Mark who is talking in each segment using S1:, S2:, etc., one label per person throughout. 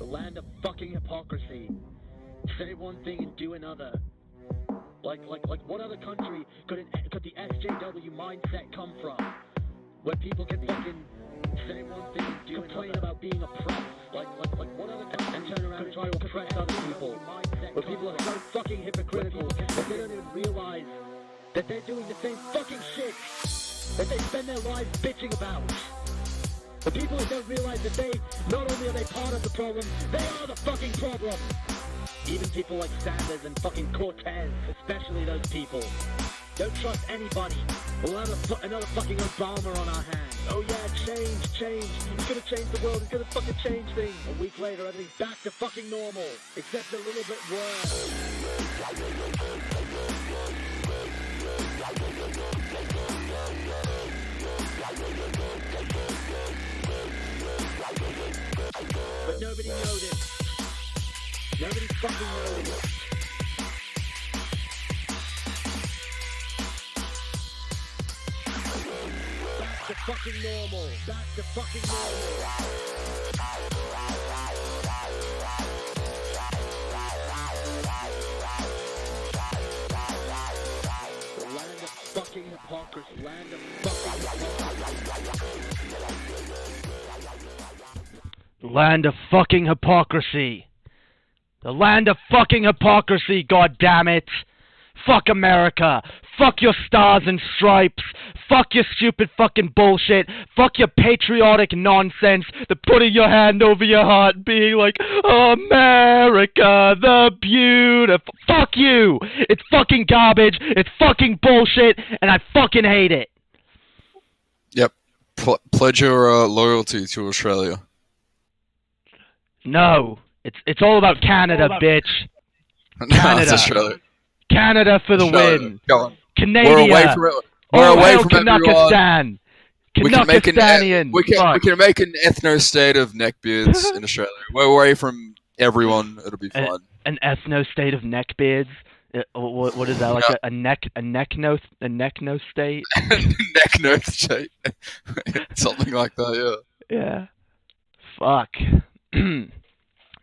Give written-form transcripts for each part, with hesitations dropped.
S1: land of fucking hypocrisy. Say one thing and do another. Like what other country could the SJW mindset come from? Where people can fucking say one thing and do complain about being oppressed. Like what other country and turn around and try to oppress other people. Where people are so fucking hypocritical that they don't even realize that they're doing the same fucking shit that they spend their lives bitching about. The people that don't realize that they, not only are they part of the problem, they are the fucking problem. Even people like Sanders and fucking Cortez, especially those people. Don't trust anybody. We'll have another fucking Obama on our hands. Oh yeah, change. He's gonna change the world, he's gonna fucking change things. A week later, everything's back to fucking normal, except a little bit worse. But nobody noticed. Nobody fucking noticed. Back to fucking normal. Back to fucking normal. The land of fucking hypocrisy. Land of fucking hypocrisy.
S2: Land of fucking hypocrisy. The land of fucking hypocrisy, goddammit! Fuck America! Fuck your stars and stripes! Fuck your stupid fucking bullshit! Fuck your patriotic nonsense! The putting your hand over your heart being like, America the beautiful... Fuck you! It's fucking garbage! It's fucking bullshit! And I fucking hate it!
S3: Yep. Pledge your loyalty to Australia.
S2: No! It's all about Canada, bitch!
S3: No,
S2: Canada.
S3: it's Australia.
S2: Canada for the
S3: Australia.
S2: win!
S3: Go on.
S2: Canada!
S3: We're away from it. We're
S2: All
S3: away
S2: hail
S3: from everyone.
S2: Kanakistan!
S3: We can make
S2: Kanakistanian!
S3: we can make an ethno state of neckbeards in Australia. We're away from everyone. It'll be fun.
S2: An ethno state of neckbeards? What is that, like a neckno state?
S3: Neckno state. Something like that, yeah.
S2: Yeah. Fuck.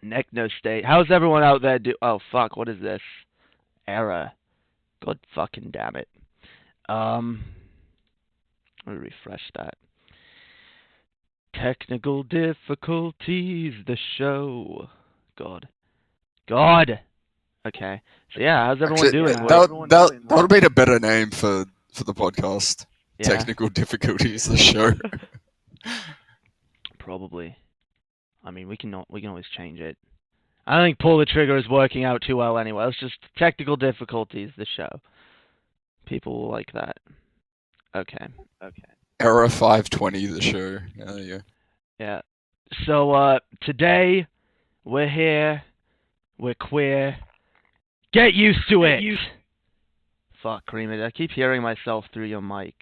S2: Neckno state. How's everyone out there oh fuck, what is this? Error. God fucking damn it. Let me refresh that. Technical difficulties, the show. God. Okay. So yeah, how's everyone doing?
S3: That would have been a better name for the podcast.
S2: Yeah.
S3: Technical difficulties, the show.
S2: Probably. I mean, we can always change it. I don't think Pull the Trigger is working out too well anyway. It's just technical difficulties, the show. People will like that. Okay.
S3: Era 520, the show. Yeah.
S2: Yeah. So, today, we're here. We're queer. Get used to it! Fuck, Creamage. I keep hearing myself through your mic.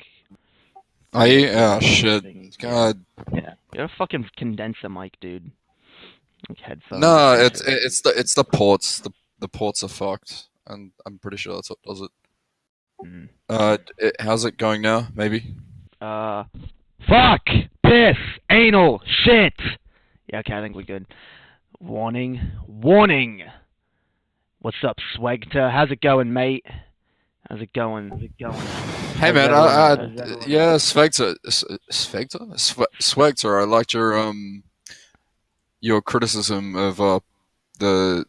S3: Oh shit. God.
S2: Yeah. You're a fucking condenser mic, dude. Like headphones.
S3: No, it's the ports. The ports are fucked, and I'm pretty sure that's what does it. How's it going now? Maybe.
S2: Fuck! Piss! Anal! Shit! Yeah, okay, I think we're good. Warning. What's up, Swegter? How's it going, mate? How's it going?
S3: Hey man, yeah, Swegter, I liked your criticism of the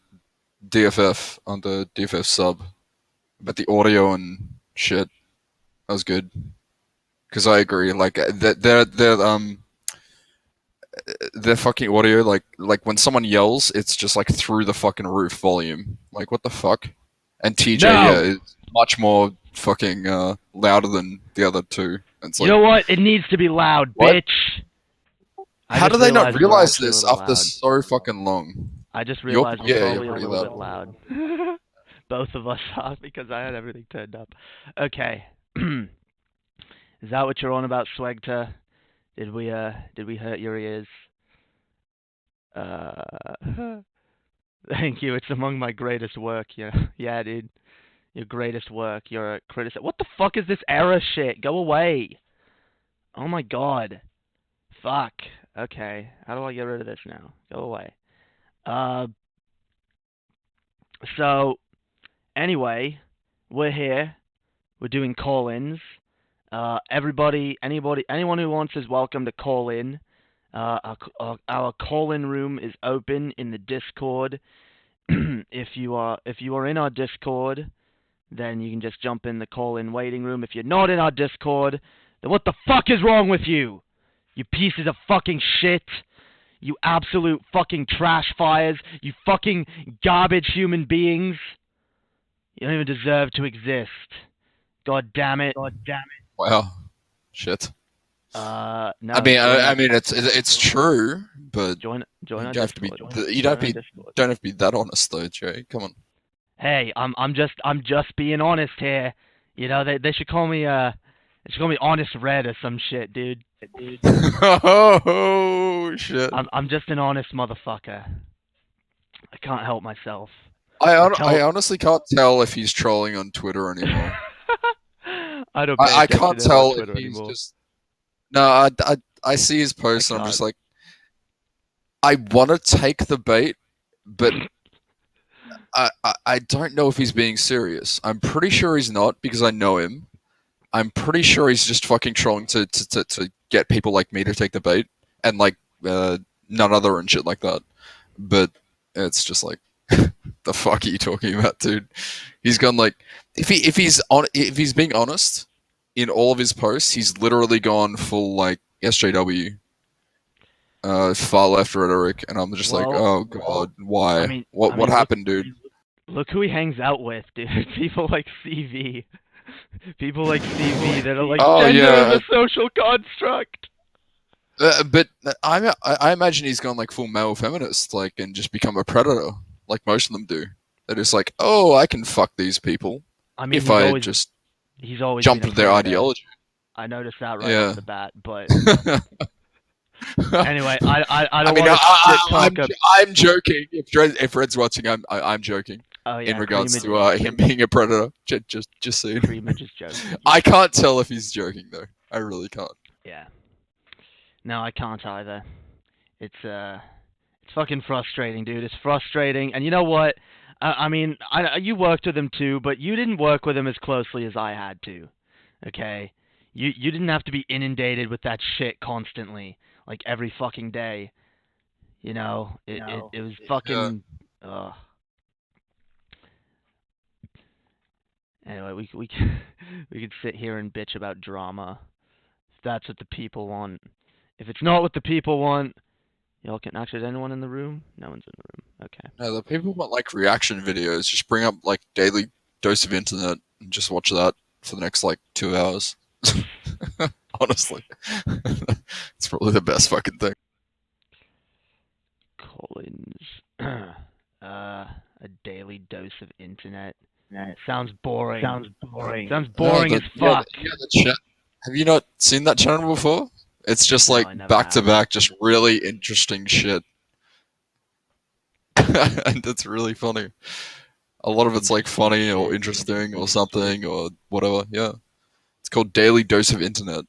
S3: DFF on the DFF sub about the audio and shit. That was good. Because I agree, like their fucking audio, like when someone yells, it's just like through the fucking roof volume. Like what the fuck? And TJ is much more fucking louder than the other two. It's like,
S2: you know what? It needs to be loud,
S3: what?
S2: bitch.
S3: How do they not realize this after so fucking long?
S2: I just realized we're probably
S3: you're
S2: a little bit loud. Both of us are, because I had everything turned up. Okay. Is that what you're on about, Swegter? Did we hurt your ears? Thank you. It's among my greatest work. Yeah, dude. Your greatest work. You're a critic. What the fuck is this error shit? Go away. Oh my god. Fuck. Okay. How do I get rid of this now? Go away. Uh, so anyway, we're here. We're doing call-ins. Anyone who wants is welcome to call in. Our call-in room is open in the Discord. If you are in our Discord, then you can just jump in the call-in waiting room. If you're not in our Discord, then what the fuck is wrong with you? You pieces of fucking shit. You absolute fucking trash fires. You fucking garbage human beings. You don't even deserve to exist. God damn it.
S3: Wow. Shit.
S2: No.
S3: I mean, it's true, but
S2: join
S3: you
S2: our
S3: don't have to be.
S2: Discord.
S3: You don't have to be that honest, though, Jay. Come on.
S2: Hey, I'm just being honest here. You know, they should call me Honest Red or some shit, dude.
S3: Oh shit!
S2: I'm just an honest motherfucker. I can't help myself.
S3: I honestly can't tell if he's trolling on Twitter anymore.
S2: I don't.
S3: I can't tell if he's
S2: anymore.
S3: just. No, I see his post and I'm just like, I want to take the bait, but I don't know if he's being serious. I'm pretty sure he's not because I know him. I'm pretty sure he's just fucking trolling to get people like me to take the bait and like none other and shit like that. But it's just like, the fuck are you talking about, dude? He's gone like, if he's being honest in all of his posts, he's literally gone full like SJW, far left rhetoric, and I'm just like, oh god, why?
S2: I mean,
S3: what happened, dude?
S2: Look who he hangs out with, dude. People like CV. People like CV that are like, gender is a social construct.
S3: But I imagine he's gone like full male feminist, like, and just become a predator, like most of them do. They're just like, oh, I can fuck these people.
S2: I mean,
S3: he's always jump into their ideology.
S2: I noticed that right off the bat, but anyway,
S3: I'm joking. If Red's watching, I'm joking.
S2: Oh, yeah,
S3: in regards to him being a predator, just so you know.
S2: Creamage is joking.
S3: I can't tell if he's joking though. I really can't.
S2: Yeah. No, I can't either. It's fucking frustrating, dude. It's frustrating, and you know what? I mean, you worked with him too, but you didn't work with him as closely as I had to. Okay, you didn't have to be inundated with that shit constantly, like every fucking day. You know, it was fucking. Anyway, we could sit here and bitch about drama. If that's what the people want. If it's not what the people want, y'all can. Actually, is anyone in the room? No one's in the room. Okay.
S3: No, the people want like reaction videos. Just bring up like daily dose of internet and just watch that for the next like 2 hours. Honestly, it's probably the best fucking thing.
S2: Collins, a daily dose of internet. Sounds boring. Sounds boring as fuck.
S3: Have you not seen that channel before? It's just like back to back, just really interesting shit. And it's really funny. A lot of it's like funny or interesting or something or whatever. Yeah, it's called Daily Dose of Internet.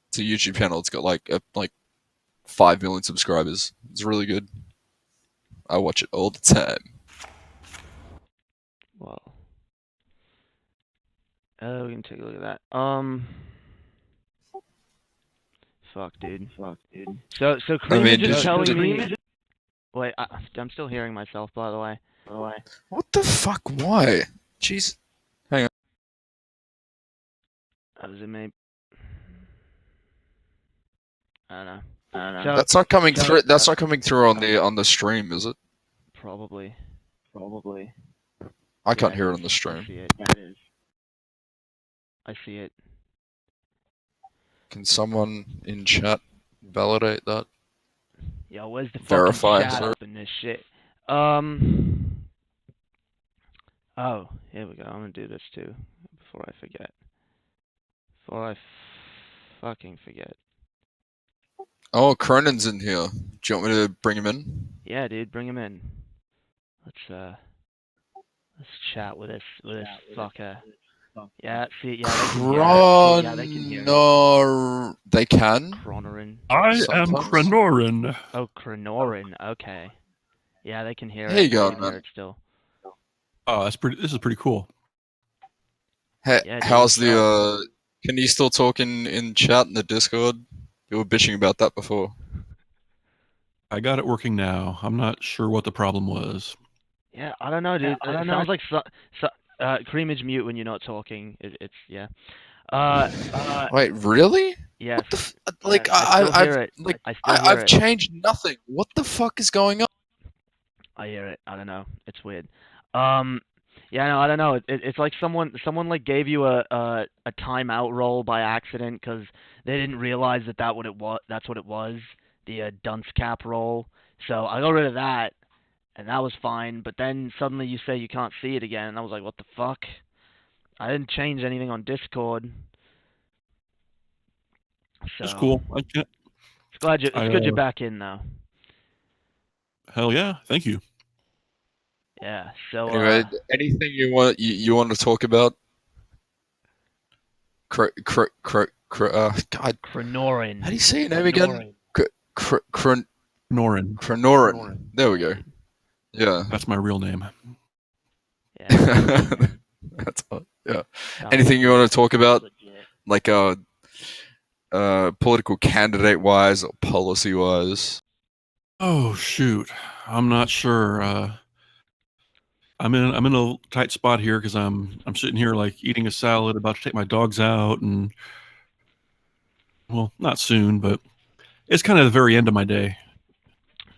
S3: It's a YouTube channel. It's got like 5 million subscribers. It's really good. I watch it all the time.
S2: Wow. We can take a look at that. Fuck, dude. So Creamage is telling me. Wait, I'm still hearing myself, by the way.
S3: What the fuck? Why? Jeez. Hang on.
S2: How does it maybe? I don't know.
S3: That's not coming through. That's not coming through on the stream, is it?
S2: Probably.
S3: I can't hear it on the stream.
S2: I see it. Yeah, it is. I see it.
S3: Can someone in chat validate that?
S2: Yo, where's the
S3: Verify,
S2: fucking chat
S3: sir.
S2: up in this shit? Oh, here we go. I'm gonna do this too before I forget. Fucking forget.
S3: Oh, Cronin's in here. Do you want me to bring him in?
S2: Yeah, dude, bring him in. Let's chat with this fucker. Yeah, see, yeah, they can hear it. Yeah, they can hear it.
S3: No, they can.
S2: Cronorin.
S4: I am Cronorin.
S2: Oh, Cronorin. Okay. Yeah, they can hear
S3: How
S2: it.
S3: you
S2: You
S3: going,
S2: can hear
S3: man?
S2: it still.
S4: Oh, that's pretty. This is pretty cool.
S3: Hey,
S2: Yeah, dude.
S3: how's the can you still talk in chat in the Discord? You were bitching about that before.
S4: I got it working now. I'm not sure what the problem was.
S2: Yeah, I don't know, dude. It sounds like Creamage mute when you're not talking. It's yeah.
S3: Wait, really?
S2: Yes.
S3: What the like
S2: I still hear it.
S3: like
S2: I still hear
S3: I've
S2: it.
S3: changed nothing. What the fuck is going on?
S2: I hear it. I don't know. It's weird. Yeah, no, I don't know. It's like someone like gave you a timeout roll by accident because they didn't realize that what it was. That's what it was. The dunce cap roll. So I got rid of that, and that was fine. But then suddenly you say you can't see it again, and I was like, what the fuck? I didn't change anything on Discord. So
S4: That's cool. I can't.
S2: it's good you're back in though.
S4: Hell yeah! Thank you.
S2: Yeah. So
S3: Anyway, anything you want to talk about? God,
S2: Cranorin.
S3: how do you say your name again?
S4: Norin.
S3: Cranorin. There we go. Yeah.
S4: That's my real name.
S2: Yeah.
S3: That's yeah. Anything you want to talk about, like political candidate wise or policy wise?
S4: Oh shoot, I'm not sure. I'm in a tight spot here because I'm sitting here like eating a salad, about to take my dogs out, and well, not soon, but it's kind of the very end of my day.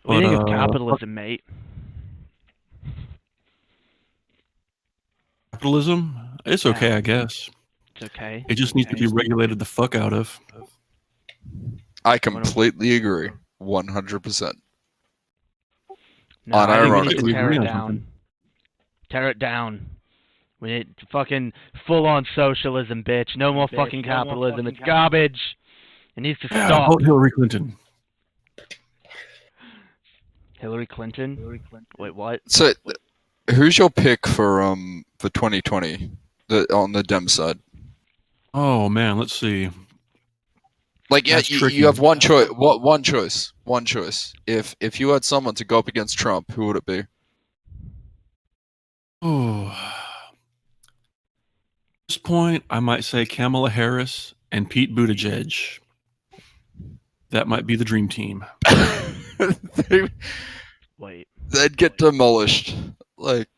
S2: What do you think of
S4: But,
S2: capitalism, mate?
S4: capitalism, it's okay, I guess.
S2: It's okay.
S4: It just needs to be regulated the fuck out of.
S3: I completely agree, 100%.
S2: No, I think we need to
S3: Unironically.
S2: tear it down. Tear it down. We need fucking full-on socialism, bitch. No more fucking capitalism. It's garbage. It needs to
S4: Yeah,
S2: stop.
S4: vote Hillary Clinton.
S2: Hillary Clinton? Wait, what?
S3: So, who's your pick for 2020? On the Dem side.
S4: Oh man, let's see.
S3: Like, yeah,
S4: That's tricky.
S3: you have one choice. What one choice? One choice. If you had someone to go up against Trump, who would it be?
S4: Oh, at this point, I might say Kamala Harris and Pete Buttigieg. That might be the dream team.
S2: Wait.
S3: They'd get demolished. Like,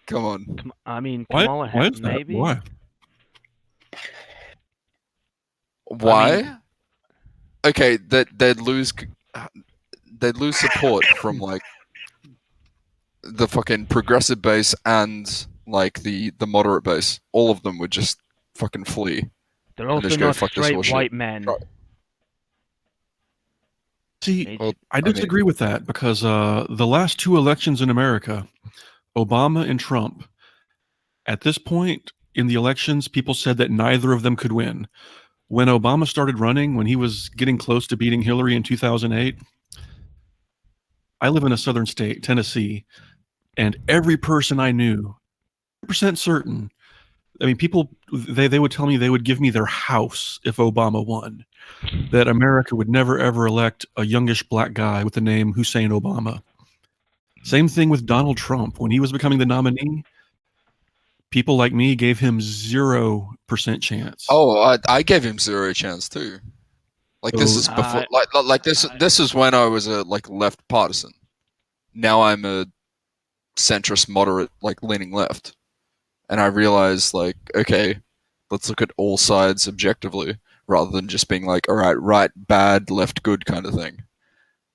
S3: come on.
S2: I mean,
S4: Why?
S2: Kamala
S4: Why
S2: Harris,
S4: is that?
S2: maybe?
S4: Why?
S3: Why? Okay, they'd lose support from like the fucking progressive base and like the moderate base. All of them would just fucking flee.
S2: They're also
S3: just go,
S2: not
S3: "Fuck this
S2: straight
S3: bullshit."
S2: white men.
S3: Right.
S4: See,
S3: Well,
S4: I disagree with that because the last two elections in America, Obama and Trump, at this point in the elections, people said that neither of them could win. When Obama started running, when he was getting close to beating Hillary in 2008, I live in a southern state, Tennessee, and every person I knew, 100% certain, I mean, people, they would tell me they would give me their house if Obama won, that America would never, ever elect a youngish black guy with the name Hussein Obama. Same thing with Donald Trump. When he was becoming the nominee, people like me gave him 0% chance.
S3: Oh, I gave him zero chance too. Like this is before, like this is when I was a like left partisan. Now I'm a centrist, moderate, like leaning left, and I realize like, okay, let's look at all sides objectively rather than just being like, all right, bad, left, good kind of thing.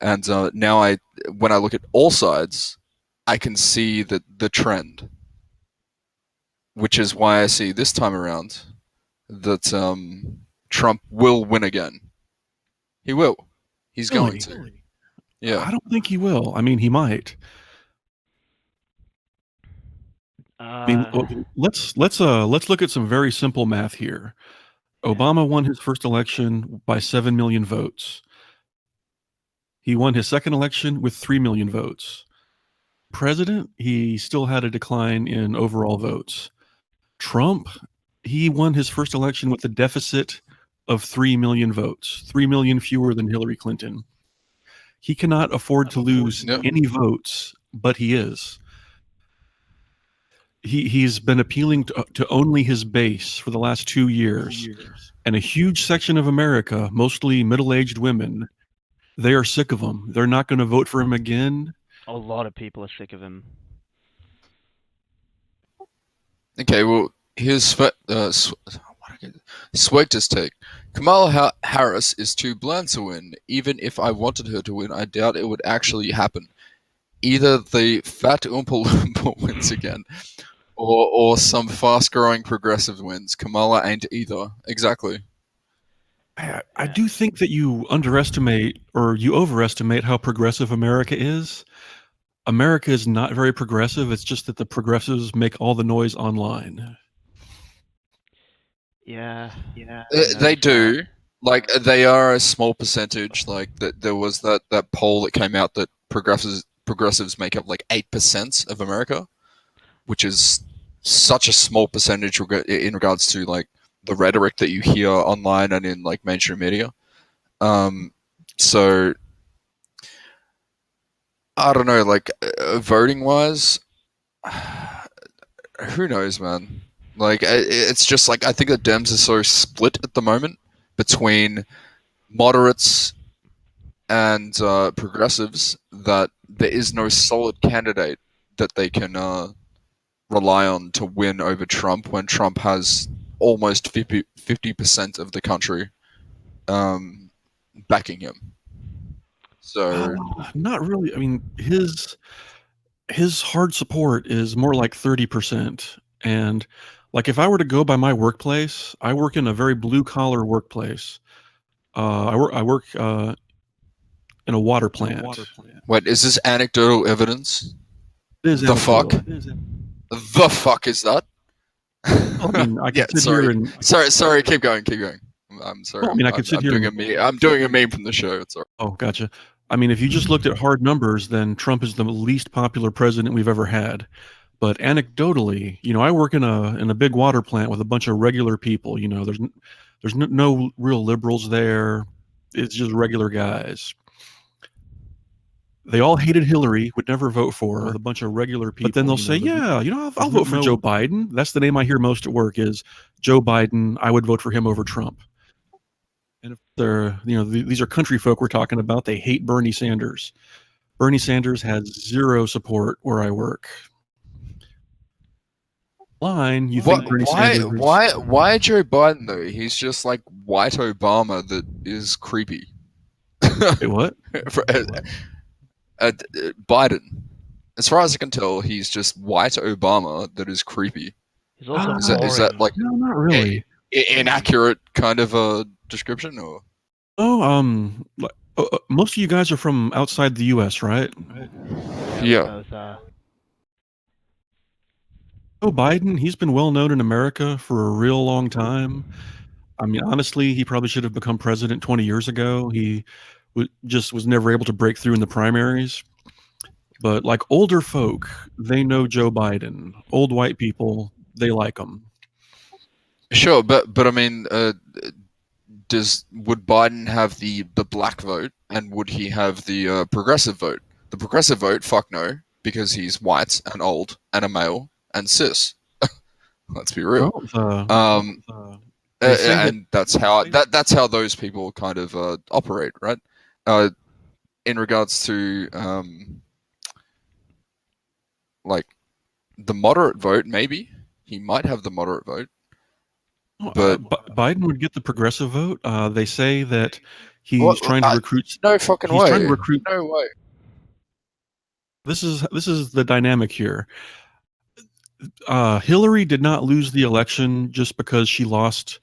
S3: And now when I look at all sides, I can see the trend, which is why I see this time around that Trump will win again. He will. He's going to. Yeah.
S4: I don't think he will. I mean, he might. I mean, let's look at some very simple math here. Obama won his first election by 7 million votes. He won his second election with 3 million votes. President, he still had a decline in overall votes. Trump, he won his first election with a deficit of 3 million votes, 3 million fewer than Hillary Clinton. He cannot afford to lose any votes but he is. He's been appealing to only his base for the last 2 years, and a huge section of America, mostly middle-aged women, they are sick of him. They're not going to vote for him again.
S2: A lot of people are sick of him.
S3: Okay, well, here's Swagter's take. Kamala Harris is too bland to win. Even if I wanted her to win, I doubt it would actually happen. Either the fat Oompa Loompa wins again, or some fast-growing progressive wins. Kamala ain't either. Exactly.
S4: I do think that you underestimate or you overestimate how progressive America is. America is not very progressive. It's just that the progressives make all the noise online.
S2: Yeah.
S3: They do. Like, they are a small percentage. Like, there was that poll that came out that progressives make up like 8% of America, which is such a small percentage in regards to like the rhetoric that you hear online and in like mainstream media. So I don't know, like voting wise, who knows, man. Like it's just like I think the Dems are so split at the moment between moderates and progressives that there is no solid candidate that they can rely on to win over Trump when Trump has almost 50% of the country backing him. So
S4: Not really. I mean, his hard support is more like 30%. And like if I were to go by my workplace, I work in a very blue collar workplace. I work in a water plant.
S3: wait, is this anecdotal evidence?
S4: It is
S3: The fuck?
S4: anecdotal.
S3: The fuck is that?
S4: I mean, I
S3: Yeah,
S4: can sit here and
S3: sorry. Keep going. I'm sorry.
S4: I mean, I could sit
S3: I'm
S4: here
S3: doing
S4: and-
S3: a meme. I'm doing a meme from the show. It's alright.
S4: oh, gotcha. I mean, if you just looked at hard numbers, then Trump is the least popular president we've ever had. But anecdotally, I work in a big water plant with a bunch of regular people. There's no real liberals there. It's just regular guys. They all hated Hillary, would never vote for her. With a bunch of regular people. But then they'll say, "Yeah, I'll vote for Joe Biden." That's the name I hear most at work is Joe Biden. I would vote for him over Trump. And if they're, these are country folk we're talking about. They hate Bernie Sanders. Bernie Sanders has zero support where I work. You think Bernie Sanders?
S3: Why Joe Biden though? He's just like white Obama that is creepy.
S4: Wait, what?
S3: Biden. As far as I can tell, he's just white Obama that is creepy.
S2: He's also
S3: Is that like
S4: No, not really.
S3: inaccurate kind of a description, or?
S4: Oh, most of you guys are from outside the U.S., right?
S3: Yeah.
S4: Joe Biden, he's been well known in America for a real long time. I mean, honestly, he probably should have become president 20 years ago. He just was never able to break through in the primaries. But like older folk, they know Joe Biden. Old white people, they like him.
S3: Sure, but I mean, would Biden have the black vote, and would he have the progressive vote? The progressive vote, fuck no, because he's white and old and a male and cis. Let's be real. And that's how those people kind of operate, right? In regards to like the moderate vote, maybe he might have the moderate vote. But
S4: Biden would get the progressive vote. They say that he's trying to recruit.
S3: No fucking way.
S4: He's trying to recruit.
S3: No way.
S4: This is the dynamic here. Hillary did not lose the election just because she lost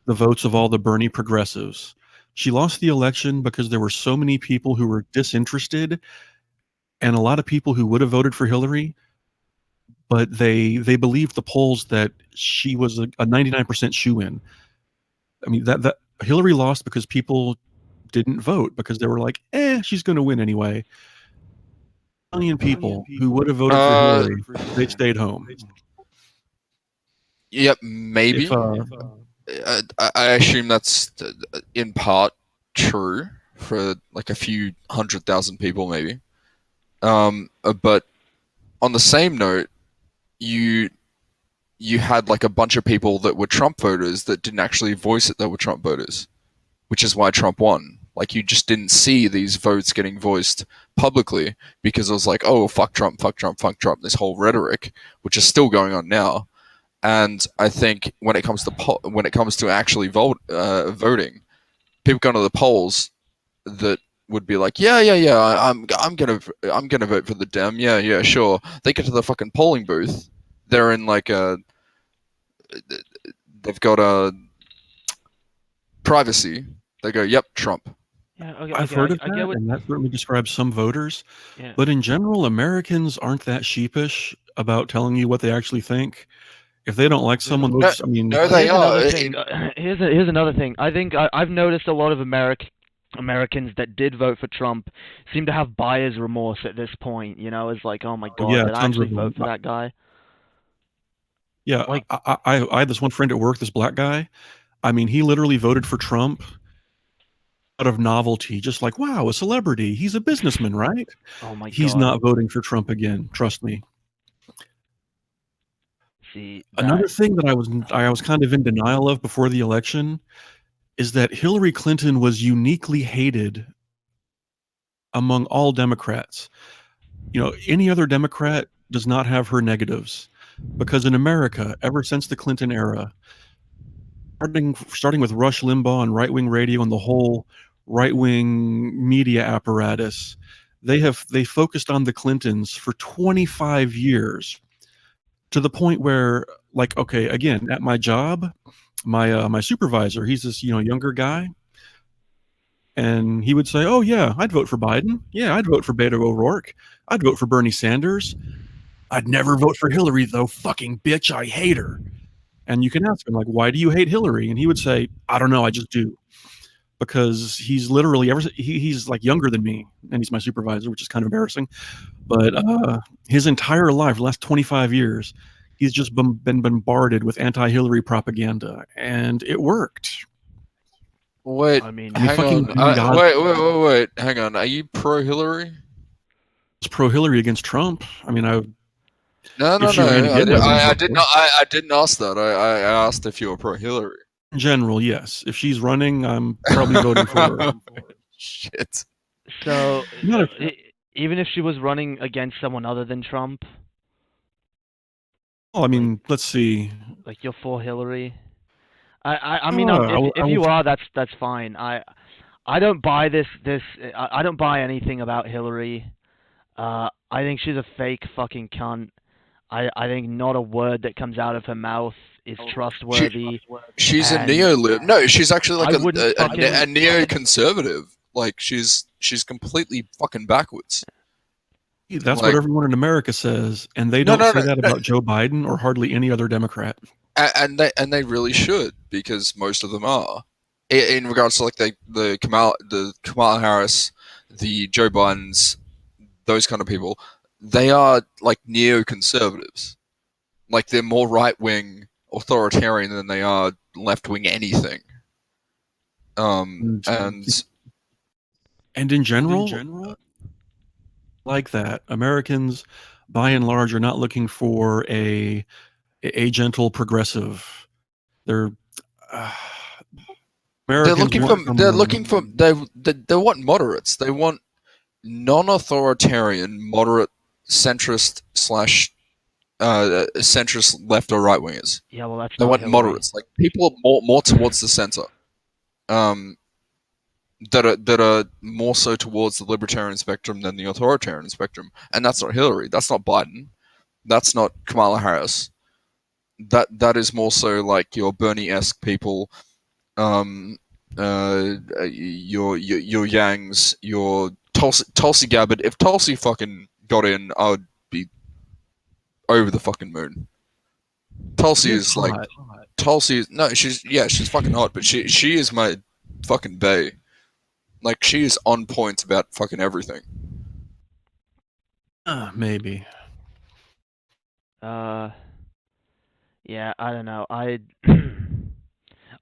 S4: the votes of all the Bernie progressives. She lost the election because there were so many people who were disinterested, and a lot of people who would have voted for Hillary, but they believed the polls that she was a 99% shoo-in. I mean, that Hillary lost because people didn't vote because they were like, she's going to win anyway. A million people who would have voted for Hillary, they stayed home.
S3: Yep, maybe. I assume that's in part true for like a few 100,000 people, maybe. But on the same note, you had like a bunch of people that were Trump voters that didn't actually voice it. They were Trump voters, which is why Trump won. Like, you just didn't see these votes getting voiced publicly because it was like, oh, fuck Trump, fuck Trump, fuck Trump. This whole rhetoric, which is still going on now. And I think when it comes to actually voting, people go to the polls that would be like, yeah, I'm gonna vote for the Dem. Yeah, sure. They get to the fucking polling booth. They're in like they've got a privacy. They go, yep, Trump.
S2: Yeah, okay,
S4: I've
S2: okay,
S4: heard of
S2: I get
S4: that,
S2: what.
S4: and that certainly describes some voters.
S2: Yeah.
S4: But in general, Americans aren't that sheepish about telling you what they actually think. If they don't like someone, they'll
S3: No,
S4: just, I mean,
S3: no, they
S2: Here's
S3: are.
S2: another thing. Here's another thing. I think I've noticed a lot of Americans that did vote for Trump seem to have buyer's remorse at this point. You know, it's like, oh my God,
S4: yeah,
S2: did I
S4: tons
S2: actually
S4: of them.
S2: vote for that guy?
S4: Yeah,
S2: Like,
S4: I had this one friend at work, this black guy. I mean, he literally voted for Trump out of novelty, just like, wow, a celebrity. He's a businessman, right?
S2: oh my
S4: He's
S2: God.
S4: not voting for Trump again. Trust me.
S2: See that?
S4: Another thing that I was kind of in denial of before the election is that Hillary Clinton was uniquely hated among all Democrats. You know, any other Democrat does not have her negatives because in America, ever since the Clinton era, starting with Rush Limbaugh and right-wing radio and the whole right-wing media apparatus, they focused on the Clintons for 25 years to the point where, like, okay, again, at my job, my supervisor, he's this younger guy, and he would say, "Oh yeah, I'd vote for Biden. Yeah, I'd vote for Beto O'Rourke. I'd vote for Bernie Sanders. I'd never vote for Hillary though. Fucking bitch, I hate her." And you can ask him, like, "Why do you hate Hillary?" And he would say, "I don't know, I just do." Because he's literally he's like younger than me, and he's my supervisor, which is kind of embarrassing. But his entire life, the last 25 years, he's just been bombarded with anti-Hillary propaganda, and it worked.
S3: Wait,
S2: I mean,
S4: I mean,
S3: hang
S4: fucking
S3: on.
S4: God
S3: Wait. Hang on. Are you pro Hillary?
S4: was pro-Hillary against Trump. I mean,
S3: No,
S4: if
S3: no,
S4: she
S3: no.
S4: ran again, I wouldn't
S3: I
S4: vote
S3: did
S4: for
S3: not.
S4: her.
S3: I didn't ask that. I asked if you were pro Hillary.
S4: In general, yes. If she's running, I'm probably voting for her.
S3: Shit.
S2: so
S4: Not if,
S2: even if she was running against someone other than Trump,
S4: well, I mean, let's see.
S2: like you're for Hillary. I mean, if
S4: I will.
S2: you are, that's fine. I don't buy I don't buy anything about Hillary. I think she's a fake fucking cunt. I think not a word that comes out of her mouth is trustworthy.
S3: She's a
S2: And
S3: neo-lib. No, she's actually like
S2: I wouldn't fucking.
S3: a neo-conservative. Like, she's completely fucking backwards.
S4: That's what
S3: Like,
S4: everyone in America says, and they
S3: no,
S4: don't
S3: no,
S4: say
S3: no,
S4: that
S3: no.
S4: about Joe Biden or hardly any other Democrat.
S3: And they really should, because most of them are. In regards to like the Kamala Harris, the Joe Bidens, those kind of people, they are like neoconservatives. Like, they're more right wing authoritarian than they are left wing anything.
S4: And,
S3: And
S4: and in general, like that, Americans, by and large, are not looking for a gentle progressive. They're Americans want
S3: they're
S4: someone.
S3: looking for they want moderates. They want non-authoritarian, moderate, centrist slash centrist left or right wingers.
S2: Yeah, well, that's
S3: They
S2: not
S3: want
S2: Hillary.
S3: moderates, like people more towards the center, um, that are more so towards the libertarian spectrum than the authoritarian spectrum. And that's not Hillary. That's not Biden. That's not Kamala Harris. That is more so like your Bernie-esque people, um, your Yangs, your Tulsi Gabbard. If Tulsi fucking got in, I would be over the fucking moon. Tulsi
S4: It's
S3: is like
S4: hot.
S3: Tulsi is no, she's fucking hot, but she is my fucking bae. Like, she is on point about fucking everything.
S4: Maybe.
S2: Yeah, I don't know. I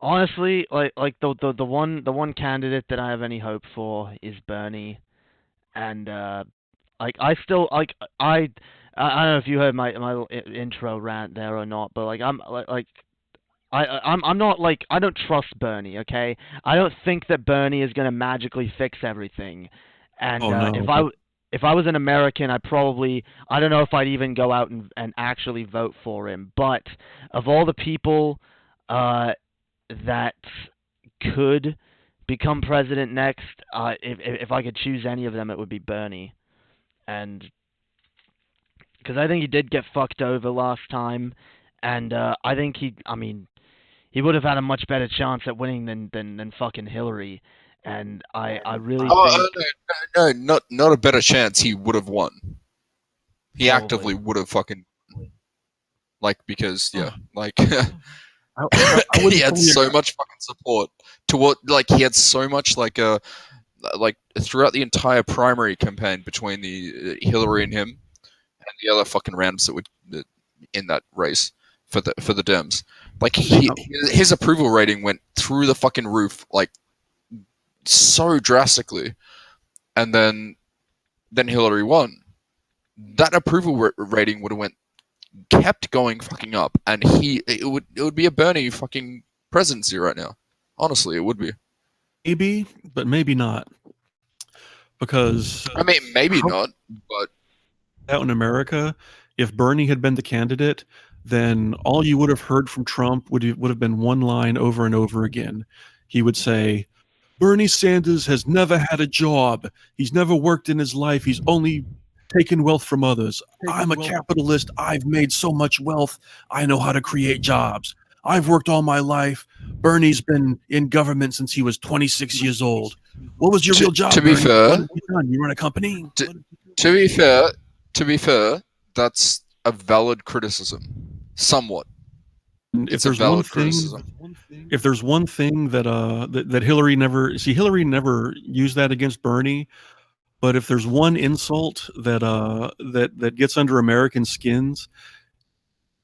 S2: honestly like the one candidate that I have any hope for is Bernie, and like I still like I I don't know if you heard my intro rant there or not, but like I'm not like, I don't trust Bernie. Okay, I don't think that Bernie is gonna magically fix everything. And
S4: Oh no.
S2: if I was an American, I don't know if I'd even go out and actually vote for him. But of all the people that could become president next, if I could choose any of them, it would be Bernie. And because I think he did get fucked over last time, and I think he would have had a much better chance at winning than fucking Hillary. And I really
S3: Oh,
S2: think
S3: not a better chance. He would have won. He
S2: Probably.
S3: actively would have fucking because
S4: I
S3: he
S4: wouldn't
S3: had
S4: fully
S3: so
S4: agree.
S3: much fucking support he had so much throughout the entire primary campaign between the Hillary and him and the other fucking randoms that were in that race for the Dems. Like his approval rating went through the fucking roof, like so drastically, and then Hillary won. That approval rating would have kept going fucking up, and it would be a Bernie fucking presidency right now. Honestly, it would be.
S4: Maybe, but maybe not. Because
S3: I mean, maybe not, but
S4: out in America, if Bernie had been the candidate, then all you would have heard from Trump would have been one line over and over again. He would say, Bernie Sanders has never had a job. He's never worked in his life. He's only taken wealth from others. I'm a capitalist. I've made so much wealth. I know how to create jobs. I've worked all my life. Bernie's been in government since he was 26 years old. What was your real job?
S3: To be
S4: Bernie?
S3: fair,
S4: what have you done? You run a company?
S3: To be fair, that's a valid criticism. Somewhat.
S4: If there's one thing that Hillary never used that against Bernie, but if there's one insult that gets under American skins,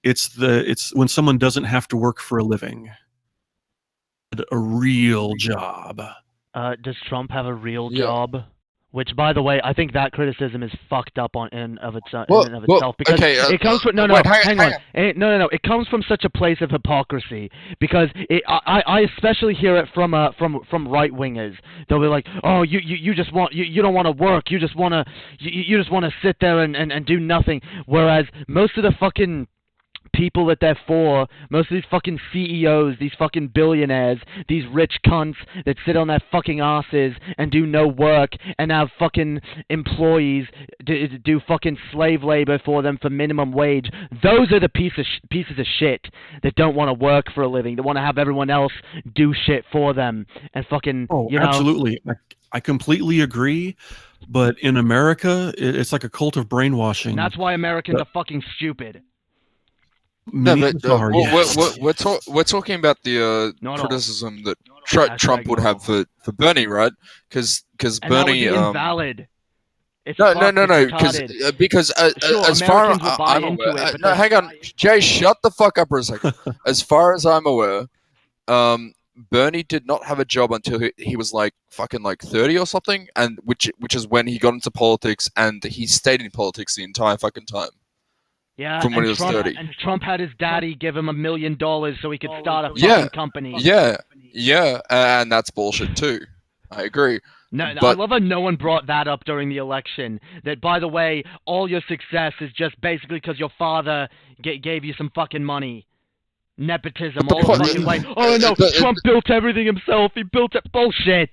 S4: it's when someone doesn't have to work for a living, a real job.
S2: Does Trump have a real job? Which, by the way, I think that criticism is fucked up in and of itself because it comes from hang on. It comes from such a place of hypocrisy because I especially hear it from right wingers. They'll be like, oh, you don't want to work, you just want to sit there and do nothing. Whereas most of the fucking people that they're for, most of these fucking CEOs, these fucking billionaires, these rich cunts that sit on their fucking asses and do no work and have fucking employees do fucking slave labor for them for minimum wage. Those are the pieces of shit that don't want to work for a living. They want to have everyone else do shit for them and fucking.
S4: Absolutely. I completely agree. But in America, it's like a cult of brainwashing.
S2: And that's why Americans are fucking stupid.
S3: No, but we're talking about the criticism that Trump would have for Bernie, right? Because Bernie
S2: that would be invalid.
S3: Because as far as I'm aware, hang on, Jay, shut the fuck up for a second. As far as I'm aware, Bernie did not have a job until he was like fucking like 30 or something, and which is when he got into politics, and he stayed in politics the entire fucking time.
S2: Yeah,
S3: from when he was 30.
S2: And Trump had his daddy give him $1 million so he could start a fucking company.
S3: Yeah, and that's bullshit too. I agree.
S2: No, I love how no one brought that up during the election. That, by the way, all your success is just basically because your father gave you some fucking money. Nepotism, all the fucking way. Oh no, Trump built everything himself. He built it. Bullshit.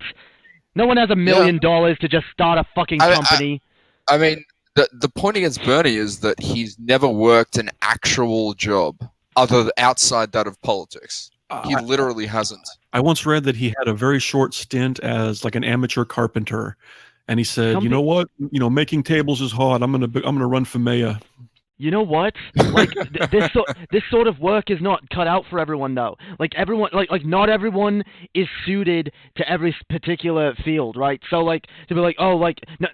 S2: No one has $1 million to just start a fucking company.
S3: I mean, the point against Bernie is that he's never worked an actual job outside that of politics. He literally hasn't.
S4: I once read that he had a very short stint as like an amateur carpenter, and he said, "You know what? Making tables is hard. I'm gonna run for mayor."
S2: You know what? Like this sort of work is not cut out for everyone, though. Like everyone, like not everyone is suited to every particular field, right? So like to be like, oh, like. No,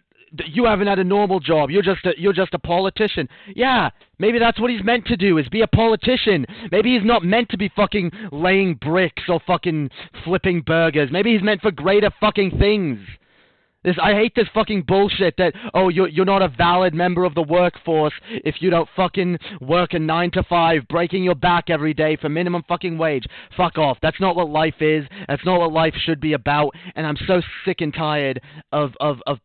S2: you haven't had a normal job. You're just a politician. Yeah, maybe that's what he's meant to do, is be a politician. Maybe he's not meant to be fucking laying bricks or fucking flipping burgers. Maybe he's meant for greater fucking things. I hate this fucking bullshit that, oh, you're not a valid member of the workforce if you don't fucking work a 9 to 5, breaking your back every day for minimum fucking wage. Fuck off. That's not what life is. That's not what life should be about. And I'm so sick and tired of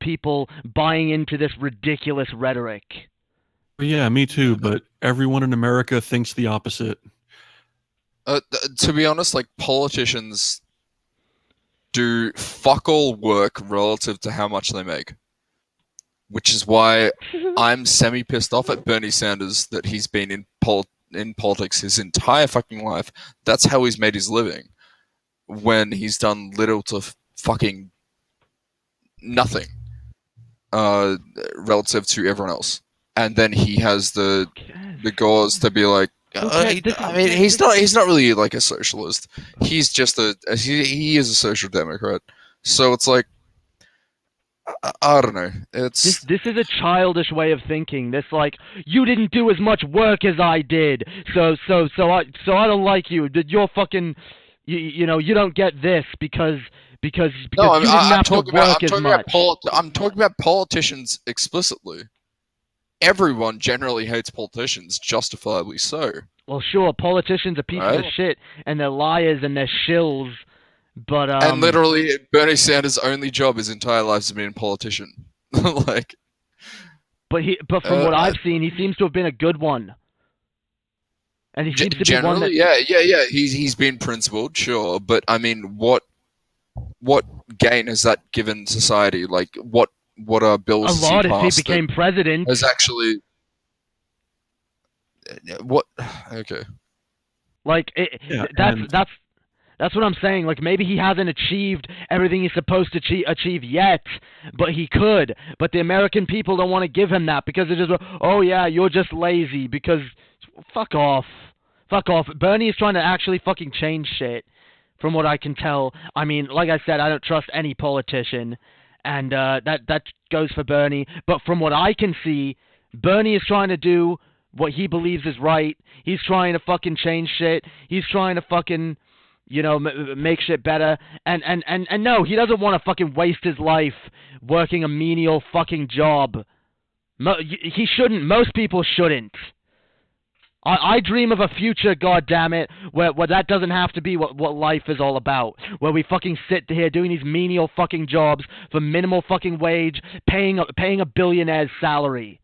S2: people buying into this ridiculous rhetoric.
S4: Yeah, me too, but everyone in America thinks the opposite.
S3: To be honest, like, politicians do fuck all work relative to how much they make. Which is why I'm semi-pissed off at Bernie Sanders that he's been in politics his entire fucking life. That's how he's made his living. When he's done little to fucking nothing relative to everyone else. And then he has the gauze to be like, he's not really like a socialist. He's just he is a social democrat. So it's like, I don't know. It's
S2: this is a childish way of thinking. This, like, you didn't do as much work as I did, so I don't like you. You're fucking, you know, you don't get this because you didn't have to work as much.
S3: I'm talking about politicians explicitly. Everyone generally hates politicians, justifiably so.
S2: Well, sure, politicians are pieces of shit, and they're liars and they're shills, but
S3: and literally, Bernie Sanders' only job his entire life is being a politician. Like,
S2: but from what I've seen, he seems to have been a good one, and he seems to be one that
S3: yeah. He's been principled, sure, but I mean, what gain has that given society? Like, what are bills?
S2: A lot if he became president.
S3: Has actually what? Okay.
S2: Like that's what I'm saying. Like, maybe he hasn't achieved everything he's supposed to achieve yet, but he could. But the American people don't want to give him that because they're just, oh yeah, you're just lazy. Because fuck off. Bernie is trying to actually fucking change shit, from what I can tell. I mean, like I said, I don't trust any politician, and that goes for Bernie. But from what I can see, Bernie is trying to do what he believes is right. He's trying to fucking change shit. He's trying to fucking, you know, make shit better. And no, he doesn't want to fucking waste his life working a menial fucking job. He shouldn't. Most people shouldn't. I dream of a future, goddammit, where that doesn't have to be what life is all about. Where we fucking sit here doing these menial fucking jobs for minimal fucking wage, paying a billionaire's salary.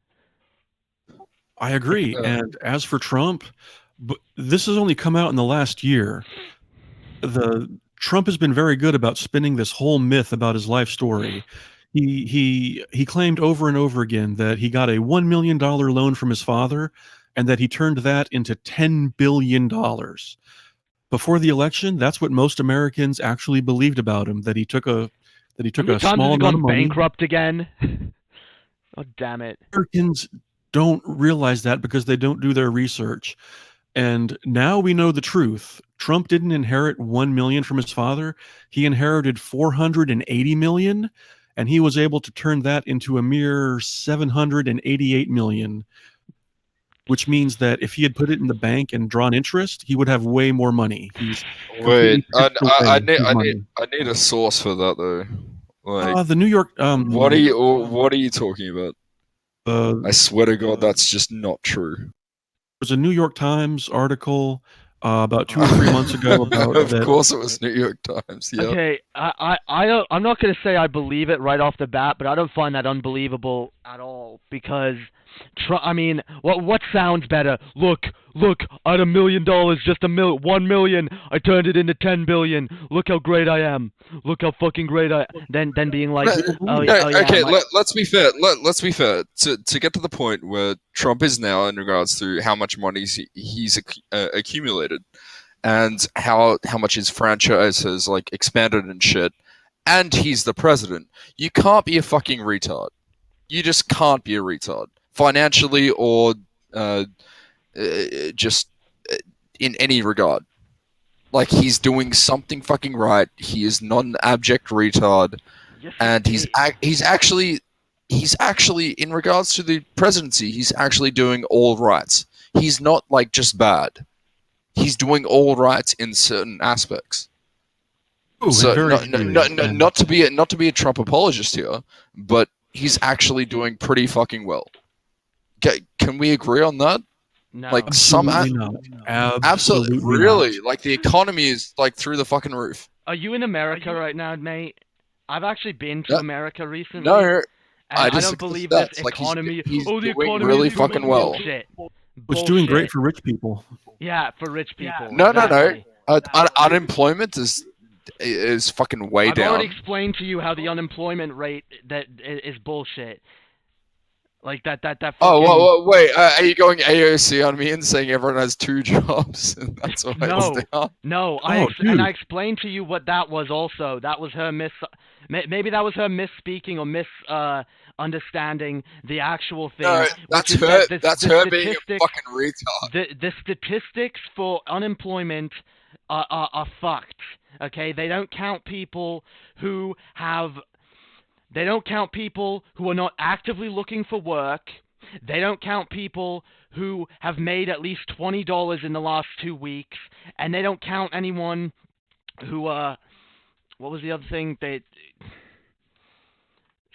S4: I agree. And as for Trump, this has only come out in the last year. Trump has been very good about spinning this whole myth about his life story. He claimed over and over again that he got a $1 million loan from his father, and that he turned that into $10 billion. Before the election, that's what most Americans actually believed about him, that he took a small amount of money.
S2: Bankrupt again. Oh, damn it.
S4: Americans don't realize that because they don't do their research. And now we know the truth. Trump didn't inherit $1 million from his father. He inherited $480 million, and he was able to turn that into a mere $788 million. Which means that if he had put it in the bank and drawn interest, he would have way more money.
S3: Wait, I need a source for that though. Like,
S4: the New York.
S3: What are you talking about? I swear to God, that's just not true.
S4: There's a New York Times article about 2 or 3 months ago about
S3: of course it was New York Times. Yeah.
S2: Okay, I'm not gonna say I believe it right off the bat, but I don't find that unbelievable at all because. I mean, what sounds better? Look, I had $1 million, just $1 million. I turned it into 10 billion. Look how great I am. Look how fucking great I am. Then being like,
S3: okay, let's be fair. Let's be fair. To get to the point where Trump is now in regards to how much money he's accumulated, and how much his franchise has like expanded and shit, and he's the president. You can't be a fucking retard. You just can't be a retard. Financially or just in any regard. Like, he's doing something fucking right. He is not an abject retard. Yes, and he's actually in regards to the presidency, he's actually doing all right. He's not like just bad. He's doing all right in certain aspects.
S4: Ooh,
S3: So
S4: and very
S3: not to be a Trump apologist here, but he's actually doing pretty fucking well. Can we agree on that?
S2: No.
S3: Like
S4: absolutely not. Absolutely
S3: really,
S4: not.
S3: like the economy is like through the fucking roof.
S2: Are you in America right now, mate? I've actually been to
S3: No-
S2: America recently.
S3: No,
S2: and
S3: I
S2: I
S3: disagree
S2: don't
S3: with
S2: believe
S3: that.
S2: this
S3: Like
S2: economy.
S3: he's
S2: the
S3: doing
S2: economy
S3: really
S2: is doing
S3: fucking well.
S2: bullshit.
S4: It's doing great
S2: Bullshit.
S4: for rich people.
S2: Yeah, for rich people.
S3: No.
S2: exactly.
S3: Unemployment is fucking way
S2: I've
S3: down.
S2: already explained to you how the unemployment rate that is bullshit. Like that fucking.
S3: Oh, wait. Are you going AOC on me and saying everyone has 2 jobs and that's why it's down?
S2: No.
S4: Oh,
S2: And I explained to you what that was. Also, that was her maybe that was her misspeaking or understanding the actual thing.
S3: No, that's her. That's her being a fucking retard.
S2: The statistics for unemployment are fucked. Okay, they don't count people who have. They don't count people who are not actively looking for work. They don't count people who have made at least $20 in the last 2 weeks, and they don't count anyone who what was the other thing?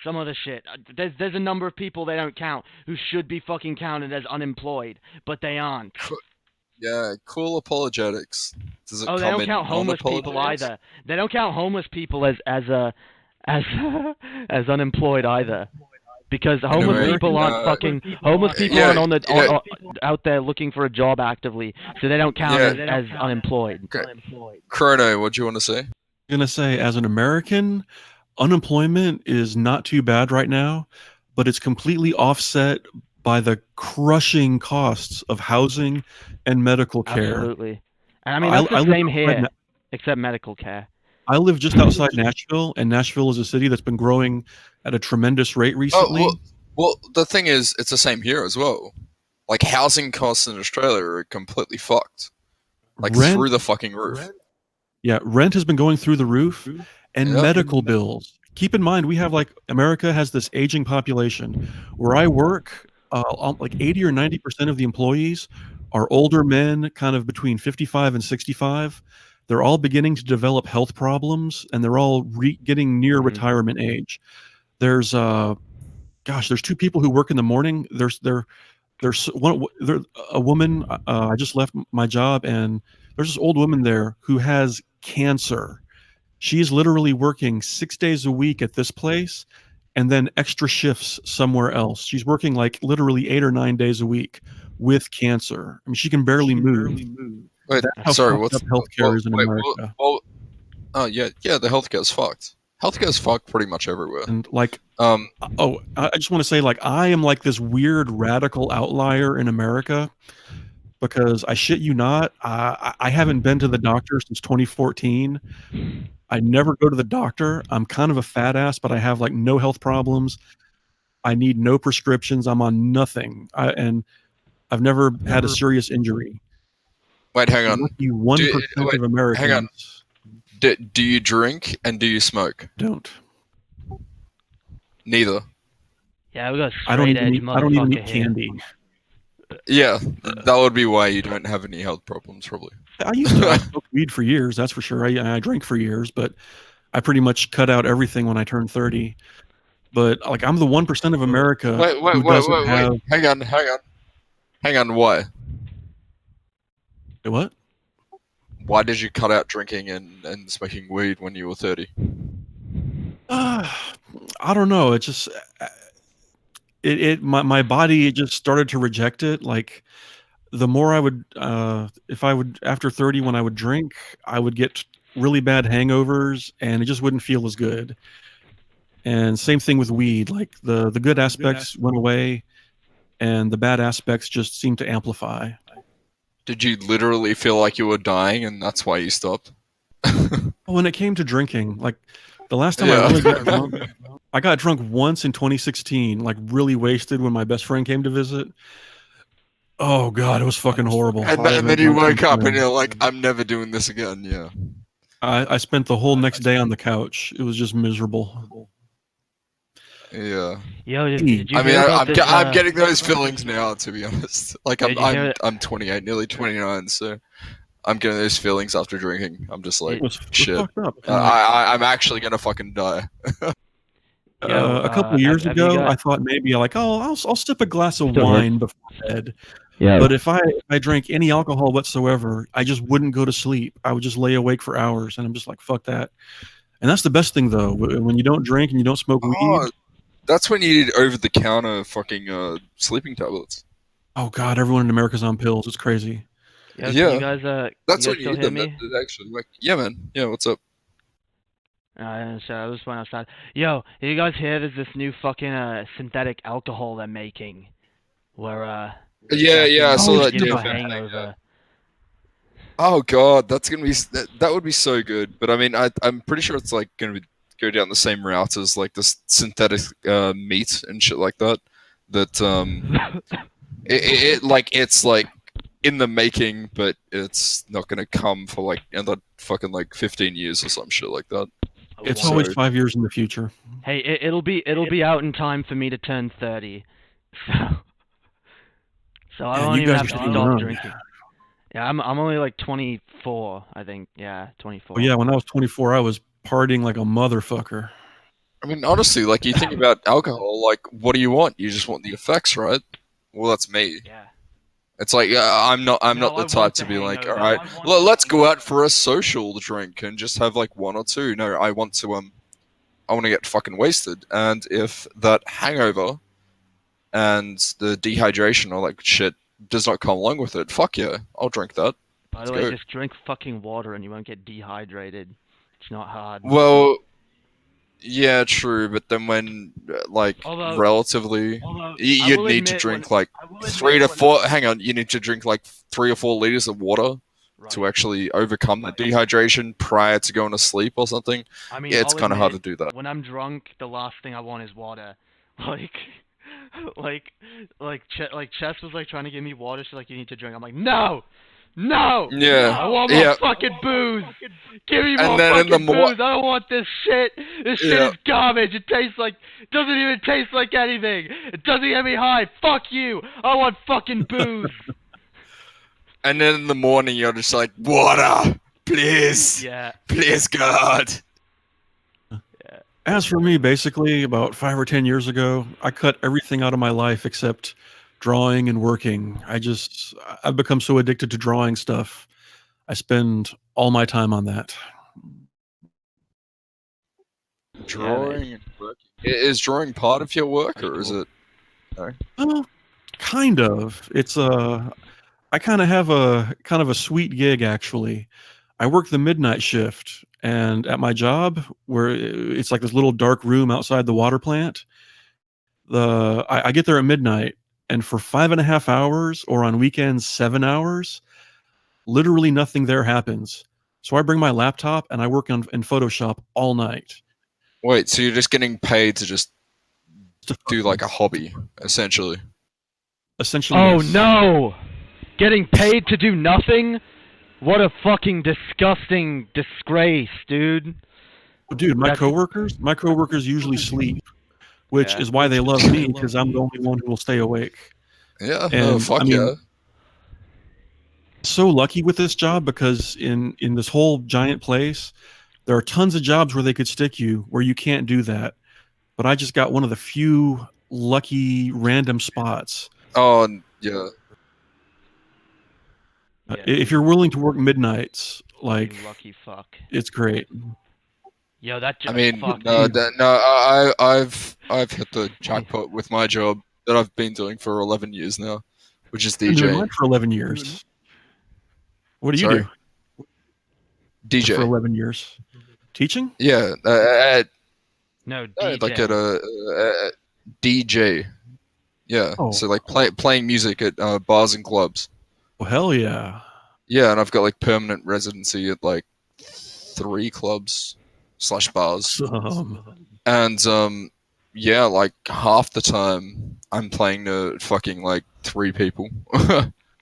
S2: Some other shit. There's a number of people they don't count who should be fucking counted as unemployed, but they aren't.
S3: Yeah, cool apologetics. Does it
S2: Oh, they
S3: come
S2: don't
S3: in
S2: count homeless people
S3: non-apologetics?
S2: either. They don't count homeless people as as unemployed either, because homeless
S3: Anyway,
S2: people aren't fucking homeless people
S3: yeah,
S2: aren't
S3: yeah.
S2: out there looking for a job actively, so they don't count as unemployed.
S3: Okay. Chrono, what do you want to say?
S4: I'm gonna say, as an American, unemployment is not too bad right now, but it's completely offset by the crushing costs of housing and medical care.
S2: Absolutely, and I mean that's the same here, except medical care.
S4: I live just outside Nashville, and Nashville is a city that's been growing at a tremendous rate recently.
S3: Well, the thing is, it's the same here as well. Like, housing costs in Australia are completely fucked. Like, through the fucking roof.
S4: Yeah, rent has been going through the roof, and
S3: Yep.
S4: medical bills. Keep in mind, we have America has this aging population. Where I work, like 80 or 90% of the employees are older men, kind of between 55 and 65. They're all beginning to develop health problems, and they're all getting near retirement age. There's 2 people who work in the morning. There's a woman. I just left my job, and there's this old woman there who has cancer. She's literally working 6 days a week at this place, and then extra shifts somewhere else. She's working like literally 8 or 9 days a week with cancer. I mean, she can barely move.
S3: Wait,
S4: That's how
S3: sorry,
S4: fucked
S3: what's
S4: up healthcare is in America.
S3: Oh yeah, the healthcare's fucked. Healthcare's fucked pretty much everywhere.
S4: And I just want to say, I am like this weird radical outlier in America, because I shit you not, I haven't been to the doctor since 2014. I never go to the doctor. I'm kind of a fat ass, but I have no health problems. I need no prescriptions. I'm on nothing. And I've never had a serious injury.
S3: Wait, hang on.
S4: 1% of Americans.
S3: Hang on. Do you drink and do you smoke?
S4: Don't.
S3: Neither.
S2: Yeah, we got
S4: I don't
S2: straight edge
S4: even eat
S2: motherfucker here.
S4: candy.
S3: Yeah, that would be why you don't have any health problems, probably.
S4: I used to smoke weed for years, that's for sure. I drank for years, but I pretty much cut out everything when I turned 30. But I'm the 1% of America who doesn't have.
S3: Hang on, why?
S4: What?
S3: Why did you cut out drinking and smoking weed when you were 30?
S4: I don't know. It just my body just started to reject it. The more I would, if I would, after 30, when I would drink, I would get really bad hangovers, and it just wouldn't feel as good. And same thing with weed. The good aspects went away, and the bad aspects just seemed to amplify.
S3: Did you literally feel like you were dying, and that's why you stopped?
S4: When it came to drinking, the last time I really got drunk, I got drunk once in 2016, really wasted when my best friend came to visit. Oh God, it was fucking horrible.
S3: And then you woke up and you're like, I'm never doing this again. Yeah.
S4: I spent the whole next day on the couch. It was just miserable.
S3: Yeah.
S2: Yo, did you
S3: I mean,
S2: hear about this,
S3: I'm getting those feelings now, to be honest.
S2: Did you hear
S3: I'm 28, nearly 29, so I'm getting those feelings after drinking. I'm just like,
S4: It was
S3: shit.
S4: fucked up. And, like,
S3: I'm actually gonna fucking die.
S4: a couple of years
S2: have you
S4: ago,
S2: got-
S4: I thought maybe I'll sip a glass of
S2: Still here.
S4: wine before bed.
S2: Yeah.
S4: But if I drank any alcohol whatsoever, I just wouldn't go to sleep. I would just lay awake for hours, and I'm just like, fuck that. And that's the best thing, though. When you don't drink and you don't smoke weed.
S3: Oh, that's when you need over-the-counter fucking sleeping tablets.
S4: Oh God, everyone in America's on pills. It's crazy.
S2: Yo,
S3: Yeah.
S2: Can you guys,
S3: That's
S2: can
S3: when
S2: you
S3: you
S2: guys
S3: need
S2: still
S3: them.
S2: hear me?
S3: That actually, like, yeah, man. Yeah, what's up?
S2: So I just went outside. Yo, did you guys hear there's this new fucking synthetic alcohol they're making? Where
S3: Yeah, I saw that.
S2: Give you a
S3: DFM thing,
S2: hangover.
S3: Oh god, that's gonna be that would be so good. But I mean, I'm pretty sure it's like gonna go down the same route as like this synthetic meat and shit like that. That it's like in the making, but it's not gonna come for like another fucking like 15 years or some shit like that.
S4: It's
S3: So-
S4: always 5 years in the future.
S2: Hey, it'll be out in time for me to turn 30. So I
S4: Man,
S2: won't
S4: you
S2: even
S4: guys
S2: have
S4: are
S2: to
S4: still
S2: stop
S4: young.
S2: drinking. Yeah, I'm only like 24, I think. Yeah, 24.
S4: Well, yeah, when I was 24, I was partying like a motherfucker.
S3: I mean, honestly, like you think about alcohol, like what do you want? You just want the effects, right? Well, that's me.
S2: Yeah.
S3: It's like I'm not
S2: No,
S3: the
S2: I
S3: type
S2: want
S3: to
S2: the
S3: be like,
S2: hangover.
S3: all right,
S2: I want
S3: let's
S2: the
S3: go out for a social drink and just have like one or two. No, I want to get fucking wasted, and if that hangover and the dehydration or like shit does not come along with it, fuck yeah, I'll drink that.
S2: By the
S3: Let's
S2: way,
S3: go.
S2: just drink fucking water and you won't get dehydrated. It's not hard.
S3: Well, yeah, true, but then when like
S2: Although-
S3: relatively,
S2: I
S3: you'd
S2: will
S3: need to
S2: admit
S3: drink
S2: when-
S3: like
S2: I will admit
S3: 3 to
S2: when-
S3: 4. Hang on, you need to drink like 3 or 4 liters of water
S2: Right.
S3: to actually overcome the dehydration prior to going to sleep or something.
S2: I mean,
S3: Yeah, it's
S2: I'll
S3: kind of hard to
S2: admit,
S3: do that.
S2: When I'm drunk, the last thing I want is water. Like Chess was like trying to give me water. She's like, you need to drink. I'm like, no,
S3: Yeah,
S2: I want more
S3: yeah.
S2: fucking booze. Give me
S3: And
S2: more
S3: then in
S2: fucking
S3: the
S2: booze. I don't want this shit. This shit
S3: Yeah.
S2: is garbage. It doesn't even taste like anything. It doesn't get me high. Fuck you. I want fucking booze.
S3: And then in the morning, you're just like, water, please,
S2: Yeah.
S3: please, God.
S4: As for me, basically, about 5 or 10 years ago, I cut everything out of my life except drawing and working. I've become so addicted to drawing stuff. I spend all my time on that.
S3: Drawing and working. Is drawing part of your work, or is it?
S4: Well, kind of. I kind of have a sweet gig, actually. I work the midnight shift, and at my job, where it's like this little dark room outside the water plant, I get there at midnight, and for 5.5 hours, or on weekends 7 hours, literally nothing there happens. So I bring my laptop and I work in Photoshop all night.
S3: Wait, so you're just getting paid to just do like a hobby, essentially?
S4: Essentially.
S2: Oh
S4: yes.
S2: no! Getting paid to do nothing? What a fucking disgusting disgrace, dude.
S4: Dude, my
S2: That's-
S4: coworkers usually sleep, which
S2: Yeah.
S4: is why they love me, because I'm the only one who will stay awake.
S3: Yeah.
S4: And,
S3: Oh, fuck
S4: I mean,
S3: yeah.
S4: So lucky with this job, because in this whole giant place, there are tons of jobs where they could stick you where you can't do that. But I just got one of the few lucky random spots.
S3: Oh, yeah.
S4: If you're willing to work midnights, like,
S2: You lucky fuck.
S4: it's great.
S2: Yo, that
S3: I
S2: just
S3: mean,
S2: fucked
S3: no,
S2: me.
S3: I've hit the jackpot with my job that I've been doing for 11 years now, which is
S4: I've been doing
S3: DJ.
S4: mine for 11 years. What do you
S3: Sorry?
S4: do for
S3: DJ.
S4: 11 years? Teaching?
S3: Yeah,
S2: No, DJ.
S3: like at a DJ. Yeah,
S4: Oh.
S3: so like playing music at bars and clubs.
S4: Oh, hell yeah.
S3: Yeah, and I've got like permanent residency at like 3 clubs / bars. And yeah, like half the time I'm playing to fucking like 3 people.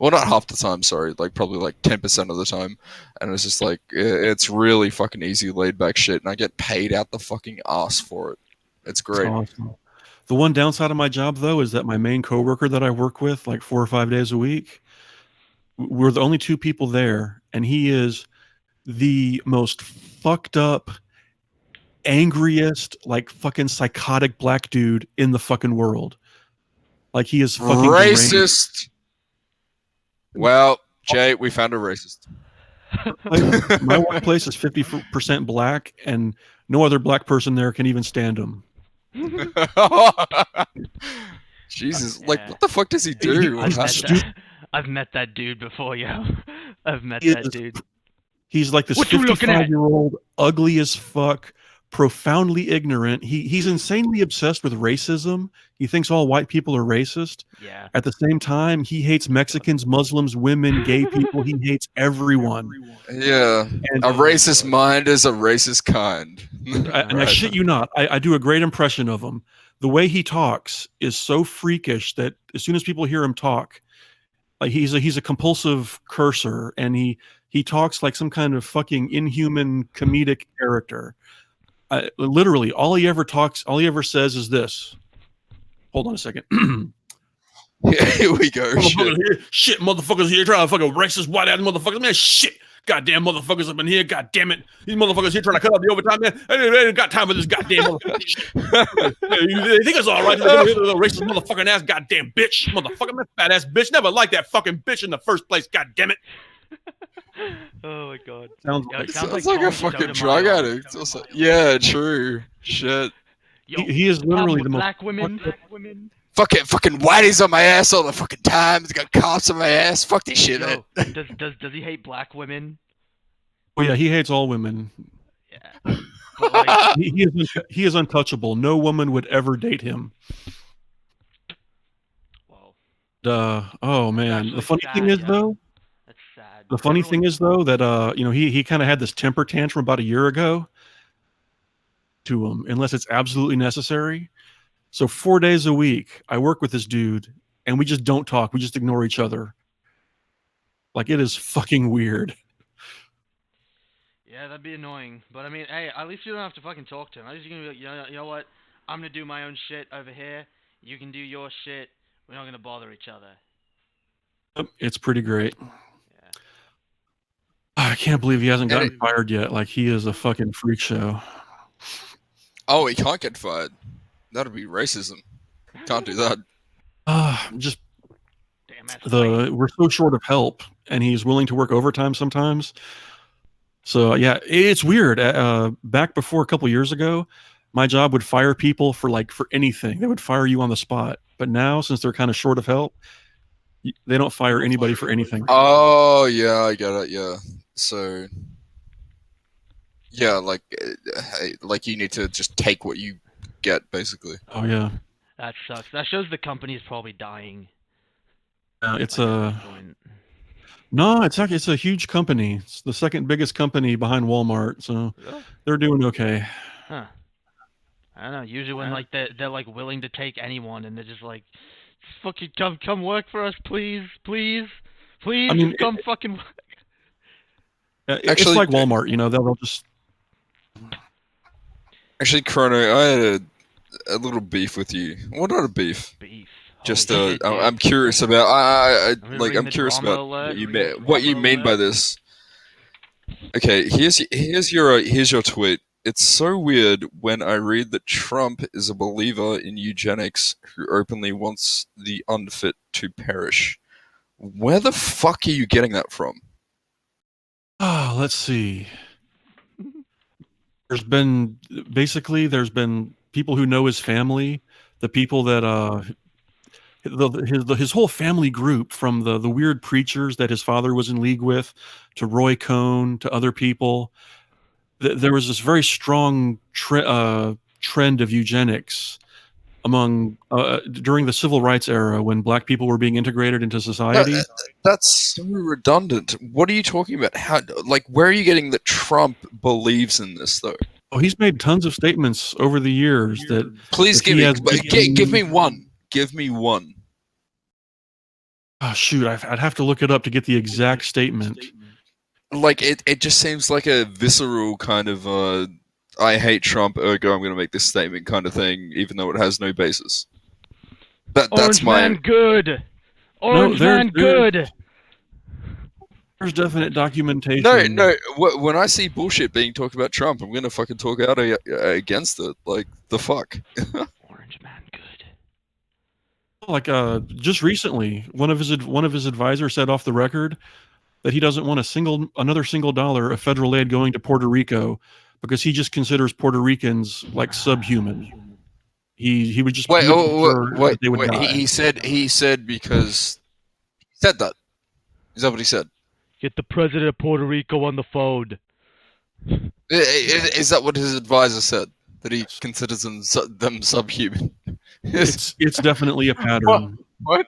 S3: Well, not half the time, sorry, like probably like 10% of the time. And it's just like it's really fucking easy, laid back shit, and I get paid out the fucking ass for it. It's great.
S4: Awesome. The one downside of my job, though, is that my main coworker that I work with like 4 or 5 days a week, we're the only 2 people there, and he is the most fucked up, angriest, like fucking psychotic black dude in the fucking world. Like he is fucking deranged.
S3: Racist. Well, Jay, we found a racist.
S4: My workplace is 50% black, and no other black person there can even stand him.
S3: Jesus, like what the fuck does he do?
S2: I've met that dude before, yo. I've met
S4: He
S2: that
S4: is-
S2: dude.
S4: He's like this
S2: What you looking at?
S4: 55-year-old, ugly as fuck, profoundly ignorant. He's insanely obsessed with racism. He thinks all white people are racist.
S2: Yeah.
S4: At the same time, he hates Mexicans, Muslims, women, gay people. He hates everyone.
S3: Yeah,
S4: And,
S3: a racist mind is a racist kind.
S4: I shit you not. I do a great impression of him. The way he talks is so freakish that as soon as people hear him talk, like he's a compulsive cursor, and he talks like some kind of fucking inhuman comedic character. Literally, all he ever says is this. Hold on a second.
S3: Here we go.
S4: Shit, motherfuckers here trying to fucking racist white ass motherfuckers, man. Shit. Goddamn motherfuckers up in here. God damn it. These motherfuckers here trying to cut off the overtime, man. They ain't got time for this goddamn motherfucker shit. They think it's all right. Little racist motherfucking ass goddamn bitch. Motherfucker, man. Fat ass bitch. Never liked that fucking bitch in the first place. God damn it.
S2: Oh my god.
S4: Sounds
S2: Yo,
S4: like,
S2: it sounds
S3: Sounds
S2: like
S3: like a
S2: Tony
S3: fucking
S2: Sotomayor.
S3: drug addict. Also, yeah, true. Shit.
S2: Yo,
S4: he is
S2: the problem
S4: literally
S2: with
S4: the most
S2: black women.
S3: Fucking whitey's on my ass all the fucking time. He's got cops on my ass. Fuck this shit.
S2: Yo, does he hate black women?
S4: Oh yeah, he hates all women.
S2: Yeah. But like,
S4: He is untouchable. No woman would ever date him.
S2: whoa,
S4: Oh man,
S2: actually
S4: the funny
S2: sad,
S4: thing is
S2: yo.
S4: though,
S2: that's sad.
S4: the funny
S2: Everyone-
S4: thing is though that he kind of had this temper tantrum about a year ago to him, unless it's absolutely necessary. So 4 days a week, I work with this dude, and we just don't talk. We just ignore each other. Like it is fucking weird.
S2: Yeah, that'd be annoying. But I mean, hey, at least you don't have to fucking talk to him. At least you can be like, you know what? I'm gonna do my own shit over here. You can do your shit. We're not gonna bother each other.
S4: It's pretty great.
S2: Yeah.
S4: I can't believe he hasn't
S3: And
S4: gotten fired yet. Like he is a fucking freak show.
S3: Oh, he can't get fired. That'd be racism. Can't do that.
S4: Just
S2: Damn, that's right.
S4: we're so short of help, and he's willing to work overtime sometimes. So yeah, it's weird. Back before a couple years ago, my job would fire people for anything. They would fire you on the spot. But now, since they're kind of short of help, they don't fire anybody for anything.
S3: Oh yeah, I get it. Yeah. So. Yeah, like you need to just take what you get, basically.
S4: Oh yeah,
S2: That sucks. That shows the company's probably dying.
S4: it's
S2: Like, at
S4: a
S2: that point.
S4: no. It's a huge company. It's the second biggest company behind Walmart. So
S2: Really?
S4: they're doing okay.
S2: Huh. I don't know. Usually when like they're like willing to take anyone, and they're just like, fucking come work for us, please.
S4: I mean,
S2: just come fucking.
S4: It's
S3: Actually-
S4: like Walmart. You know, they'll just.
S3: Actually, Chrono, I had a little beef with you. Well, not a beef.
S2: Beef.
S3: Just
S2: Holy shit, dude.
S3: I'm curious about.
S2: gonna
S3: Like
S2: ring
S3: I'm
S2: the
S3: curious
S2: drama
S3: about
S2: alert,
S3: what you mean by this. Okay, here's your tweet. It's so weird when I read that Trump is a believer in eugenics who openly wants the unfit to perish. Where the fuck are you getting that from?
S4: Let's see. There's been people who know his family, the people that his whole family group, from the weird preachers that his father was in league with, to Roy Cohn, to other people. There was this very strong trend of eugenics among during the civil rights era, when black people were being integrated into society.
S3: That's so redundant. What are you talking about? How, like, where are you getting that Trump believes in this, though?
S4: Oh, he's made tons of statements over the years that.
S3: Please
S4: If he has-
S3: give me one. Give me one.
S4: Oh shoot, I'd have to look it up to get the exact statement.
S3: Like, it just seems like a visceral kind of I hate Trump, ergo I'm going to make this statement kind of thing, even though it has no basis. That's
S2: Orange
S3: my.
S2: man good. Orange
S4: there's-
S2: man good.
S4: There's definite documentation.
S3: No. When I see bullshit being talked about Trump, I'm gonna fucking talk out against it. Like the fuck.
S2: Orange man, good.
S4: Like just recently, one of his advisors said off the record that he doesn't want another single dollar of federal aid going to Puerto Rico because he just considers Puerto Ricans like subhuman. He would just
S3: Wait,
S4: he would prefer that they would
S3: wait.
S4: die.
S3: He said because he said that. Is that what he said?
S2: Get the president of Puerto Rico on the phone.
S3: Is that what his advisor said? That he considers them subhuman?
S4: It's definitely a pattern.
S3: What?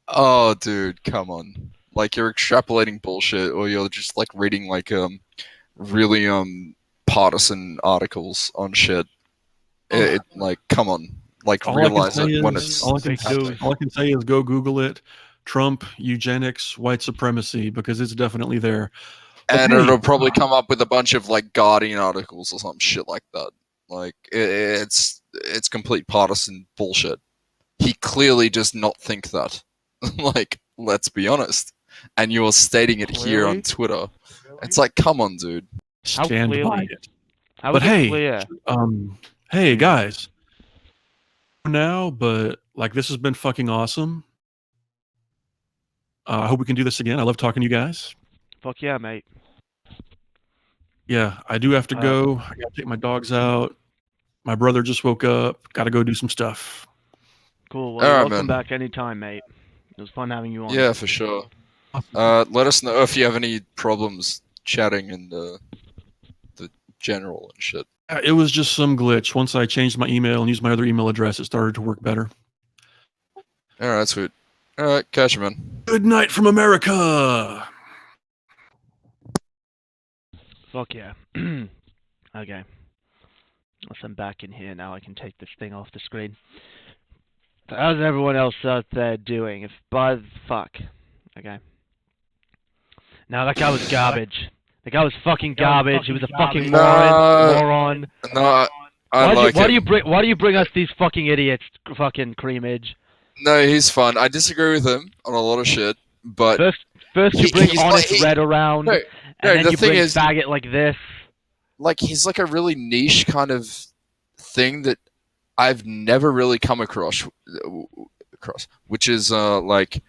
S3: Oh, dude, come on! Like you're extrapolating bullshit, or you're just like reading like really partisan articles on shit. Like come on, like realize it when it's
S4: all I can say is go Google it. Trump, eugenics, white supremacy, because it's definitely there. But
S3: and
S4: hey,
S3: it'll probably come up with a bunch of like Guardian articles or some shit like that. Like it's complete partisan bullshit. He clearly does not think that. Like, let's be honest. And you're stating it here on Twitter. It's like, come on, dude.
S4: stand by
S2: clearly?
S4: it.
S2: How
S4: But
S2: is it
S4: hey,
S2: clear?
S4: hey guys. Now, but like this has been fucking awesome. I hope we can do this again. I love talking to you guys.
S2: Fuck yeah, mate.
S4: Yeah, I do have to go. I gotta take my dogs out. My brother just woke up. Gotta go do some stuff.
S2: Cool. Well,
S3: All
S2: you're
S3: right,
S2: welcome
S3: man.
S2: back anytime, mate. It was fun having you on.
S3: Yeah, for sure. Let us know if you have any problems chatting in the general and shit.
S4: It was just some glitch. Once I changed my email and used my other email address, it started to work better.
S3: All right, sweet. All right, catch you, man.
S4: Good night from America.
S2: Fuck yeah. Okay. Once I'm back in here now, I can take this thing off the screen. How's everyone else out there doing? If by the fuck. Okay. Now that guy was garbage. The guy was fucking garbage. He was a fucking moron.
S3: No, why
S2: do you bring us these fucking idiots, fucking Creamage?
S3: No, he's fun. I disagree with him on a lot of shit, but
S2: first you bring Honest Red around, and then
S3: the
S2: you
S3: thing
S2: bring
S3: is,
S2: faggot like this.
S3: Like he's like a really niche kind of thing that I've never really come across, which is like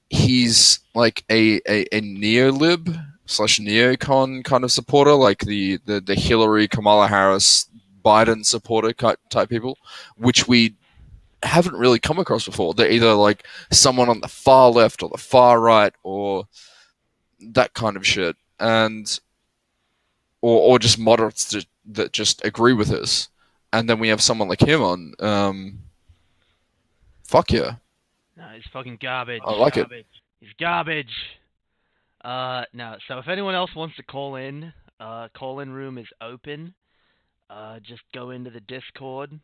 S3: he's like a neolib / neocon kind of supporter, like the Hillary, Kamala Harris, Biden supporter type people, which we haven't really come across before. They're either like someone on the far left or the far right or that kind of shit, and or just moderates that just agree with us. And then we have someone like him on. Fuck yeah.
S2: No, he's fucking garbage.
S3: I like it.
S2: He's garbage. No, so if anyone else wants to call in room is open. Just go into the Discord,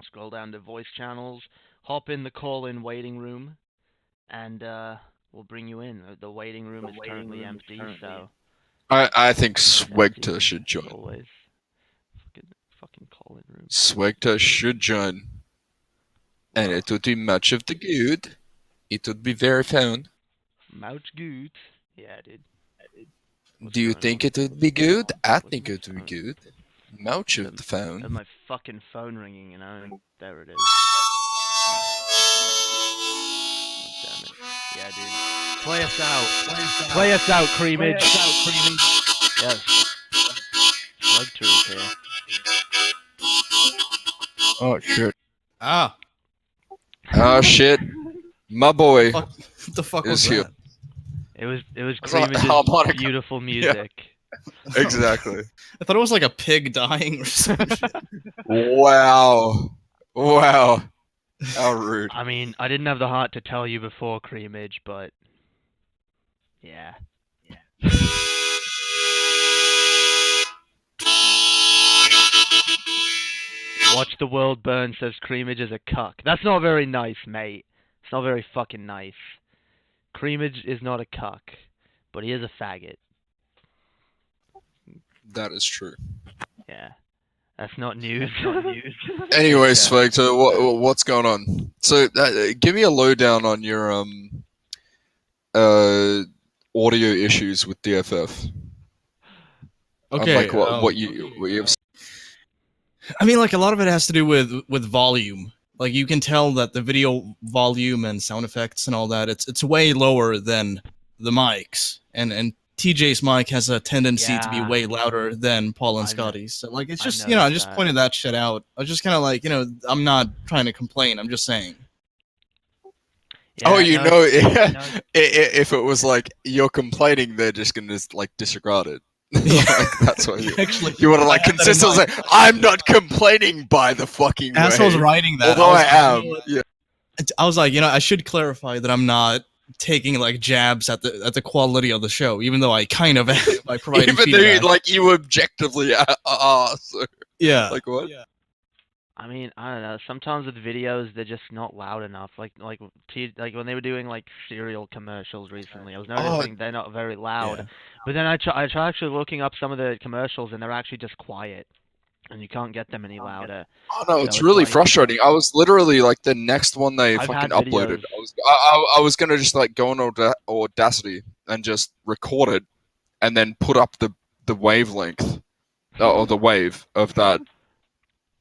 S2: scroll down to voice channels, hop in the call-in waiting room, and we'll bring you in. The waiting room is currently empty, so...
S3: I think Swegta should join.
S2: Always. Fucking call-in room.
S3: Swegta should join. And it would be much of the good. It would be very fun.
S2: Much good. Yeah, dude.
S3: Do you think it would be good? I think it would be good. Much of the phone.
S2: And my fucking phone ringing, you know, and there it is. Oh, damn it. Yeah, dude. Play us out. Play us out, Creamage. Yes. Like truth here.
S3: Oh shit.
S5: Ah.
S3: Oh shit. My boy
S5: What the fuck was
S3: is here.
S5: that?
S2: It was
S3: It's like
S2: Creamage's
S3: harmonica.
S2: beautiful music.
S3: Exactly.
S5: I thought it was like a pig dying or something.
S3: Wow. Wow. How rude.
S2: I mean, I didn't have the heart to tell you before, Creamage, but... Yeah. Watch the world burn, says Creamage is a cuck. That's not very nice, mate. It's not very fucking nice. Creamage is not a cuck, but he is a faggot.
S3: That is true.
S2: Yeah. That's not news.
S3: Anyway, Swegta, what's going on? So, give me a lowdown on your audio issues with DFF?
S5: Okay.
S3: Like what you have.
S5: I mean, like a lot of it has to do with volume. Like you can tell that the video volume and sound effects and all that it's way lower than the mics, and TJ's mic has a tendency to be
S2: Yeah.
S5: way louder than Paul and
S2: I've no-
S5: Scotty's. So like it's
S2: I've
S5: just I
S2: noticed
S5: just
S2: that.
S5: pointed that shit out. I was just kind of like I'm not trying to complain. I'm just saying.
S3: Oh,
S2: Yeah, no,
S3: if it was like you're complaining, they're just gonna like disregard it. Like that's what you
S5: Actually,
S3: want to like
S5: I had that in
S3: consistently say.
S5: mind.
S3: I'm not complaining by the fucking
S5: As I was
S3: way.
S5: writing that,
S3: Although
S5: was
S3: I
S5: like,
S3: am, yeah.
S5: I was like, I should clarify that I'm not taking like jabs at the quality of the show, even though I kind of am by providing
S3: Even though
S5: feedback.
S3: like you objectively are. So,
S5: Yeah.
S3: like what?
S5: Yeah.
S2: I mean, I don't know. Sometimes with videos, they're just not loud enough. Like when they were doing like cereal commercials recently, I was noticing they're not very loud.
S5: Yeah.
S2: But then I try actually looking up some of the commercials, and they're actually just quiet, and you can't get them any louder.
S3: Oh no,
S2: So
S3: it's
S2: it's
S3: really
S2: like-
S3: frustrating. I was literally like the next one they
S2: I've
S3: fucking
S2: had
S3: uploaded.
S2: videos-
S3: I was gonna just like go on Audacity and just record it, and then put up the wavelength or the wave of that,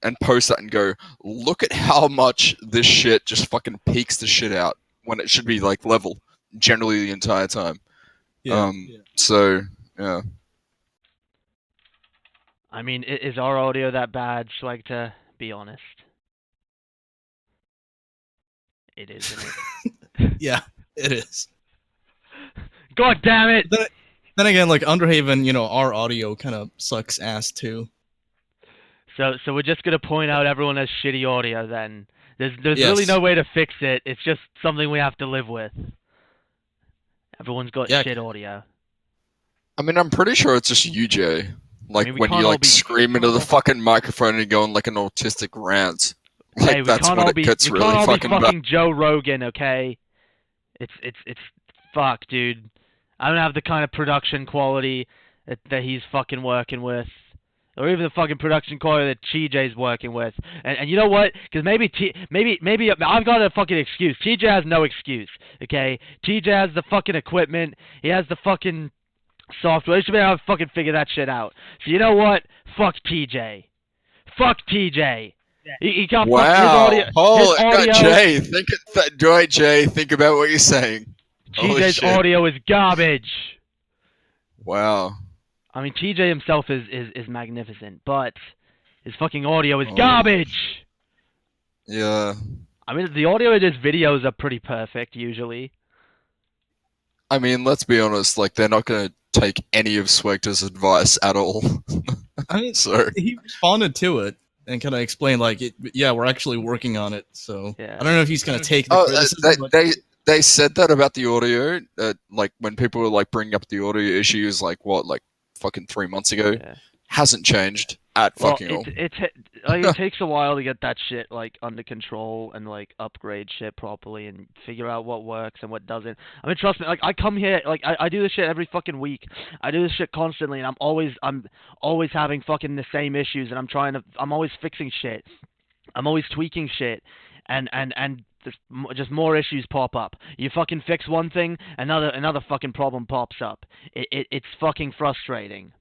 S3: and post that and go, look at how much this shit just fucking peaks the shit out when it should be like level generally the entire time.
S5: Yeah.
S3: So yeah.
S2: I mean, is our audio that bad? Swag, to be honest, it is, isn't it?
S5: Yeah, it is.
S2: God damn it!
S5: Then again, like Underhaven, our audio kind of sucks ass too.
S2: So we're just gonna point out everyone has shitty audio then. There's
S5: Yes.
S2: really no way to fix it. It's just something we have to live with. Everyone's got
S5: Yeah.
S2: shit audio.
S3: I mean, I'm pretty sure it's just you, Jay. Like
S2: we
S3: when
S2: can't
S3: you
S2: all
S3: like
S2: be-
S3: scream into the fucking microphone and go on like an autistic rant. Like
S2: Hey, we
S3: that's
S2: can't
S3: when
S2: all
S3: it
S2: be
S3: gets
S2: we
S3: really
S2: can't all be
S3: fucking bad.
S2: fucking Joe Rogan, okay? It's fuck, dude. I don't have the kind of production quality that he's fucking working with, or even the fucking production quality that TJ's working with. And you know what? Because maybe I've got a fucking excuse. TJ has no excuse, okay? TJ has the fucking equipment. He has the fucking software. He should be able to fucking figure that shit out. So you know what? Fuck TJ. Fuck TJ. He can't fuck his
S3: Wow!
S2: audio.
S3: Holy
S2: His audio.
S3: Jay, right, Jay, think about what you're saying. Holy
S2: TJ's
S3: shit.
S2: audio is garbage.
S3: Wow.
S2: I mean, TJ himself is magnificent, but his fucking audio is
S3: Oh.
S2: garbage.
S3: Yeah.
S2: I mean, the audio in his videos are pretty perfect usually.
S3: I mean, let's be honest. Like, they're not gonna take any of Swegter's advice at all.
S5: I mean,
S3: So
S5: he responded to it and kind of explained like, yeah, we're actually working on it. So
S2: Yeah.
S5: I don't know if he's gonna take the
S3: oh,
S5: criticism.
S3: they said that about the audio. Like when people were like bringing up the audio issues, like what, like fucking 3 months ago,
S2: Yeah.
S3: hasn't changed at
S2: Well,
S3: fucking all.
S2: it takes a while to get that shit like under control and like upgrade shit properly and figure out what works and what doesn't. I mean, trust me, like I come here, like I do this shit every fucking week. I do this shit constantly, and I'm always having fucking the same issues, and I'm always fixing shit. I'm always tweaking shit, and there's just more issues pop up. You fucking fix one thing, another fucking problem pops up. It's fucking frustrating.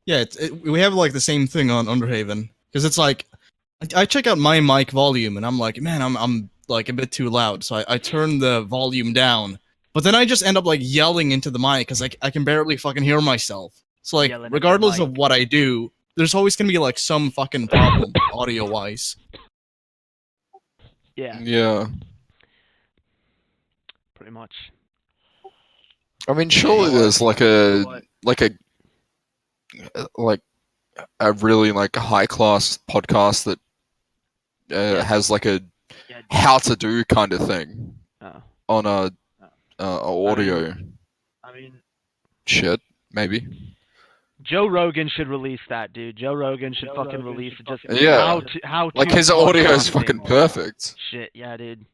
S5: Yeah, we have like the same thing on Underhaven because it's like I check out my mic volume and I'm like, man, I'm like a bit too loud, so I turn the volume down. But then I just end up like yelling into the mic because I can barely fucking hear myself. So like,
S2: Yelling at the
S5: regardless
S2: mic.
S5: of what I do, there's always gonna be like some fucking problem audio wise.
S2: Yeah,
S3: Yeah.
S2: pretty much.
S3: I mean, surely there's like a really like high class podcast that has like a
S2: Yeah.
S3: how to do kind of thing
S2: Oh.
S3: on a audio
S2: I mean,
S3: shit maybe.
S2: Joe Rogan should release that, dude. Joe Rogan should fucking release just
S3: Yeah.
S2: how to
S3: Like his audio is
S2: podcasting.
S3: fucking perfect.
S2: Shit, yeah, dude.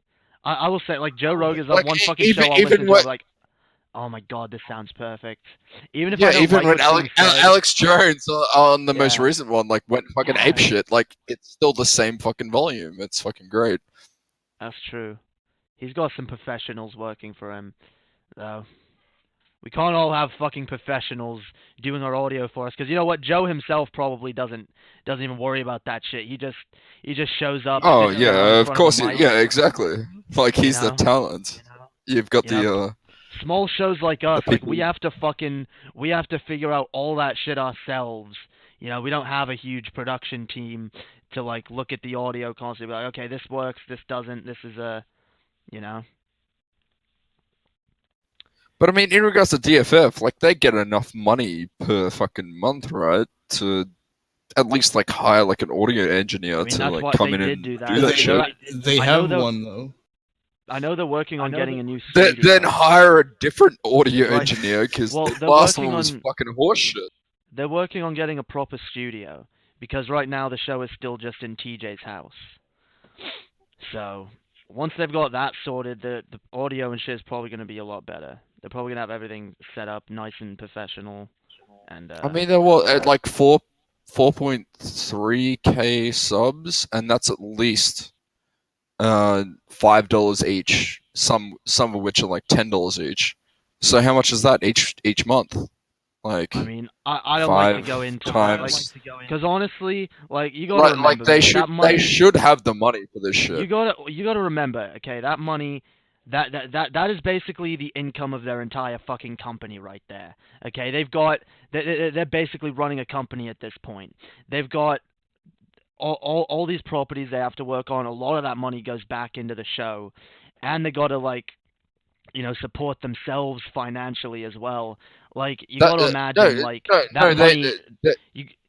S2: I will say, like, Joe Rogan's
S3: Like,
S2: on one fucking
S3: even-
S2: show I'll
S3: even
S2: listen to,
S3: what-
S2: I'm like, oh my god, this sounds perfect. Even if I
S3: Yeah,
S2: don't
S3: even
S2: like
S3: when
S2: what's being said,
S3: Alex Jones on the most
S2: Yeah.
S3: recent one like went fucking
S2: Yeah.
S3: ape shit, like it's still the same fucking volume. It's fucking great.
S2: that's true. He's got some professionals working for him, though. We can't all have fucking professionals doing our audio for us. Because you know what? Joe himself probably doesn't even worry about that shit. He just shows up.
S3: Oh
S2: sits down
S3: yeah,
S2: in
S3: of
S2: front
S3: course.
S2: of a mic,
S3: Yeah, exactly. Like
S2: you
S3: he's the
S2: know?
S3: talent. You've got
S2: You know?
S3: the
S2: Small shows like us, like
S3: people.
S2: we have to figure out all that shit ourselves. You know, we don't have a huge production team to like look at the audio constantly, be like, okay, this works, this doesn't, this is a, you know.
S3: But I mean, in regards to DFF, like they get enough money per fucking month, right? To at least like hire like an audio engineer
S2: I mean,
S3: to
S2: that's
S3: like
S2: what
S3: come
S2: they
S3: in
S2: did
S3: and
S2: do that.
S3: do that
S5: They-
S3: shit.
S5: They
S2: I
S5: have
S2: know
S5: one though.
S2: I know they're working on getting a new
S3: Then
S2: studio.
S3: hire a different audio
S2: Right.
S3: engineer because
S2: Well,
S3: the
S2: they're
S3: last
S2: working
S3: one was
S2: on-
S3: fucking horseshit.
S2: They're working on getting a proper studio because right now the show is still just in TJ's house. So once they've got that sorted, the audio and shit is probably going to be a lot better. They're probably going to have everything set up nice and professional. And
S3: I mean, they're at like 4.3k subs, and that's at least $5 each. Some of which are like $10 each. So how much is that each month? Like,
S2: I mean, I don't like to go into that, like, because honestly, like you gotta remember,
S3: like they
S2: man,
S3: should
S2: that money,
S3: they should have the money for this shit.
S2: you gotta remember, okay, that money, that is basically the income of their entire fucking company right there. Okay, they're basically running a company at this point. They've got all these properties they have to work on. A lot of that money goes back into the show, and they gotta like, you know, support themselves financially as well. Like you gotta imagine, like that money.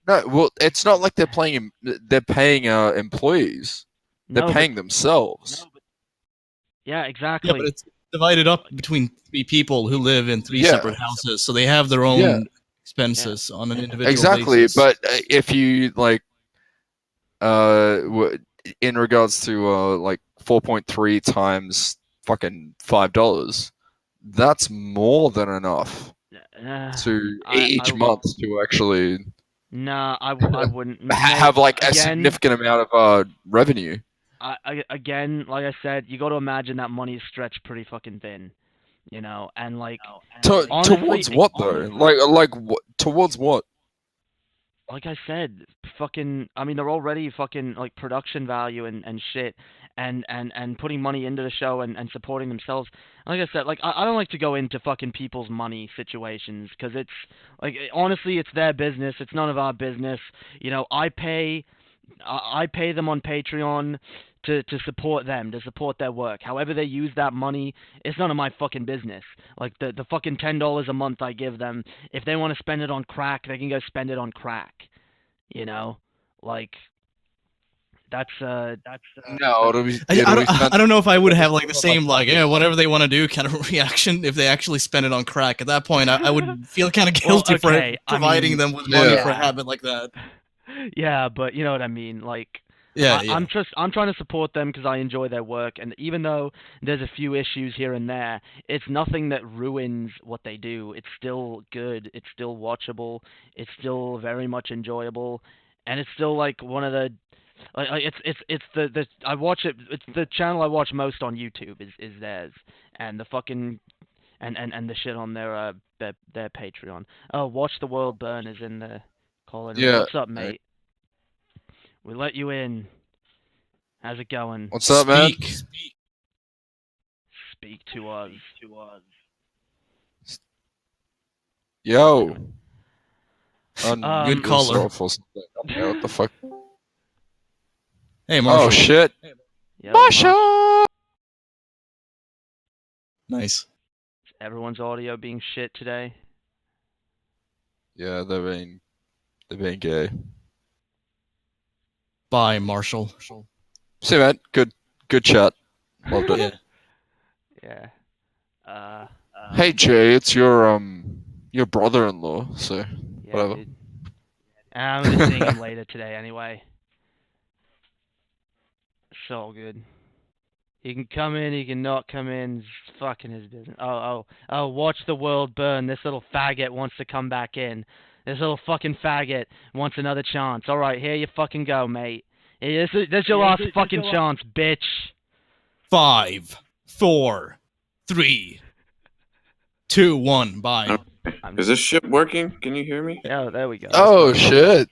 S3: No, well, it's not like they're paying employees. They're
S2: No,
S3: paying themselves.
S2: yeah,
S5: Yeah,
S2: exactly.
S5: but it's divided up between 3 people who live in 3
S3: Yeah.
S5: separate houses, so they have their own
S3: Yeah.
S5: expenses on an individual
S3: Exactly,
S5: basis.
S3: but if you like, in regards to like 4.3 times fucking $5, that's more than enough to each month to actually
S2: Nah, I wouldn't
S3: have like a
S2: again,
S3: significant amount of revenue.
S2: Again, like I said, you got to imagine that money is stretched pretty fucking thin, you know, and like honestly,
S3: Towards what though? Towards what?
S2: like I said, fucking, I mean, they're already fucking like production value and shit, and putting money into the show and supporting themselves. Like I said, like I don't like to go into fucking people's money situations because it's like honestly, it's their business. It's none of our business. You know, I pay them on Patreon to support them, to support their work. However they use that money, it's none of my fucking business. Like the fucking $10 a month I give them, if they want to spend it on crack, they can go spend it on crack. You know, like that's
S3: No, it'll be
S5: I don't know if I would have like the same like whatever they want to do kind of reaction if they actually spend it on crack. At that point, I would feel kind of guilty
S2: okay,
S5: for
S2: I
S5: providing
S2: mean,
S5: them with money
S3: yeah.
S5: for a habit like that.
S2: Yeah, but you know what I mean. Like,
S5: Yeah,
S2: I'm trying to support them because I enjoy their work, and even though there's a few issues here and there, it's nothing that ruins what they do. It's still good. It's still watchable. It's still very much enjoyable, and it's still like one of the like it's the I watch it. It's the channel I watch most on YouTube is theirs, and the fucking and the shit on their Patreon. Oh, Watch the World Burn is in the calling.
S3: Yeah.
S2: What's up, mate? We let you in. How's it going?
S3: What's up, man?
S2: Speak to us.
S3: Yo.
S5: Good
S3: Unmute
S5: caller.
S3: yourself or something. Okay, what the fuck?
S5: Hey, Marshall.
S3: Oh shit.
S2: Yo,
S3: Marshall.
S5: Nice.
S2: Everyone's audio being shit today.
S3: Yeah, they're being gay.
S5: Bye, Marshall.
S3: See, man. Good chat. Loved it.
S5: Yeah.
S2: Yeah.
S3: Hey Jay, it's your brother-in-law. So
S2: Yeah,
S3: whatever.
S2: dude. I'm gonna be seeing him later today anyway. It's all good. He can come in, he can not come in. It's fucking his business. Oh, watch the world burn. This little faggot wants to come back in. This little fucking faggot wants another chance. Alright, here you fucking go, mate. This is your last fucking chance, bitch.
S5: 5, 4, 3, 2, 1, bye.
S6: Is this shit working? Can you hear me?
S2: Yeah, there we go.
S3: Oh shit!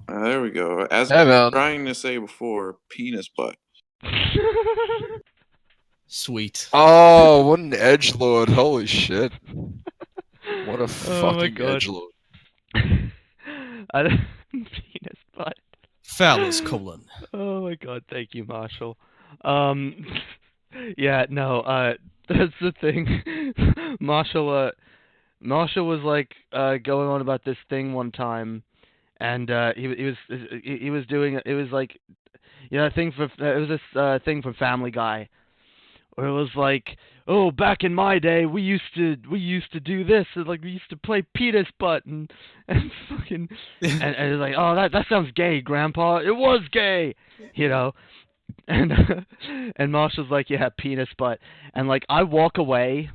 S6: There we go. As
S3: Hey
S6: I was
S3: man.
S6: trying to say before, penis butt.
S5: Sweet.
S3: Oh, what an edge lord! Holy shit! What a
S2: Oh my
S3: fucking
S2: God.
S3: edge lord!
S2: I don't... Penis butt.
S5: Phallus colon.
S2: Oh my God, thank you, Marshall. Yeah, no, that's the thing. Marshall was like, going on about this thing one time, and, he was doing, it was like, you know, it was this, thing from Family Guy, where it was like, oh, back in my day, we used to do this, and like, we used to play penis butt, and fucking, and it was like, oh, that sounds gay, Grandpa, it was gay, you know, and, and Marshall's like, yeah, penis butt, and like, I walk away,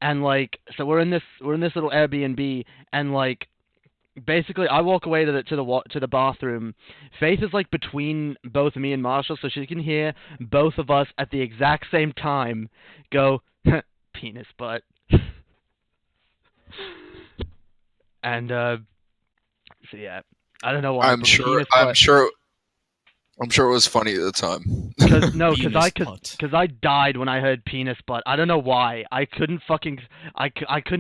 S2: and like, so we're in this little Airbnb, and like, basically, I walk away to the bathroom. Faith is like between both me and Marshall, so she can hear both of us at the exact same time go penis butt. And so yeah, I don't know why.
S3: I'm
S2: but
S3: sure.
S2: penis
S3: I'm
S2: butt-
S3: sure. I'm sure it was funny at the time.
S2: Cause I died when I heard penis butt. I don't know why. I couldn't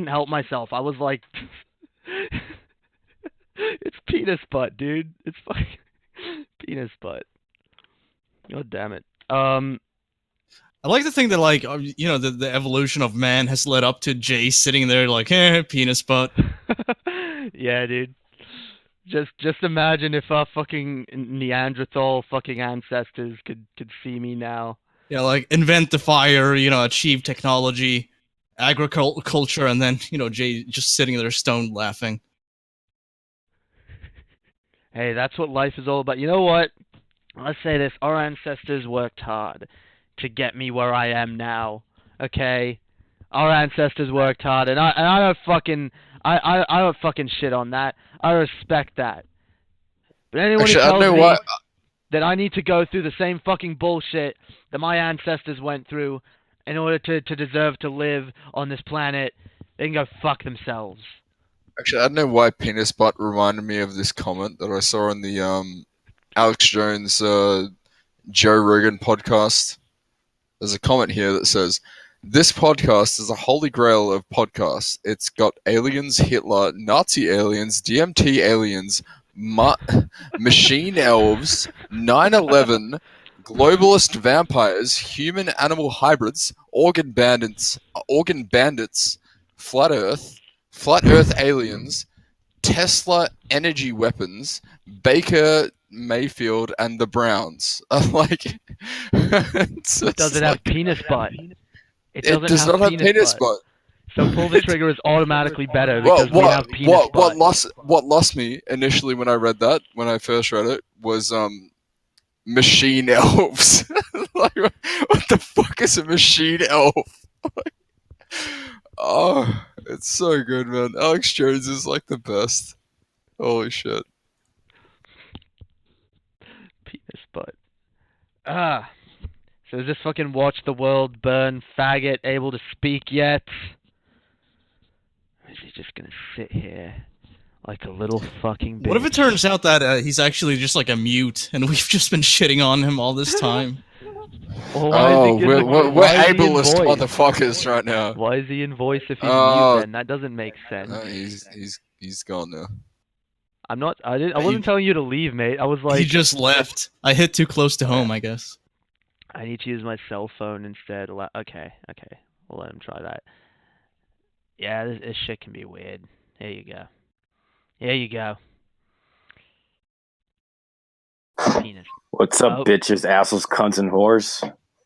S2: help myself. I was like, it's penis butt, dude. It's fucking penis butt. God damn it.
S5: I like to think that, like, you know, the evolution of man has led up to Jay sitting there like, penis butt.
S2: Yeah, dude. Just imagine if our fucking Neanderthal fucking ancestors could see me now.
S5: Yeah, like, invent the fire, you know, achieve technology, agriculture, and then, you know, Jay just sitting there stoned laughing.
S2: Hey, that's what life is all about. You know what? Let's say this. Our ancestors worked hard to get me where I am now. Okay? Our ancestors worked hard, and I don't fucking I don't fucking shit on that. I respect that. But anyone
S3: Actually,
S2: who
S3: I don't
S2: tells
S3: know
S2: me
S3: why.
S2: that I need to go through the same fucking bullshit that my ancestors went through in order to deserve to live on this planet, they can go fuck themselves.
S3: Actually, I don't know why penis butt reminded me of this comment that I saw in the Alex Jones Joe Rogan podcast. There's a comment here that says, "This podcast is a holy grail of podcasts. It's got aliens, Hitler, Nazi aliens, DMT aliens, machine elves, 9/11, globalist vampires, human-animal hybrids, organ bandits, flat Earth aliens, Tesla energy weapons, Baker Mayfield, and the Browns." I'm like,
S2: Does it have penis butt?
S3: It does not have penis butt.
S2: So pull the trigger is automatically better because we have penis butt.
S3: What lost me initially when I read that, when I first read it, was machine elves. Like, what the fuck is a machine elf? Oh, it's so good, man. Alex Jones is like the best. Holy shit.
S2: Penis butt. Ah. So is this fucking watch the world burn faggot able to speak yet? Or is he just gonna sit here like a little fucking bitch?
S5: What if it turns out that he's actually just like a mute, and we've just been shitting on him all this time?
S2: Well, why is he
S3: we're
S2: why is he in
S3: ableist
S2: voice?
S3: motherfuckers right now.
S2: Why is he in voice if he's
S3: Oh,
S2: mute then? That doesn't make sense.
S3: No, he's gone now.
S2: I'm not. I wasn't telling you to leave, mate. I was like,
S5: He just left. I hit too close to home, I guess.
S2: I need to use my cell phone instead. Okay. We'll let him try that. Yeah, this shit can be weird. Here you go. Penis.
S7: What's up, bitches, assholes, cunts, and whores?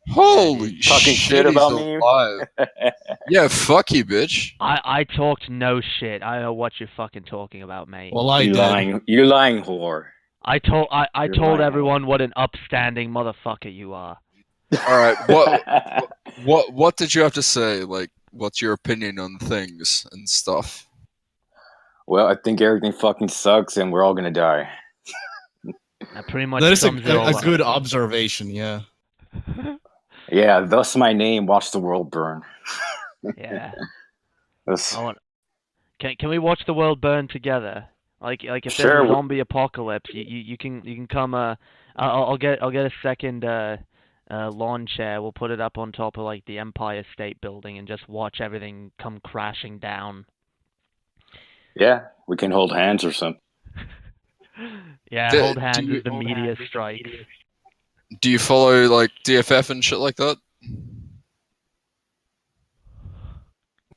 S3: Holy
S7: Talking shit
S3: he's
S7: about me?
S3: alive. Yeah, fuck you, bitch.
S2: I talked no shit. I don't know what you're fucking talking about, mate.
S5: Well, I
S7: You
S5: did.
S7: lying whore.
S2: I told
S7: You're
S2: told
S7: lying.
S2: everyone what an upstanding motherfucker you are.
S3: All right, what did you have to say? Like, what's your opinion on things and stuff?
S7: Well, I think everything fucking sucks, and we're all gonna die.
S2: That pretty much
S5: That is
S2: sums it all
S5: a
S2: up.
S5: good observation, yeah.
S7: Yeah, thus my name. Watch the world burn.
S2: Yeah.
S7: That's,
S2: I want. Can we watch the world burn together? Like if
S7: Sure,
S2: there's a
S7: w-
S2: zombie apocalypse, you can come. I'll get a second lawn chair. We'll put it up on top of like the Empire State Building and just watch everything come crashing down.
S7: yeah, we can hold hands or something.
S2: Yeah, hold hands as the meteor strikes.
S3: Do you follow like DFF and shit like that?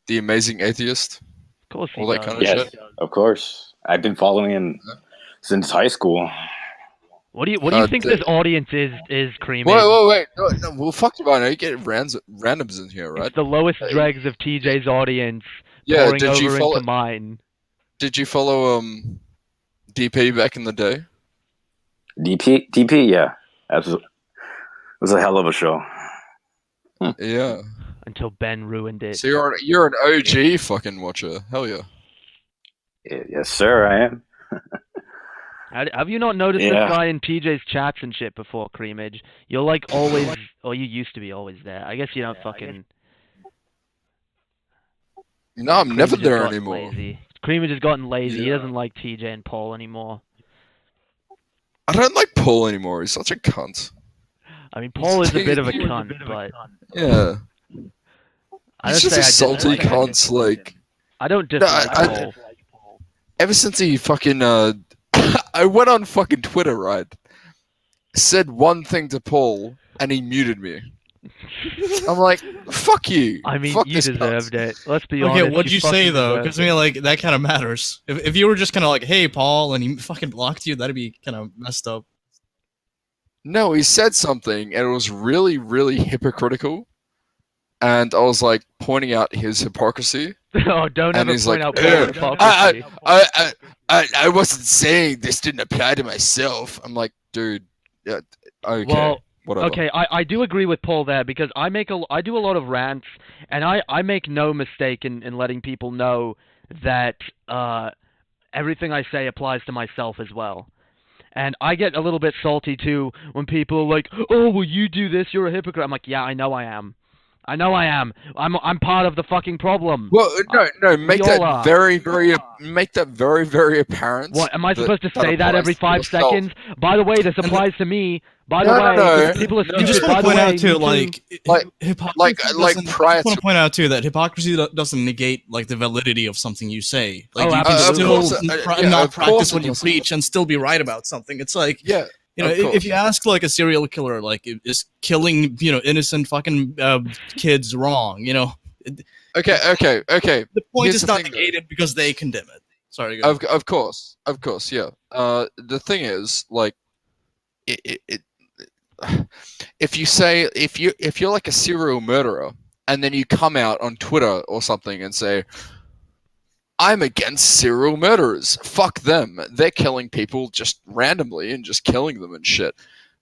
S3: The Amazing Atheist,
S2: Of course he
S3: all that
S2: does.
S3: kind of
S7: Yes,
S3: shit.
S7: of course. I've been following him since high school.
S2: What do you think this audience is, Creamage?
S3: Wait. No, well, fuck you, I know you get randoms in here, right?
S2: It's the lowest dregs of TJ's audience
S3: Yeah,
S2: pouring over into mine.
S3: Did you follow DP back in the day?
S7: DP, yeah. Absolutely. It was a hell of a show.
S3: Yeah.
S2: Until Ben ruined it.
S3: So you're an OG fucking watcher. Hell yeah.
S7: Yes, sir, I am.
S2: Have you not noticed
S7: Yeah.
S2: this guy in TJ's chats and shit before, Creamage? You're like always, or you used to be always there. I guess you don't fucking.
S3: No, I'm
S2: Creamage
S3: never
S2: has
S3: there
S2: gotten
S3: anymore.
S2: Lazy. Creamage has gotten lazy. He
S3: Yeah.
S2: doesn't like TJ and Paul anymore.
S3: I don't like Paul anymore. He's such a cunt.
S2: I mean, Paul is a bit of a cunt, but
S3: Yeah.
S2: I
S3: He's
S2: don't
S3: just a
S2: say I
S3: salty
S2: dislike him.
S3: cunt. Like,
S2: I don't dislike Paul.
S3: ever since he fucking I went on fucking Twitter, right? Said one thing to Paul, and he muted me. I'm like, fuck you.
S2: I mean,
S3: Fuck
S2: you
S3: this
S2: deserved
S3: cunt.
S2: it. Let's be honest.
S5: Okay, what'd you say
S2: fucking
S5: though?
S2: deserved
S5: Because I
S2: it.
S5: mean, like that kind of matters. If you were just kind of like, "Hey, Paul," and he fucking blocked you, that'd be kind of messed up.
S3: No, he said something, and it was really, really hypocritical. And I was like pointing out his hypocrisy.
S2: Oh, don't
S3: And
S2: ever
S3: he's
S2: point
S3: like,
S2: out Paul's hypocrisy.
S3: I wasn't saying this didn't apply to myself. I'm like, dude, yeah, okay,
S2: Well,
S3: whatever.
S2: Okay, I do agree with Paul there because I do a lot of rants and I make no mistake in letting people know that everything I say applies to myself as well. And I get a little bit salty too when people are like, "Oh, well you do this, you're a hypocrite." I'm like, "Yeah, I know I am. I know I am. I'm part of the fucking problem."
S3: Well, no, make
S2: we all
S3: that
S2: are.
S3: very, very apparent.
S2: What, am I supposed to say that
S3: applies
S2: every
S3: to
S2: 5
S3: yourself.
S2: seconds? By the way, this applies to me. By the
S3: No,
S2: way,
S3: no.
S2: people are
S5: I
S2: stupid.
S5: just
S2: By
S5: want to
S2: the
S5: point
S2: way,
S5: out too,
S2: me too.
S3: Like
S5: hypocrisy
S3: like
S5: doesn't-
S3: prior
S5: I just want
S3: to
S5: to point out too that hypocrisy doesn't negate like the validity of something you say. Like
S2: Oh,
S5: you can
S2: absolutely.
S5: still
S3: Of course, yeah,
S5: not
S3: of course
S5: practice
S3: it
S5: what you
S3: doesn't.
S5: preach and still be right about something. It's like
S3: yeah.
S5: you know,
S3: Of
S5: if
S3: course.
S5: you ask like a serial killer, like is killing innocent fucking kids wrong?
S3: Okay.
S5: The point
S3: Here's
S5: is
S3: the
S5: not
S3: thing, though.
S5: negated because they condemn it. Sorry, go ahead.
S3: Of course, yeah. The thing is, like, it if you're like a serial murderer, and then you come out on Twitter or something and say, "I'm against serial murderers. Fuck them. They're killing people just randomly and just killing them and shit."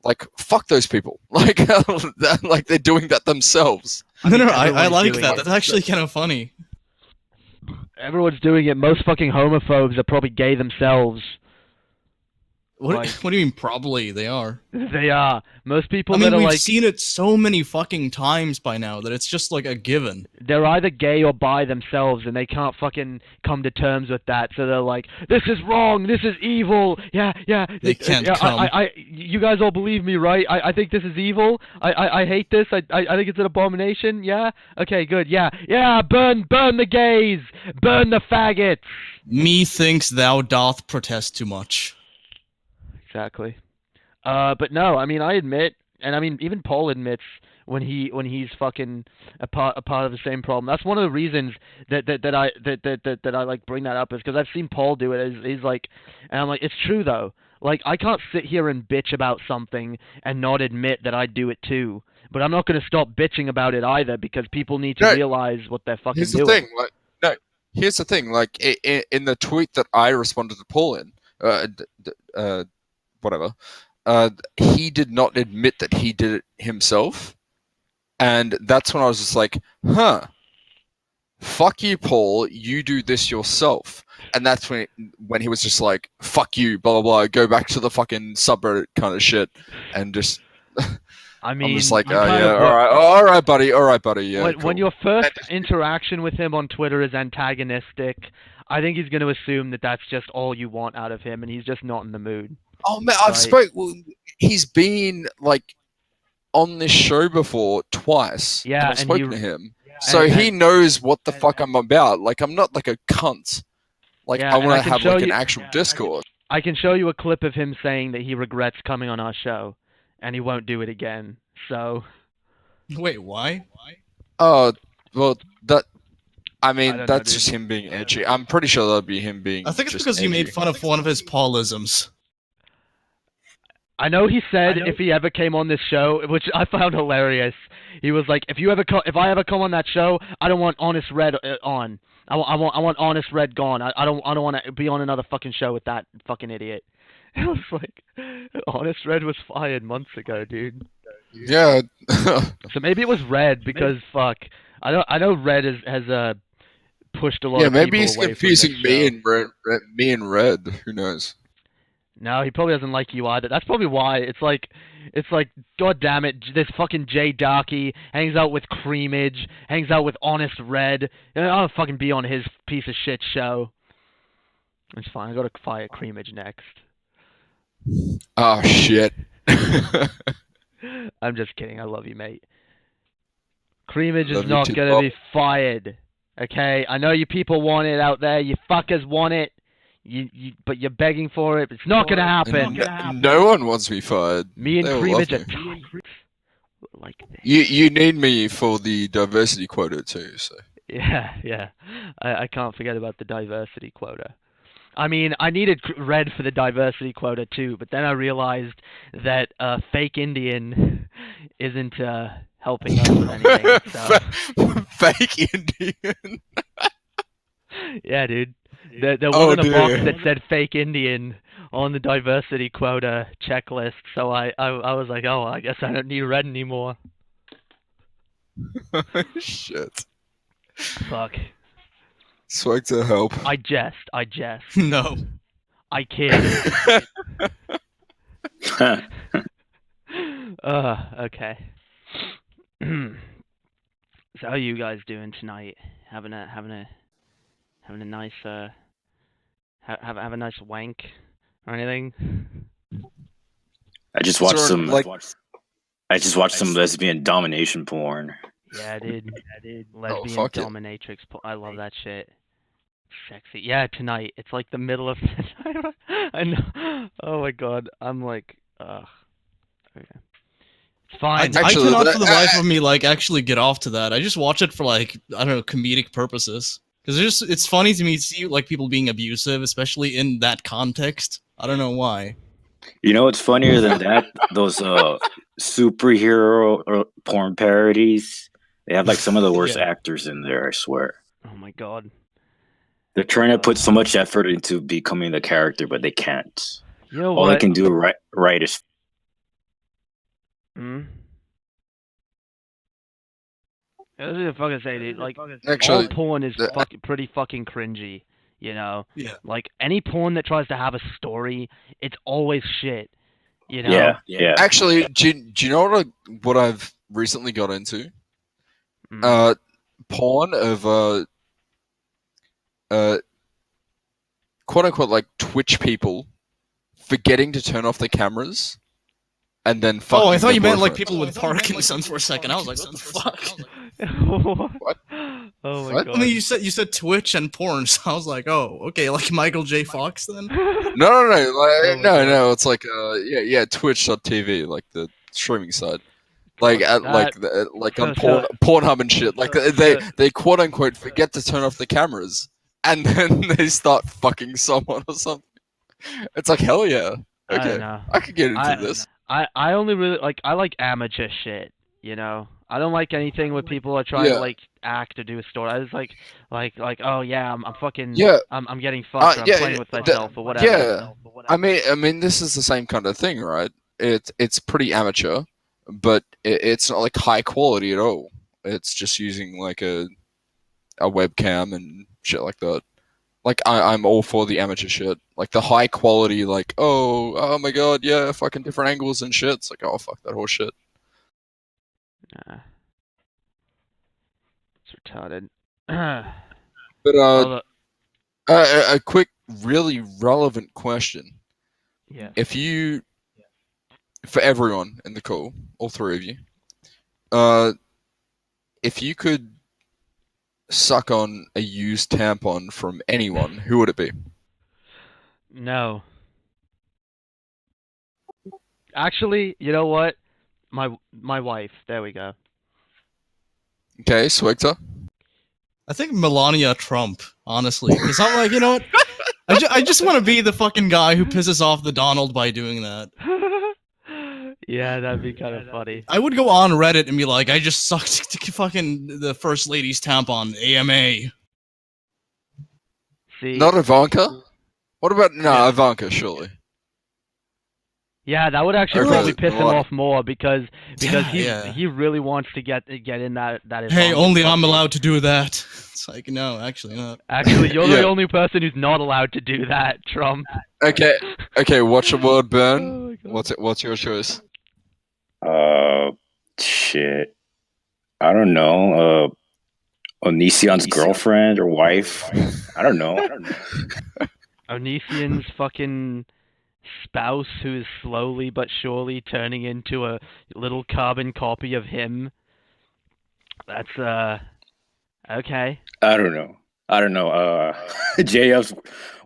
S3: Like, fuck those people. Like, like they're doing that themselves.
S5: No, I
S2: everyone's
S5: like
S2: doing
S5: that.
S2: it.
S5: That's actually kind of funny.
S2: Everyone's doing it. Most fucking homophobes are probably gay themselves.
S5: What,
S2: Like-
S5: what do you mean? Probably they are.
S2: They are. Most people
S5: I mean,
S2: that are
S5: we've
S2: like,
S5: seen it so many fucking times by now that it's just like a given.
S2: they're either gay or bi themselves, and they can't fucking come to terms with that. So they're like, "This is wrong. This is evil." Yeah.
S5: They can't
S2: yeah,
S5: come.
S2: You guys all believe me, right? I think this is evil. I hate this. I think it's an abomination. Yeah. Okay. Good. Yeah. Burn the gays. Burn the faggots.
S5: Methinks thou doth protest too much.
S2: Exactly. But no, I mean, I admit, and I mean, even Paul admits when he's fucking a part of the same problem. That's one of the reasons that I like bring that up is because I've seen Paul do it. He's like, and I'm like, it's true though. Like, I can't sit here and bitch about something and not admit that I do it too. But I'm not going to stop bitching about it either because people need to
S3: No,
S2: realize what they're fucking
S3: Here's
S2: doing.
S3: the thing. Like, no. Here's the thing. Like, in the tweet that I responded to Paul in, whatever. He did not admit that he did it himself, and that's when I was just like, "Huh, fuck you, Paul. You do this yourself." And that's when he was just like, "Fuck you, blah blah blah. Go back to the fucking subreddit kind of shit," and just
S2: I mean,
S3: I'm just like,
S2: you
S3: oh
S2: kind
S3: yeah,
S2: of
S3: all right, buddy, yeah.
S2: when
S3: Cool.
S2: your first interaction with him on Twitter is antagonistic, I think he's going to assume that that's just all you want out of him, and he's just not in the mood.
S3: Oh man,
S2: Right.
S3: he's been like on this show before twice,
S2: Yeah,
S3: and I've
S2: and
S3: spoken
S2: he-
S3: to him, so he knows what the fuck I'm about. Like, I'm not like a cunt. Like,
S2: Yeah,
S3: I
S2: and
S3: want
S2: I
S3: to
S2: can
S3: have
S2: show
S3: like an
S2: you-
S3: actual discourse.
S2: I can show you a clip of him saying that he regrets coming on our show, and he won't do it again. So
S5: Wait, why?
S3: Oh, well, that. I
S2: I
S3: mean,
S2: don't know,
S3: that's
S2: dude.
S3: just him being edgy. I'm pretty sure that'd be him being.
S5: I think it's
S3: just
S5: because you made
S3: edgy.
S5: fun of one of his Paulisms.
S2: I know he said if he ever came on this show, which I found hilarious. He was like, if I ever come on that show, I don't want Honest Red on. I want Honest Red gone. I don't want to be on another fucking show with that fucking idiot. It was like, Honest Red was fired months ago, dude.
S3: Yeah.
S2: So maybe it was Red because fuck. I know Red has pushed a lot
S3: Yeah,
S2: of
S3: maybe
S2: people
S3: he's
S2: away
S3: confusing
S2: from this
S3: me
S2: show.
S3: and me and Red. Who knows?
S2: No, he probably doesn't like you either. That's probably why. It's like, god damn it, this fucking Jay Darky hangs out with Creamage, hangs out with Honest Red. I'll fucking be on his piece of shit show. It's fine. I gotta fire Creamage next.
S3: Oh shit.
S2: I'm just kidding. I love you, mate. Creamage is
S3: Love you
S2: not
S3: too,
S2: gonna
S3: Bob.
S2: be fired. Okay, I know you people want it out there. You fuckers want it. But you're begging for it. It's not gonna happen.
S3: No one wants me fired.
S2: Me and
S3: They all love
S2: Creamage are
S3: me.
S2: tight. Like this.
S3: You need me for the diversity quota too. So
S2: Yeah. I can't forget about the diversity quota. I mean, I needed Red for the diversity quota too, but then I realized that fake Indian isn't helping us with anything. So.
S3: Fake Indian.
S2: Yeah, dude. There
S3: Oh,
S2: wasn't a box
S3: dear.
S2: that said fake Indian on the diversity quota checklist, so I was like, oh, I guess I don't need Red anymore.
S3: Shit.
S2: Fuck.
S3: Swag to help.
S2: I jest.
S5: No.
S2: I kid. Okay. So how are you guys doing tonight? Having a nice have a nice wank or anything?
S7: I just watched
S3: Sort of
S7: some.
S3: like-
S7: I just watched some lesbian domination porn.
S2: Yeah, I did. Lesbian
S3: fuck it.
S2: dominatrix. I love that shit. Sexy. Yeah, tonight. It's like the middle of the night. I know. Oh my god. I'm like, ugh. Okay. It's fine.
S5: I
S3: Actually,
S5: cannot
S3: that-
S5: for the life of me like actually get off to that. I just watch it for like I don't know comedic purposes because it's funny to me to see like people being abusive, especially in that context. I don't know why.
S7: You know what's funnier than that? Those superhero porn parodies. They have like some of the worst
S5: Yeah.
S7: actors in there. I swear.
S2: Oh my god.
S7: They're trying to put so much effort into becoming the character, but they can't.
S2: You know
S7: All
S2: what?
S7: they can do right is
S2: Hmm? I was gonna fucking say, dude, like,
S3: Actually,
S2: all porn is
S3: the-
S2: pretty fucking cringy, you know?
S5: Yeah.
S2: Like, any porn that tries to have a story, it's always shit, you know?
S7: yeah.
S3: Actually, do you know what I've recently got into?
S2: Mm.
S3: Porn of quote unquote like Twitch people forgetting to turn off the cameras and then fucking
S5: Oh, I thought
S3: their
S5: you meant like
S3: boyfriends.
S5: people with Parkinson's for a second. I was like, what the fuck?
S2: What? Oh my
S3: What?
S2: god.
S5: I mean, you said Twitch and porn, so I was like, oh, okay, like Michael J. Fox then.
S3: No, like,
S2: Oh my God.
S3: no. It's like yeah, Twitch.tv, like the streaming site, like
S2: God,
S3: like
S2: so-
S3: on Pornhub and shit. Like they quote unquote forget to turn off the cameras, and then they start fucking someone or something. It's like hell yeah,
S2: I don't
S3: okay,
S2: know.
S3: I could get into
S2: I-
S3: this.
S2: I only really I like amateur shit, you know. I don't like anything where people are trying
S3: Yeah.
S2: to like act or do a story. I just like oh yeah, I'm fucking
S3: Yeah.
S2: I'm getting fucked or I'm
S3: yeah,
S2: playing with
S3: yeah,
S2: myself or whatever.
S3: Yeah, I mean, this is the same kind of thing, right? It's pretty amateur, but it's not like high quality at all. It's just using like a webcam and shit like that. Like I'm all for the amateur shit. Like the high quality, like oh my god, yeah, fucking different angles and shit. It's like oh fuck that whole shit.
S2: It's retarded.
S3: But
S2: Hold up.
S3: a quick, really relevant question.
S2: Yeah.
S3: If you, for everyone in the call, all three of you, if you could suck on a used tampon from anyone, who would it be?
S2: No. Actually, you know what? My wife. There we go.
S3: Okay, Swigta.
S5: I think Melania Trump, honestly, because I'm like, you know what? I just want to be the fucking guy who pisses off the Donald by doing that.
S2: Yeah, that'd be kind of funny.
S5: I would go on Reddit and be like, I just sucked fucking the first lady's tampon, AMA.
S2: See.
S3: Not Ivanka? What about
S5: Yeah.
S3: Ivanka? Surely.
S2: Yeah, that would actually
S3: Okay,
S2: probably piss him
S3: what?
S2: off more because
S5: Yeah.
S2: he really wants to get in that.
S5: Hey,
S2: Ivanka
S5: only I'm
S2: puppy.
S5: allowed to do that. It's like, no, actually not.
S2: Actually, you're
S3: Yeah.
S2: the only person who's not allowed to do that, Trump.
S3: Okay. Watch the word
S2: Oh
S3: burn.
S2: my God.
S3: What's your choice?
S7: Shit. I don't know. Onision's girlfriend or wife. I don't know.
S2: Onision's fucking spouse who is slowly but surely turning into a little carbon copy of him. That's okay.
S7: I don't know. JF's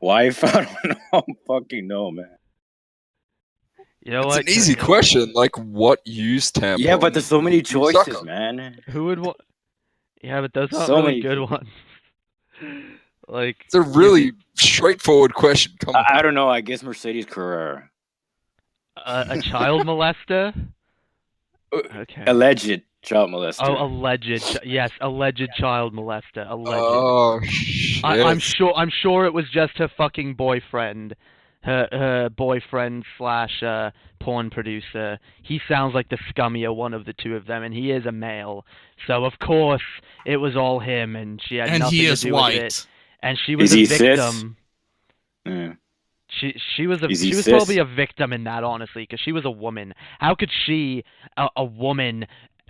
S7: wife. I don't know. Fucking know, man.
S2: You know
S3: It's
S2: what?
S3: an easy question. Like, what used tampon?
S7: Yeah, but there's so many
S3: do you suck
S7: choices,
S3: on?
S7: man.
S2: Who would want? Yeah, but those aren't
S7: So
S2: really
S7: many
S2: good
S7: people.
S2: ones. Like
S3: It's a really straightforward question. Come on.
S7: I don't know. I guess Mercedes Carrera.
S2: a child molester. Okay.
S7: Alleged child molester.
S2: Oh, alleged. Yes, alleged child molester. Alleged.
S3: Oh shit!
S2: I'm sure it was just her fucking boyfriend, her boyfriend slash porn producer. He sounds like the scummier one of the two of them, and he is a male. So of course it was all him, and she had
S5: And
S2: nothing
S5: he
S2: to
S5: is
S2: do
S5: white.
S2: with it. And she was
S7: Is
S2: a
S7: he cis?
S2: victim.
S7: Yeah.
S2: She was
S7: Is he cis?
S2: probably a victim in that, honestly, because she was a woman. How could she, a woman,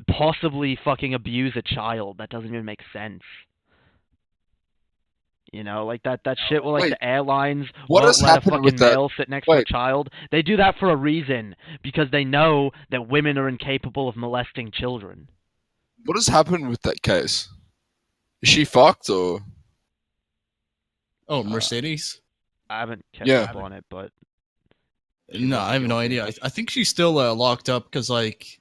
S2: possibly fucking abuse a child? That doesn't even make sense. You know, like that shit where like
S3: Wait,
S2: the airlines
S3: what
S2: won't
S3: has
S2: let a
S3: happened
S2: fucking
S3: with that?
S2: male sit next to a
S3: Wait.
S2: child. They do that for a reason, because they know that women are incapable of molesting children.
S3: What has happened with that case? Is she fucked or?
S5: Oh, Mercedes?
S2: I haven't kept
S3: Yeah.
S2: up on it, but
S5: No, I have no
S2: guilty.
S5: idea. I think she's still locked up because, like,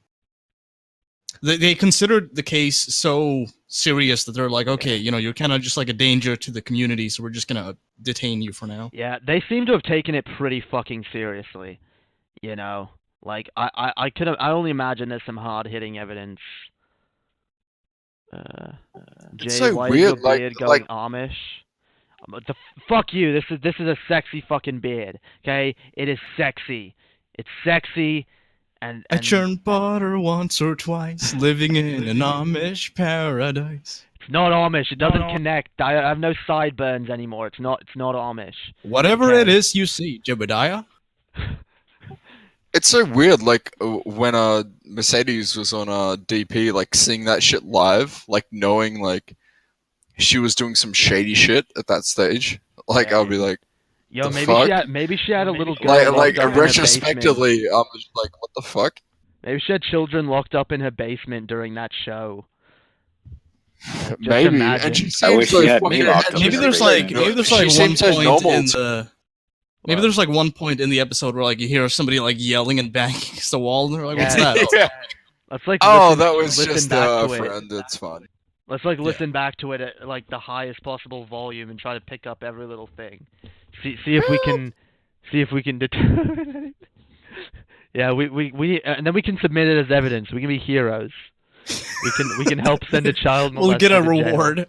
S5: they considered the case so serious that they're like, okay, you know, you're kind of just like a danger to the community, so we're just gonna detain you for now.
S2: Yeah, they seem to have taken it pretty fucking seriously. You know, like I only imagine there's some hard hitting evidence. Jay,
S3: It's so
S2: why is
S3: weird,
S2: your
S3: like-
S2: beard going Amish? Fuck you. This is a sexy fucking beard. Okay, it is sexy. It's sexy, and
S5: I churned butter once or twice, living in an Amish paradise.
S2: it's not Amish. It doesn't connect. I have no sideburns anymore. It's not Amish.
S5: Whatever
S2: Okay.
S5: it is you see, Jebediah.
S3: It's so weird, like when Mercedes was on DP, like seeing that shit live, like knowing like she was doing some shady shit at that stage. Like
S2: Yeah.
S3: I'll be like,
S2: Yo,
S3: the
S2: maybe
S3: fuck?
S2: she had a little girl
S3: like
S2: locked up in her basement.
S3: retrospectively, I'm just like, what the fuck?
S2: Maybe she had children locked up in her basement during that show. Just
S3: Maybe,
S2: imagine.
S3: and she
S7: I
S3: seems
S7: wish
S3: so
S7: she had me
S3: fucking.
S7: locked up
S3: and
S5: Maybe
S3: she's
S5: there's
S3: like,
S5: like
S3: no-
S5: maybe there's
S3: she
S5: like one
S3: seems so
S5: point
S3: normal
S5: in
S3: to-
S5: the maybe there's like one point in the episode where like you hear somebody like yelling and banging against the wall, and they're like, "What's
S2: Yeah.
S5: that?"
S3: Yeah.
S2: Let's like
S3: Oh,
S2: listen,
S3: that was
S2: listen
S3: just
S2: back
S3: a
S2: to it.
S3: friend. It's fine.
S2: Let's like listen back to it at like the highest possible volume and try to pick up every little thing. See if we can determine. Yeah, we and then we can submit it as evidence. We can be heroes. We can help send a child molester
S5: We'll get a
S2: to jail.
S5: reward.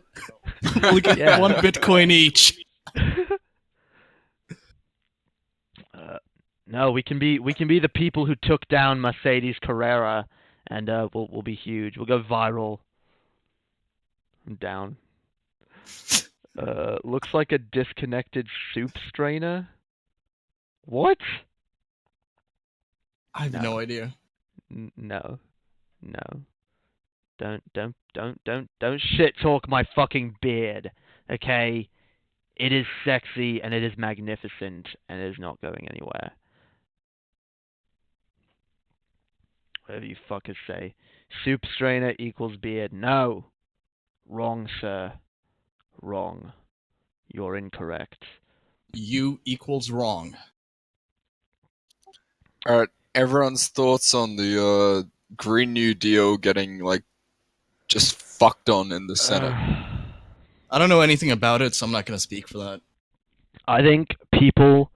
S5: We'll get
S2: Yeah.
S5: 1 Bitcoin each.
S2: No, we can be the people who took down Mercedes Carrera, and we'll be huge. We'll go viral. I'm down. Looks like a disconnected soup strainer. What?
S5: I have no idea.
S2: No. Don't shit talk my fucking beard, okay? It is sexy and it is magnificent and it is not going anywhere. Whatever you fuckers say. Soup strainer equals beard. No. Wrong, sir. Wrong. You're incorrect.
S5: You equals wrong.
S3: Alright, everyone's thoughts on the Green New Deal getting, like, just fucked on in the Senate.
S5: I don't know anything about it, so I'm not gonna speak for that.
S2: I think people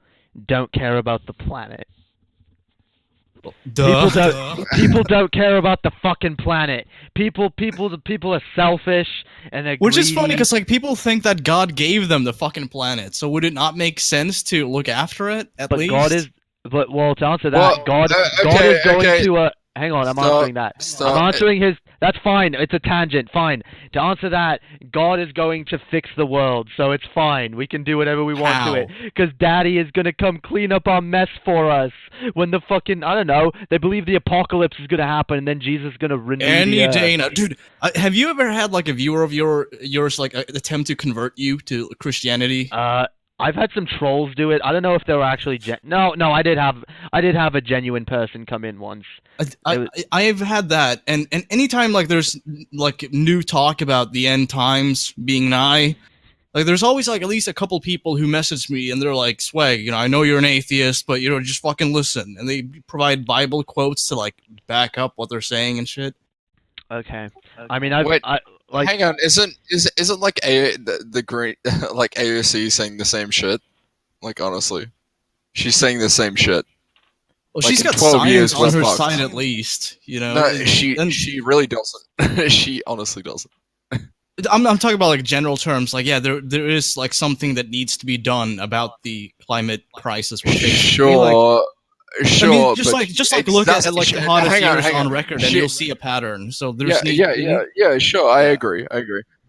S2: don't care about the planet.
S5: Duh.
S2: People don't care about the fucking planet. People are selfish and they're
S5: Which is
S2: greedy.
S5: funny, because like people think that God gave them the fucking planet, so would it not make sense to look after it at least?
S2: Well, to answer that,
S3: Well,
S2: God
S3: okay,
S2: is going
S3: okay.
S2: to hang on, I'm
S3: Stop,
S2: answering that.
S3: stop.
S2: I'm answering his. That's fine. It's a tangent. Fine. To answer that, God is going to fix the world, so it's fine. We can do whatever we want to it. Because Daddy is gonna come clean up our mess for us. When the fucking I don't know, they believe the apocalypse is gonna happen, and then Jesus is gonna renew
S5: Any
S2: the earth.
S5: day now, dude. Have you ever had like a viewer of yours like attempt to convert you to Christianity?
S2: I've had some trolls do it. I don't know if they were actually no. I did have a genuine person come in once.
S5: I've had that, and anytime like there's like new talk about the end times being nigh, like there's always like at least a couple people who message me and they're like, "Swag, I know you're an atheist, but just fucking listen," and they provide Bible quotes to like back up what they're saying and shit.
S2: Okay. I mean,
S3: Hang on, isn't like the great like AOC saying the same shit? Like honestly, she's saying the same shit.
S5: Well,
S3: Like
S5: she's
S3: in
S5: got
S3: 12 years,
S5: science on
S3: we're
S5: her
S3: fucked.
S5: side at least,
S3: No, she really doesn't. She honestly doesn't.
S5: I'm talking about like general terms. Like, yeah, there is like something that needs to be done about the climate crisis we're facing.
S3: Sure. Sure,
S5: I mean, just
S3: but
S5: like look at like the hottest years on record, and
S3: She-
S5: you'll see a pattern. So there's
S3: yeah. Sure, I agree.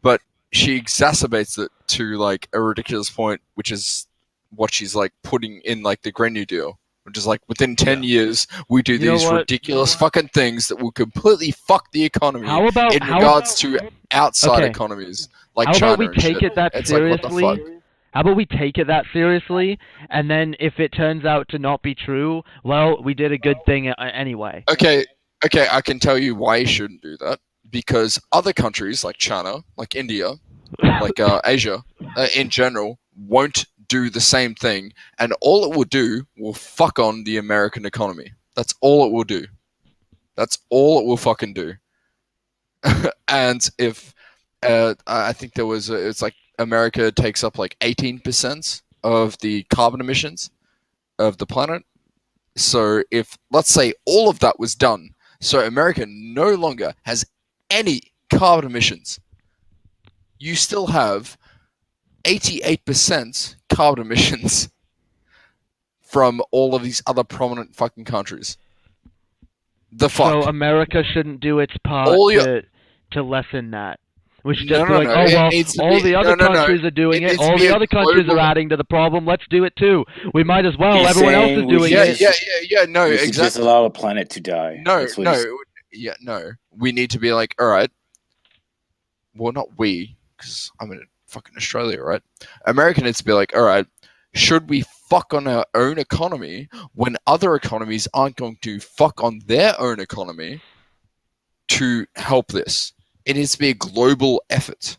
S3: But she exacerbates it to like a ridiculous point, which is what she's like putting in like the Green New Deal, which is like within 10 years we do these ridiculous fucking things that will completely fuck the economy. In regards to outside economies like
S2: how
S3: China
S2: about we
S3: and
S2: take
S3: shit.
S2: it that
S3: It's
S2: seriously?
S3: like, what the fuck?
S2: How about we take it that seriously, and then if it turns out to not be true, well, we did a good thing anyway.
S3: Okay, I can tell you why you shouldn't do that. Because other countries like China, like India, like Asia, in general, won't do the same thing, and all it will fuck on the American economy. That's all it will do. That's all it will fucking do. And if I think it's like America takes up like 18% of the carbon emissions of the planet. So if, let's say, all of that was done, so America no longer has any carbon emissions, you still have 88% carbon emissions from all of these other prominent fucking countries. The fuck?
S2: So America shouldn't do its part to lessen that. We should just be like, all the other countries are doing it. All the other countries are adding to the problem. Let's do it too. We might as well. Everyone else is doing it.
S3: Yeah. No,
S7: we
S3: exactly.
S7: Just allow the planet to die.
S3: No. We need to be like, all right. Well, not we, because I'm in fucking Australia, right? America needs to be like, all right. Should we fuck on our own economy when other economies aren't going to fuck on their own economy to help this? It needs to be a global effort,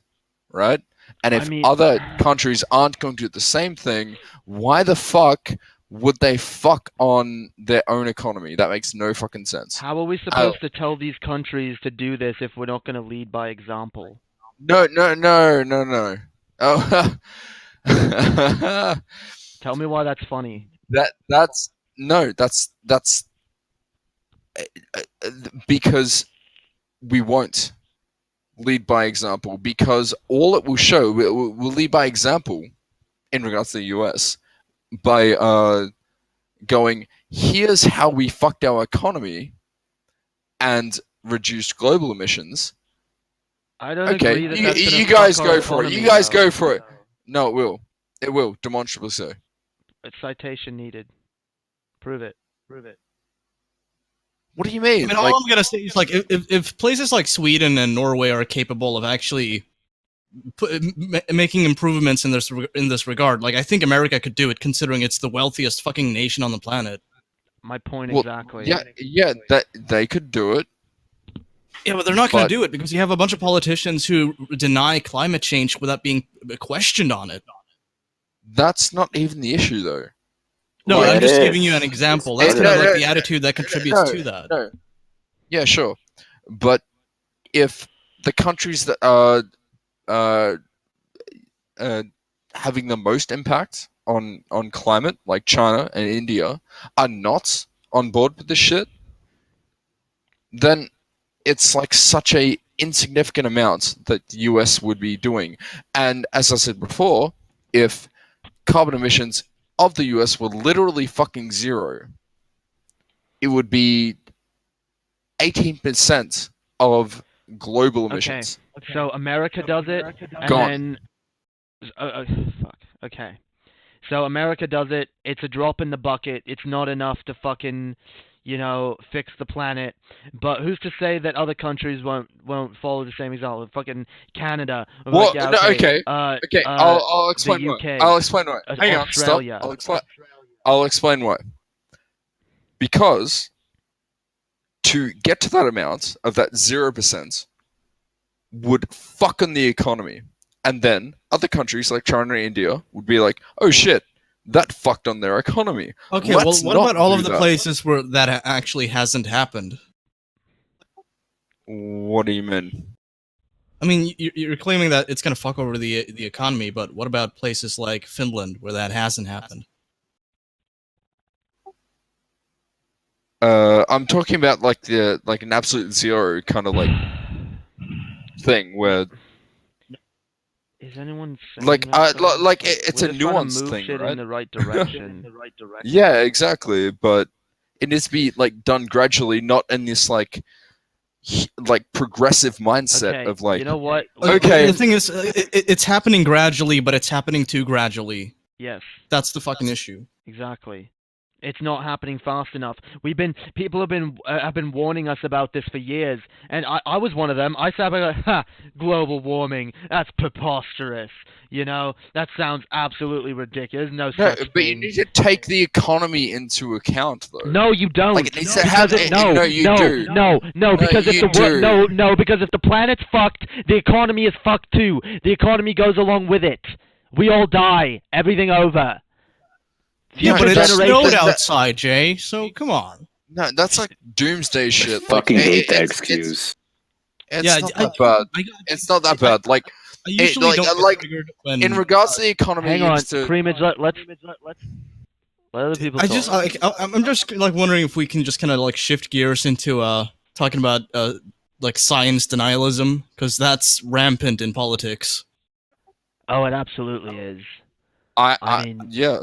S3: right? And if other countries aren't going to do the same thing, why the fuck would they fuck on their own economy? That makes no fucking sense.
S2: How are we supposed to tell these countries to do this if we're not going to lead by example?
S3: No. Oh.
S2: Tell me why that's funny.
S3: That's because we won't lead by example, because all it will show, we'll lead by example in regards to the US by going, here's how we fucked our economy and reduced global emissions.
S2: I don't agree that that's
S3: you guys go for it. You guys go for it. No, it will. It will, demonstrably so.
S2: A citation needed. Prove it.
S3: What do you mean?
S5: I mean, all I'm gonna say is like if places like Sweden and Norway are capable of actually making improvements in this regard, like I think America could do it, considering it's the wealthiest fucking nation on the planet.
S2: My point
S3: Well,
S2: exactly.
S3: yeah, that they could do it.
S5: Yeah, but they're not going
S3: But-
S5: to do it because you have a bunch of politicians who deny climate change without being questioned on it.
S3: That's not even the issue, though.
S5: No,
S7: Yeah,
S5: I'm
S7: it
S5: just
S7: is.
S5: giving you an example. That's
S3: No,
S5: kind of like
S3: no,
S5: the attitude that contributes to that.
S3: No. Yeah, sure. But if the countries that are having the most impact on climate, like China and India, are not on board with this shit, then it's like such a insignificant amount that the US would be doing. And as I said before, if carbon emissions of the US were literally fucking zero, it would be 18% of global emissions.
S2: So America does it, and
S3: Gone.
S2: then fuck. Okay. So America does it. It's a drop in the bucket. It's not enough to fucking, fix the planet. But who's to say that other countries won't follow the same example? Fucking Canada. Or
S3: Well,
S2: like, yeah,
S3: no,
S2: okay.
S3: Okay, I'll explain why.
S2: UK,
S3: I'll explain why. Hang on, stop.
S2: Australia.
S3: I'll explain why. Because to get to that amount of that 0% would fuck on the economy. And then other countries like China and India would be like, oh shit, that fucked on their economy.
S5: Okay,
S3: Let's
S5: well, what
S3: not
S5: about all
S3: do
S5: of the
S3: that.
S5: places where that actually hasn't happened?
S3: What do you mean?
S5: I mean, you're claiming that it's going to fuck over the economy, but what about places like Finland where that hasn't happened?
S3: I'm talking about like an absolute zero kind of like thing where
S2: Is anyone saying
S3: like
S2: that, though?
S3: it's
S2: We're
S3: a
S2: just trying to
S3: nuanced
S2: move
S3: thing,
S2: shit
S3: right?
S2: in the right direction.
S3: Yeah, exactly. But it needs to be like done gradually, not in this like progressive mindset
S2: Okay,
S3: of like.
S2: you know what?
S3: Okay.
S5: The thing is, it's happening gradually, but it's happening too gradually.
S2: Yes,
S5: That's the fucking issue.
S2: exactly. It's not happening fast enough. People have been warning us about this for years, and I was one of them. I sat back like, ha, global warming. That's preposterous. That sounds absolutely ridiculous. No
S3: No,
S2: such
S3: but you
S2: thing.
S3: need to take the economy into account, though.
S2: No, you don't.
S3: Like it needs to have.
S2: No,
S3: you
S2: no,
S3: do.
S2: no, because if
S3: you do.
S2: because if the planet's fucked, the economy is fucked too. The economy goes along with it. We all die. Everything over.
S5: Yeah, but
S2: Future
S5: it
S2: generations-
S5: snowed outside, Jay. So come on.
S3: No, that's like doomsday shit.
S7: Fucking
S3: like,
S7: hate that
S3: it's-
S7: excuse.
S3: It's
S5: Yeah,
S3: not that bad. It's not that bad. Like
S5: I usually
S3: like-
S5: don't get
S3: like,
S5: triggered when
S3: in regards to the economy,
S2: Hang
S3: you
S2: on,
S3: need to.
S2: Creamage. Let's let other people talk.
S5: I'm just like wondering if we can just kind of like shift gears into talking about like science denialism, because that's rampant in politics.
S2: Oh, it absolutely is.
S3: I
S2: mean-
S3: yeah.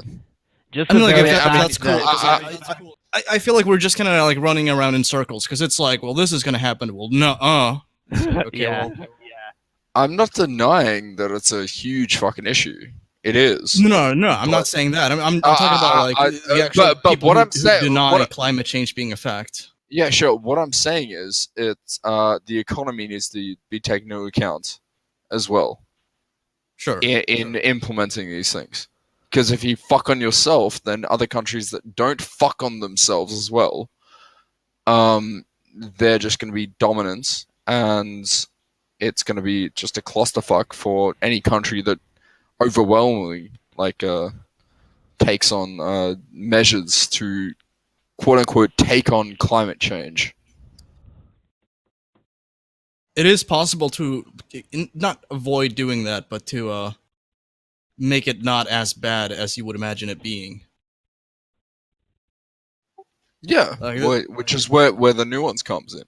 S2: Just
S5: I mean,
S2: the
S5: like,
S2: very
S5: if
S2: fact
S5: that's cool.
S2: that-
S5: I feel like we're just kind of like running around in circles, because it's like, well, this is gonna happen. Well, no, okay,
S2: yeah.
S5: well,
S3: I'm not denying that it's a huge fucking issue. It is.
S5: no, I'm
S3: But-
S5: not saying that. I'm talking about like the actual
S3: but
S5: people
S3: what
S5: who,
S3: I'm saying-
S5: who deny
S3: what-
S5: climate change being a fact.
S3: Yeah, sure. What I'm saying is, it's the economy needs to be taken into account as well
S5: Sure.
S3: in implementing these things. Because if you fuck on yourself, then other countries that don't fuck on themselves as well, they're just going to be dominant, and it's going to be just a clusterfuck for any country that overwhelmingly takes on measures to quote unquote take on climate change.
S5: It is possible to not avoid doing that, but to make it not as bad as you would imagine it being.
S3: Yeah,
S5: Like,
S3: which is where the nuance comes in.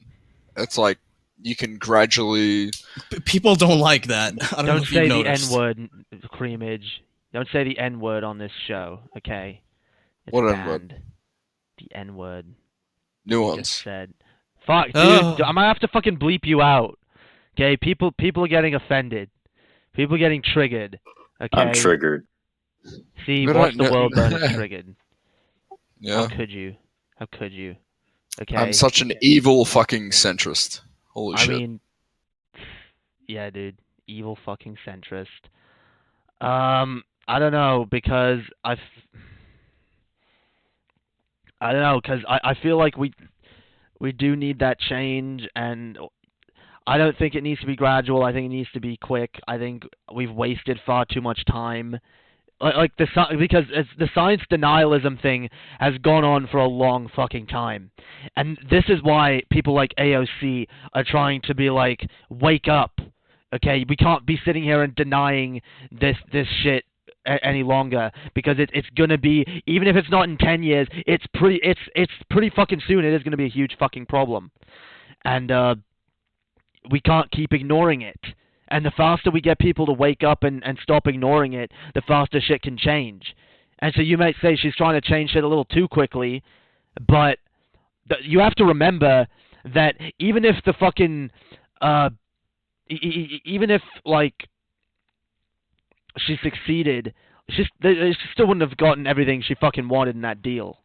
S3: It's like you can gradually.
S5: People don't like that. I don't know
S2: Don't
S5: if
S2: say
S5: you've
S2: the
S5: noticed.
S2: N-word, Creamage. Don't say the N-word on this show, okay? It's
S3: What N-word?
S2: banned. The N-word. You just
S3: Nuance.
S2: said. Fuck, dude.
S5: Oh.
S2: I might have to fucking bleep you out. Okay, people are getting offended. People are getting triggered. Okay.
S7: I'm triggered.
S2: See,
S3: But
S2: watch
S3: I-
S2: the
S3: no-
S2: world burn triggered.
S3: Yeah.
S2: How could you? How could you? Okay.
S3: I'm such an evil fucking centrist. Holy
S2: I
S3: shit.
S2: mean, yeah, dude, evil fucking centrist. I don't know because I don't know because I feel like we do need that change, and I don't think it needs to be gradual. I think it needs to be quick. I think we've wasted far too much time. Like because the science denialism thing has gone on for a long fucking time, and this is why people like AOC are trying to be like, wake up, okay? We can't be sitting here and denying this shit any longer, because it's gonna be, even if it's not in 10 years, it's pretty fucking soon. It is gonna be a huge fucking problem, and we can't keep ignoring it. And the faster we get people to wake up and stop ignoring it, the faster shit can change. And so you might say she's trying to change shit a little too quickly, but you have to remember that even if the fucking, even if, like, she succeeded, she still wouldn't have gotten everything she fucking wanted in that deal.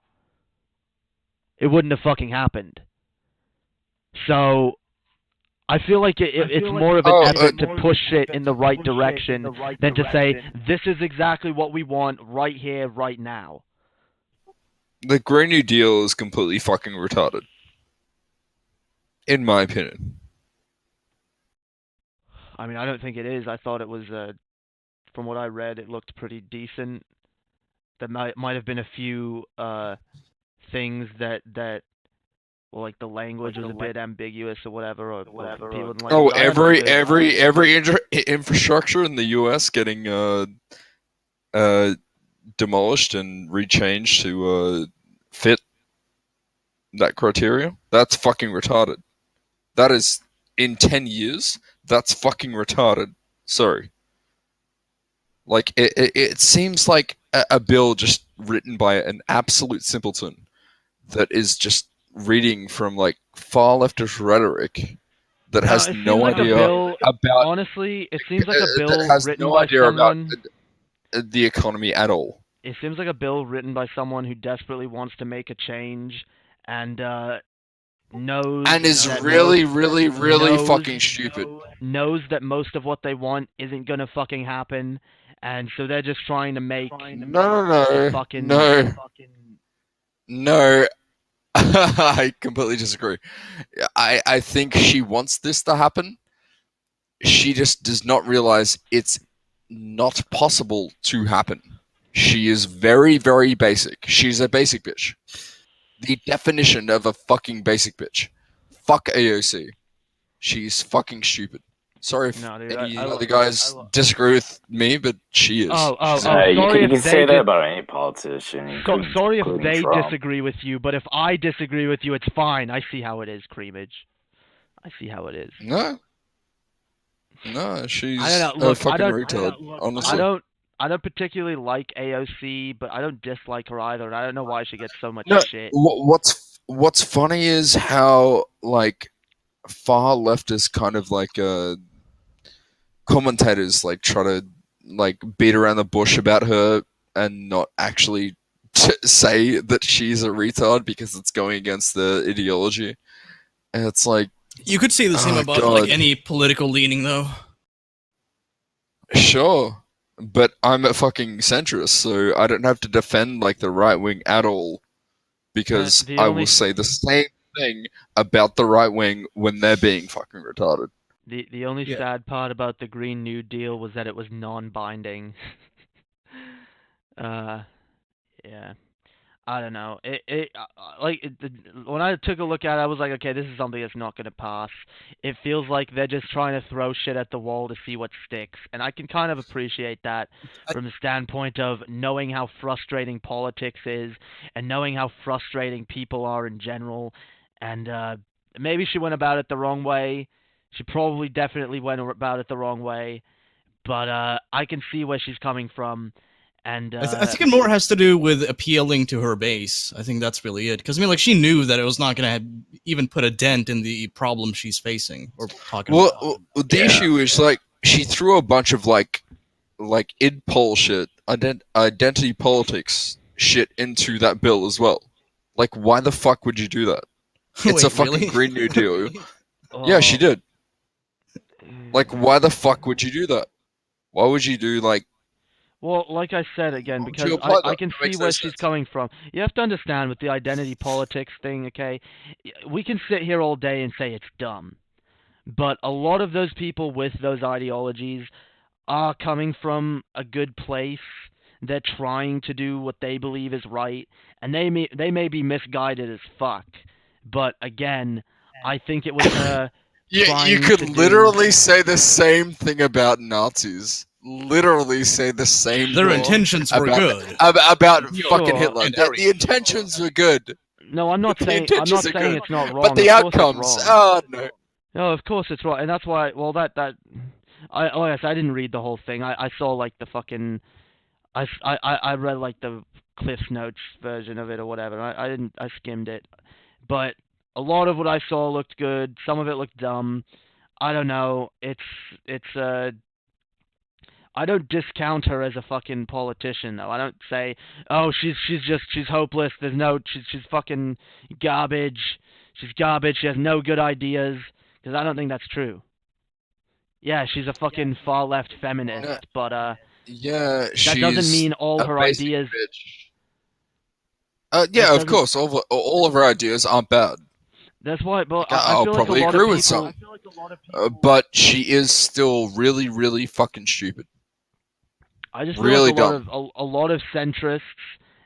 S2: It wouldn't have fucking happened. So I feel like it's more of an effort to push it in the right direction than to say, this is exactly what we want right here, right now.
S3: The Green New Deal is completely fucking retarded. In my opinion.
S2: I mean, I don't think it is. I thought it was, from what I read, it looked pretty decent. There might have been a few things that well, like the language was a bit ambiguous or whatever, or people didn't like.
S3: Oh, every infrastructure in the U.S. getting demolished and rechanged to fit that criteria. That's fucking retarded. That is, in 10 years, that's fucking retarded. Sorry. Like, it seems like a bill just written by an absolute simpleton that is just reading from, like, far leftist rhetoric that has no idea about...
S2: Honestly, it seems like a bill
S3: that has
S2: written
S3: no
S2: by
S3: idea
S2: someone...
S3: about the economy at all.
S2: It seems like a bill written by someone who desperately wants to make a change and knows...
S3: And is really fucking stupid.
S2: Knows that most of what they want isn't gonna fucking happen, and so they're just trying to make...
S3: No. I completely disagree. I think she wants this to happen. She just does not realize it's not possible to happen. She is very, very basic. She's a basic bitch. The definition of a fucking basic bitch. Fuck AOC. She's fucking stupid. Sorry if any other guys disagree with me, but she is.
S2: Sorry,
S7: you can say that about any politician.
S2: Sorry if they disagree with you, but if I disagree with you, it's fine. I see how it is, Creamage. I see how it is.
S3: No, she's a fucking retard. Honestly,
S2: I don't particularly like AOC, but I don't dislike her either, and I don't know why she gets so much shit.
S3: What's funny is how, like, far leftist kind of like commentators like try to like beat around the bush about her and not actually say that she's a retard because it's going against the ideology. And it's like,
S5: you could say the same about like any political leaning, though.
S3: Sure, but I'm a fucking centrist, so I don't have to defend like the right wing at all, because I will say the same thing about the right wing when they're being fucking retarded.
S2: The only sad part about the Green New Deal was that it was non-binding. Yeah. I don't know. When I took a look at it, I was like, okay, this is something that's not going to pass. It feels like they're just trying to throw shit at the wall to see what sticks. And I can kind of appreciate that from the standpoint of knowing how frustrating politics is and knowing how frustrating people are in general. And maybe she went about it the wrong way. She probably definitely went about it the wrong way. But I can see where she's coming from. And
S5: I think it more has to do with appealing to her base. I think that's really it. Because, I mean, like, she knew that it was not going to even put a dent in the problem she's facing or talking about.
S3: Well, the issue is, like, she threw a bunch of, like id poll shit, identity politics shit into that bill as well. Like, why the fuck would you do that? It's a
S5: Wait,
S3: fucking
S5: really?
S3: Green New Deal. Yeah, she
S2: Oh.
S3: did. Like, why the fuck would you do that? Why would you do like?
S2: Well, like I said again,
S3: Why would
S2: because
S3: you apply
S2: I
S3: that?
S2: can
S3: That
S2: see
S3: makes no
S2: where she's
S3: sense.
S2: coming from. You have to understand with the identity politics thing, okay? We can sit here all day and say it's dumb. But a lot of those people with those ideologies are coming from a good place. They're trying to do what they believe is right, and they may be misguided as fuck. But again, I think it was her
S3: Yeah, you
S2: trying
S3: could
S2: to do.
S3: literally say the same thing about Nazis. Literally say the same
S5: Their
S3: thing
S5: intentions were
S3: about
S5: good.
S3: about fucking
S2: Sure.
S3: Hitler. The intentions were good.
S2: No, I'm not
S3: The
S2: saying
S3: intentions are good,
S2: it's not
S3: but
S2: wrong.
S3: the
S2: Of course it's
S3: outcomes,
S2: wrong.
S3: oh no.
S2: No, of course it's wrong, and that's why. Well, yes, I didn't read the whole thing. I saw like the fucking. I read like the Cliff Notes version of it or whatever. I didn't. I skimmed it, but a lot of what I saw looked good. Some of it looked dumb. I don't know. I don't discount her as a fucking politician though. I don't say, oh, she's hopeless. She's fucking garbage. She's garbage. She has no good ideas. Because I don't think that's true. Yeah, she's a fucking far left feminist,
S3: No,
S2: but
S3: yeah,
S2: that doesn't
S3: she's
S2: mean all
S3: a
S2: her
S3: basic
S2: ideas.
S3: bitch.
S2: That
S3: Yeah, of
S2: doesn't.
S3: course, all of her ideas aren't bad.
S2: That's why. But
S3: Like,
S2: I
S3: I'll
S2: feel like a
S3: probably
S2: lot of
S3: agree with
S2: people.
S3: some. But she is still really, really fucking stupid.
S2: I just feel like
S3: Really dumb.
S2: a lot of centrists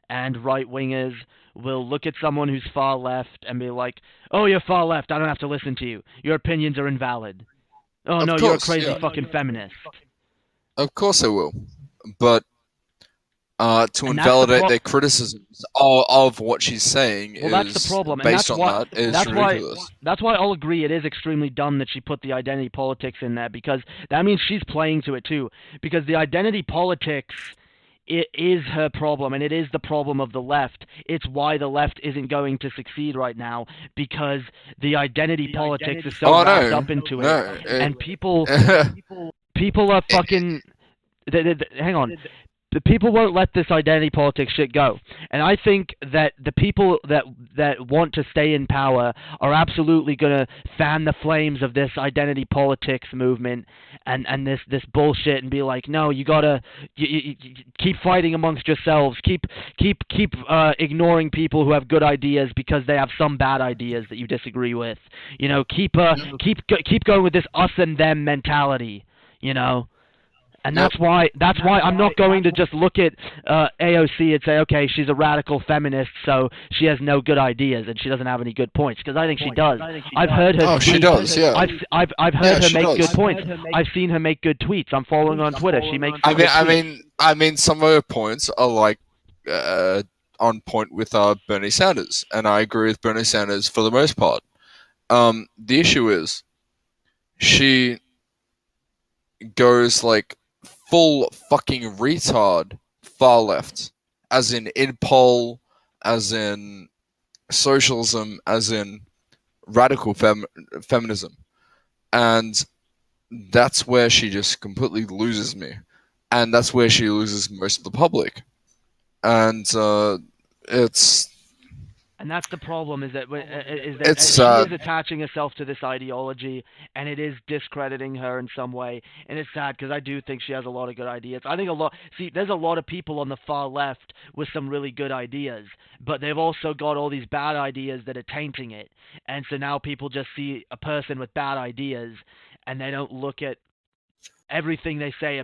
S2: and right wingers will look at someone who's far left and be like, "Oh, you're far left. I don't have to listen to you. Your opinions are invalid. Oh
S3: Of
S2: no, you're a
S3: course,
S2: crazy
S3: yeah.
S2: fucking feminist."
S3: Of course I will. But to
S2: And that's the
S3: invalidate their criticisms of what she's saying
S2: Well, that's the
S3: is
S2: problem, and
S3: based on that is
S2: that's
S3: ridiculous.
S2: why I'll agree it is extremely dumb that she put the identity politics in there, because that means she's playing to it too. Because the identity politics, it is her problem, and it is the problem of the left. It's why the left isn't going to succeed right now, because the identity politics is so
S3: Oh
S2: wrapped
S3: no,
S2: up into
S3: no.
S2: it, and people are fucking. Hang on. The people won't let this identity politics shit go. And I think that the people that want to stay in power are absolutely going to fan the flames of this identity politics movement and this bullshit and be like, no, you gotta you keep fighting amongst yourselves, keep ignoring people who have good ideas because they have some bad ideas that you disagree with. You know, keep going with this us and them mentality. You know. And
S3: Yep.
S2: that's why I'm not going to just look at AOC and say, okay, she's a radical feminist, so she has no good ideas and she doesn't have any good points, because I think she does. I've heard her.
S3: Oh, she
S2: speak.
S3: does, yeah.
S2: I've heard
S3: Yeah,
S2: her
S3: she
S2: make
S3: does.
S2: good points. I've seen her make good tweets. I'm following her on Twitter. She makes.
S3: I mean, some of her points are like on point with Bernie Sanders, and I agree with Bernie Sanders for the most part. The issue is she goes like full fucking retard far left, as in pol, as in socialism, as in radical feminism, and that's where she just completely loses me, and that's where she loses most of the public, and it's.
S2: And that's the problem, is that
S3: It's
S2: she is attaching herself to this ideology, and it is discrediting her in some way. And it's sad, because I do think she has a lot of good ideas. I think there's a lot of people on the far left with some really good ideas, but they've also got all these bad ideas that are tainting it. And so now people just see a person with bad ideas, and they don't look at everything they say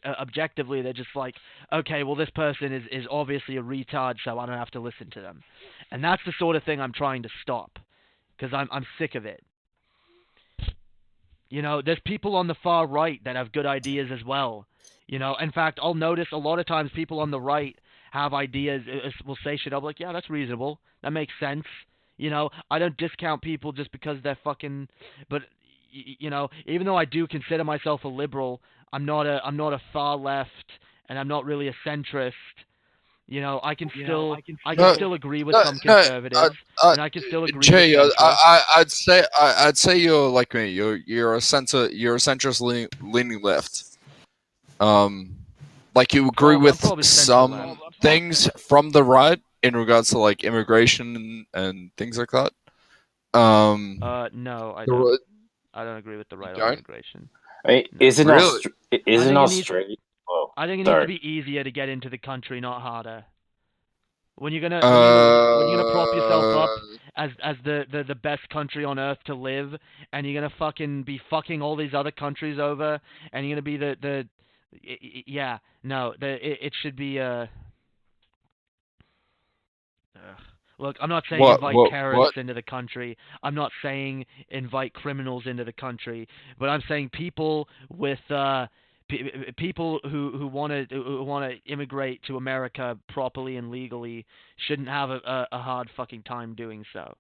S2: objectively. They're just like, okay, well, this person is obviously a retard, so I don't have to listen to them. And that's the sort of thing I'm trying to stop, because I'm sick of it. You know, there's people on the far right that have good ideas as well. You know, in fact, I'll notice a lot of times people on the right have ideas, will say shit. I'm like, yeah, that's reasonable. That makes sense. You know, I don't discount people just because they're fucking. But you know, even though I do consider myself a liberal, I'm not a far left, and I'm not really a centrist. You know, I can still agree with some conservatives, and I can still agree
S3: Jay,
S2: with centrists.
S3: I'd say you're like me. You're a centrist leaning left. Like you agree
S2: I'm
S3: with
S2: probably central
S3: some
S2: left.
S3: things from the right in regards to like immigration and things like that.
S2: No, I
S3: the
S2: don't.
S3: ri-
S2: I don't agree with the right on
S3: don't?
S2: immigration.
S7: Wait,
S2: No.
S7: isn't
S3: Really?
S7: isn't
S2: think it needs-
S7: Australia? Oh,
S2: I think it needs to
S7: sorry.
S2: be easier to get into the country, not harder. When you're gonna prop yourself up as the best country on earth to live, and you're gonna fucking be fucking all these other countries over, and you're gonna be yeah, no, it should be Look, I'm not saying invite terrorists into the country. I'm not saying invite criminals into the country, but I'm saying people with people who want to immigrate to America properly and legally shouldn't have a hard fucking time doing so.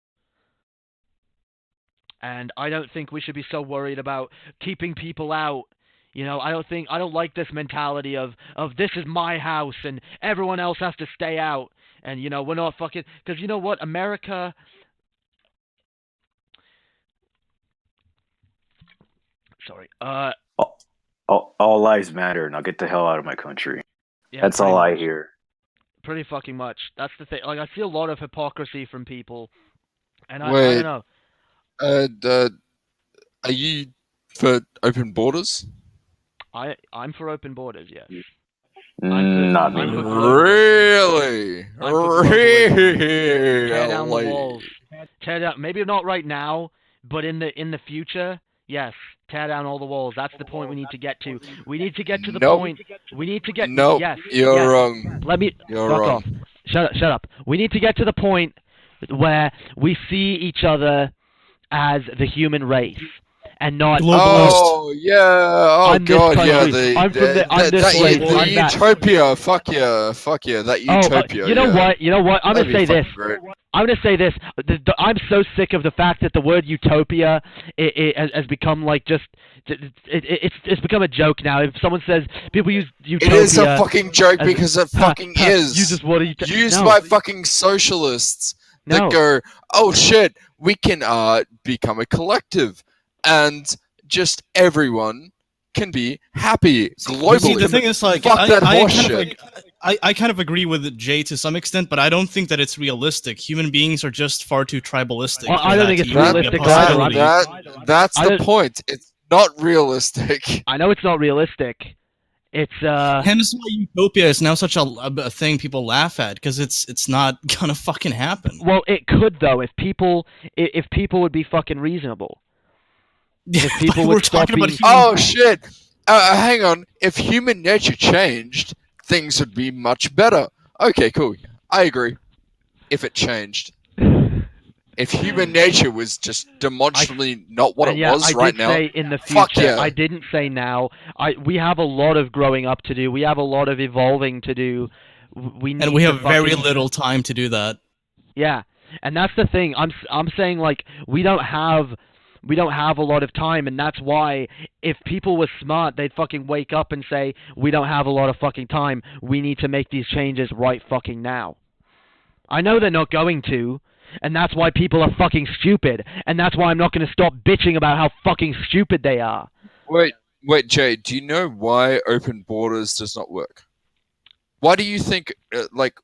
S2: And I don't think we should be so worried about keeping people out. You know, I don't like this mentality of this is my house and everyone else has to stay out. And, you know, we're not fucking... Because you know what? America... Sorry.
S7: All lives matter. Now get the hell out of my country.
S2: Yeah,
S7: That's all I hear.
S2: Pretty fucking much. That's the thing. Like, I see a lot of hypocrisy from people. And I
S3: Wait.
S2: don't know.
S3: Are you for open borders?
S2: I'm for open borders, yes.
S7: Not me.
S3: Really? Really?
S2: Tear down the walls. Tear down. Maybe not right now, but in the future, yes. Tear down all the walls. That's the point we need to get to. We need to get to the point. We need to get.
S3: Nope.
S2: Yes.
S3: You're wrong.
S2: Let me.
S3: You're
S2: fuck
S3: wrong.
S2: off. Shut up. We need to get to the point where we see each other as the human race. And not
S5: Globalist.
S3: Oh yeah! Oh
S2: I'm this
S3: god! Yeah,
S2: country. I'm from I'm this
S3: that
S2: place.
S3: the
S2: I'm that.
S3: utopia. Fuck yeah! That utopia.
S2: You know
S3: yeah.
S2: what? You know what? I'm
S3: That'd
S2: gonna
S3: be
S2: say this.
S3: fucking great.
S2: I'm gonna say this. I'm so sick of the fact that the word utopia has become like just it's become a joke now. If someone says people use utopia,
S3: It is a fucking joke
S2: as-
S3: because it fucking is.
S2: You just what are you
S3: Used
S2: no.
S3: by fucking socialists that
S2: No.
S3: go, oh shit, we can become a collective, and just everyone can be happy globally.
S5: See, the thing is, like,
S3: Fuck that horseshit.
S5: I kind of agree with Jay to some extent, but I don't think that it's realistic. Human beings are just far too tribalistic.
S2: Well,
S5: for
S2: I don't
S5: that
S2: think
S5: to
S2: it's
S5: even be a
S2: realistic
S5: possibility.
S3: That's
S2: I
S3: the
S2: don't-
S3: point. It's not realistic.
S2: I know it's not realistic. It's
S5: Hence why utopia is now such a thing people laugh at, because it's not gonna fucking happen.
S2: well, it could though if people would be fucking reasonable.
S5: Yeah,
S2: people
S5: but
S2: would
S5: we're
S2: stop
S5: talking about
S2: being-
S5: human
S3: Oh shit! Hang on. If human nature changed, things would be much better. Okay, cool. I agree. If it changed. If human nature was just demonstrably not what
S2: And
S3: it
S2: yeah,
S3: was
S2: I
S3: right
S2: did
S3: now,
S2: say in the future.
S3: fuck yeah.
S2: I didn't say now. We have a lot of growing up to do. We have a lot of evolving to do. We need
S5: and we
S2: to
S5: have very
S2: fucking-
S5: little time to do that.
S2: Yeah, and that's the thing. I'm saying like we don't have a lot of time, and that's why if people were smart, they'd fucking wake up and say we don't have a lot of fucking time. We need to make these changes right fucking now. I know they're not going to. And that's why people are fucking stupid. And that's why I'm not going to stop bitching about how fucking stupid they are.
S3: Wait, Jay, do you know why open borders does not work? Why do you think,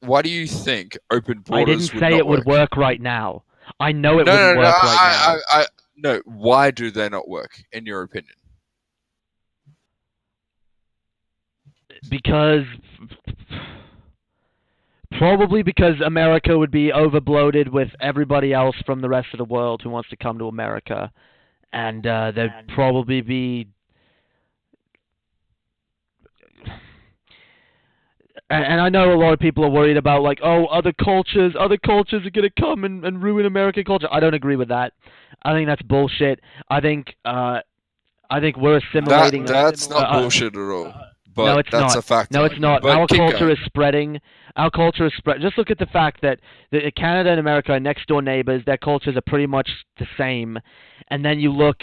S3: why do you think open borders
S2: I didn't
S3: would
S2: say
S3: not
S2: it would work right now. I know it
S3: No,
S2: wouldn't
S3: no,
S2: work right now.
S3: no, why do they not work, in your opinion?
S2: Because... Probably because America would be overbloated with everybody else from the rest of the world who wants to come to America. And there'd probably be... And I know a lot of people are worried about, like, oh, other cultures are going to come and ruin American culture. I don't agree with that. I think that's bullshit. I think we're assimilating...
S3: That's not bullshit at all. But
S2: no, it's
S3: that's
S2: not.
S3: a fact.
S2: No, it's not.
S3: But
S2: Our
S3: keep
S2: culture
S3: going.
S2: is spreading. Our culture is spread. Just look at the fact that Canada and America are next door neighbors. Their cultures are pretty much the same. And then you look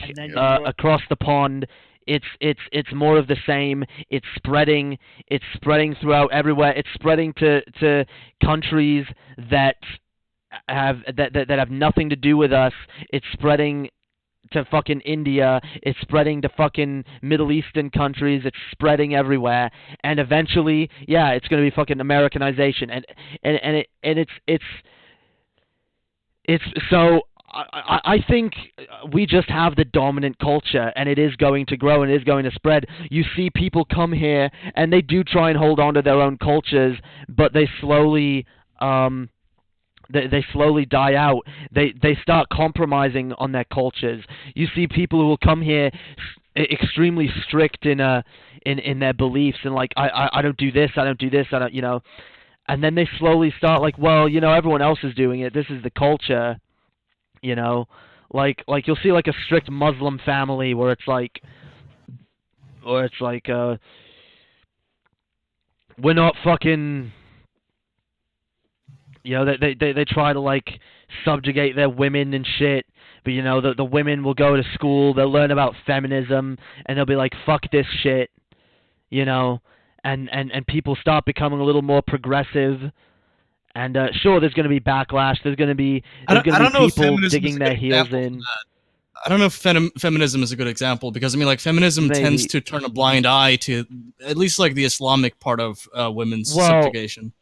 S2: across the pond. It's more of the same. It's spreading. It's spreading throughout everywhere. It's spreading to countries that have nothing to do with us. It's spreading to fucking India, it's spreading to fucking Middle Eastern countries, it's spreading everywhere, and eventually, yeah, it's gonna be fucking Americanization, and it's so I think we just have the dominant culture, and it is going to grow and it is going to spread. You see people come here, and they do try and hold on to their own cultures, but they slowly they slowly die out. They start compromising on their cultures. You see people who will come here extremely strict in their beliefs, and like I don't do this, I don't do this, I don't, you know. And then they slowly start like, well, you know, everyone else is doing it. This is the culture, you know. Like you'll see like a strict Muslim family where it's like we're not fucking, you know, they try to like subjugate their women and shit. But you know, the women will go to school, they'll learn about feminism, and they'll be like, fuck this shit, you know. And people start becoming a little more progressive, and sure, there's going to be backlash. There's going to be people digging their heels in.
S5: I don't know if feminism is a good example, because I mean, like, feminism tends to turn a blind eye to at least like the Islamic part of women's subjugation.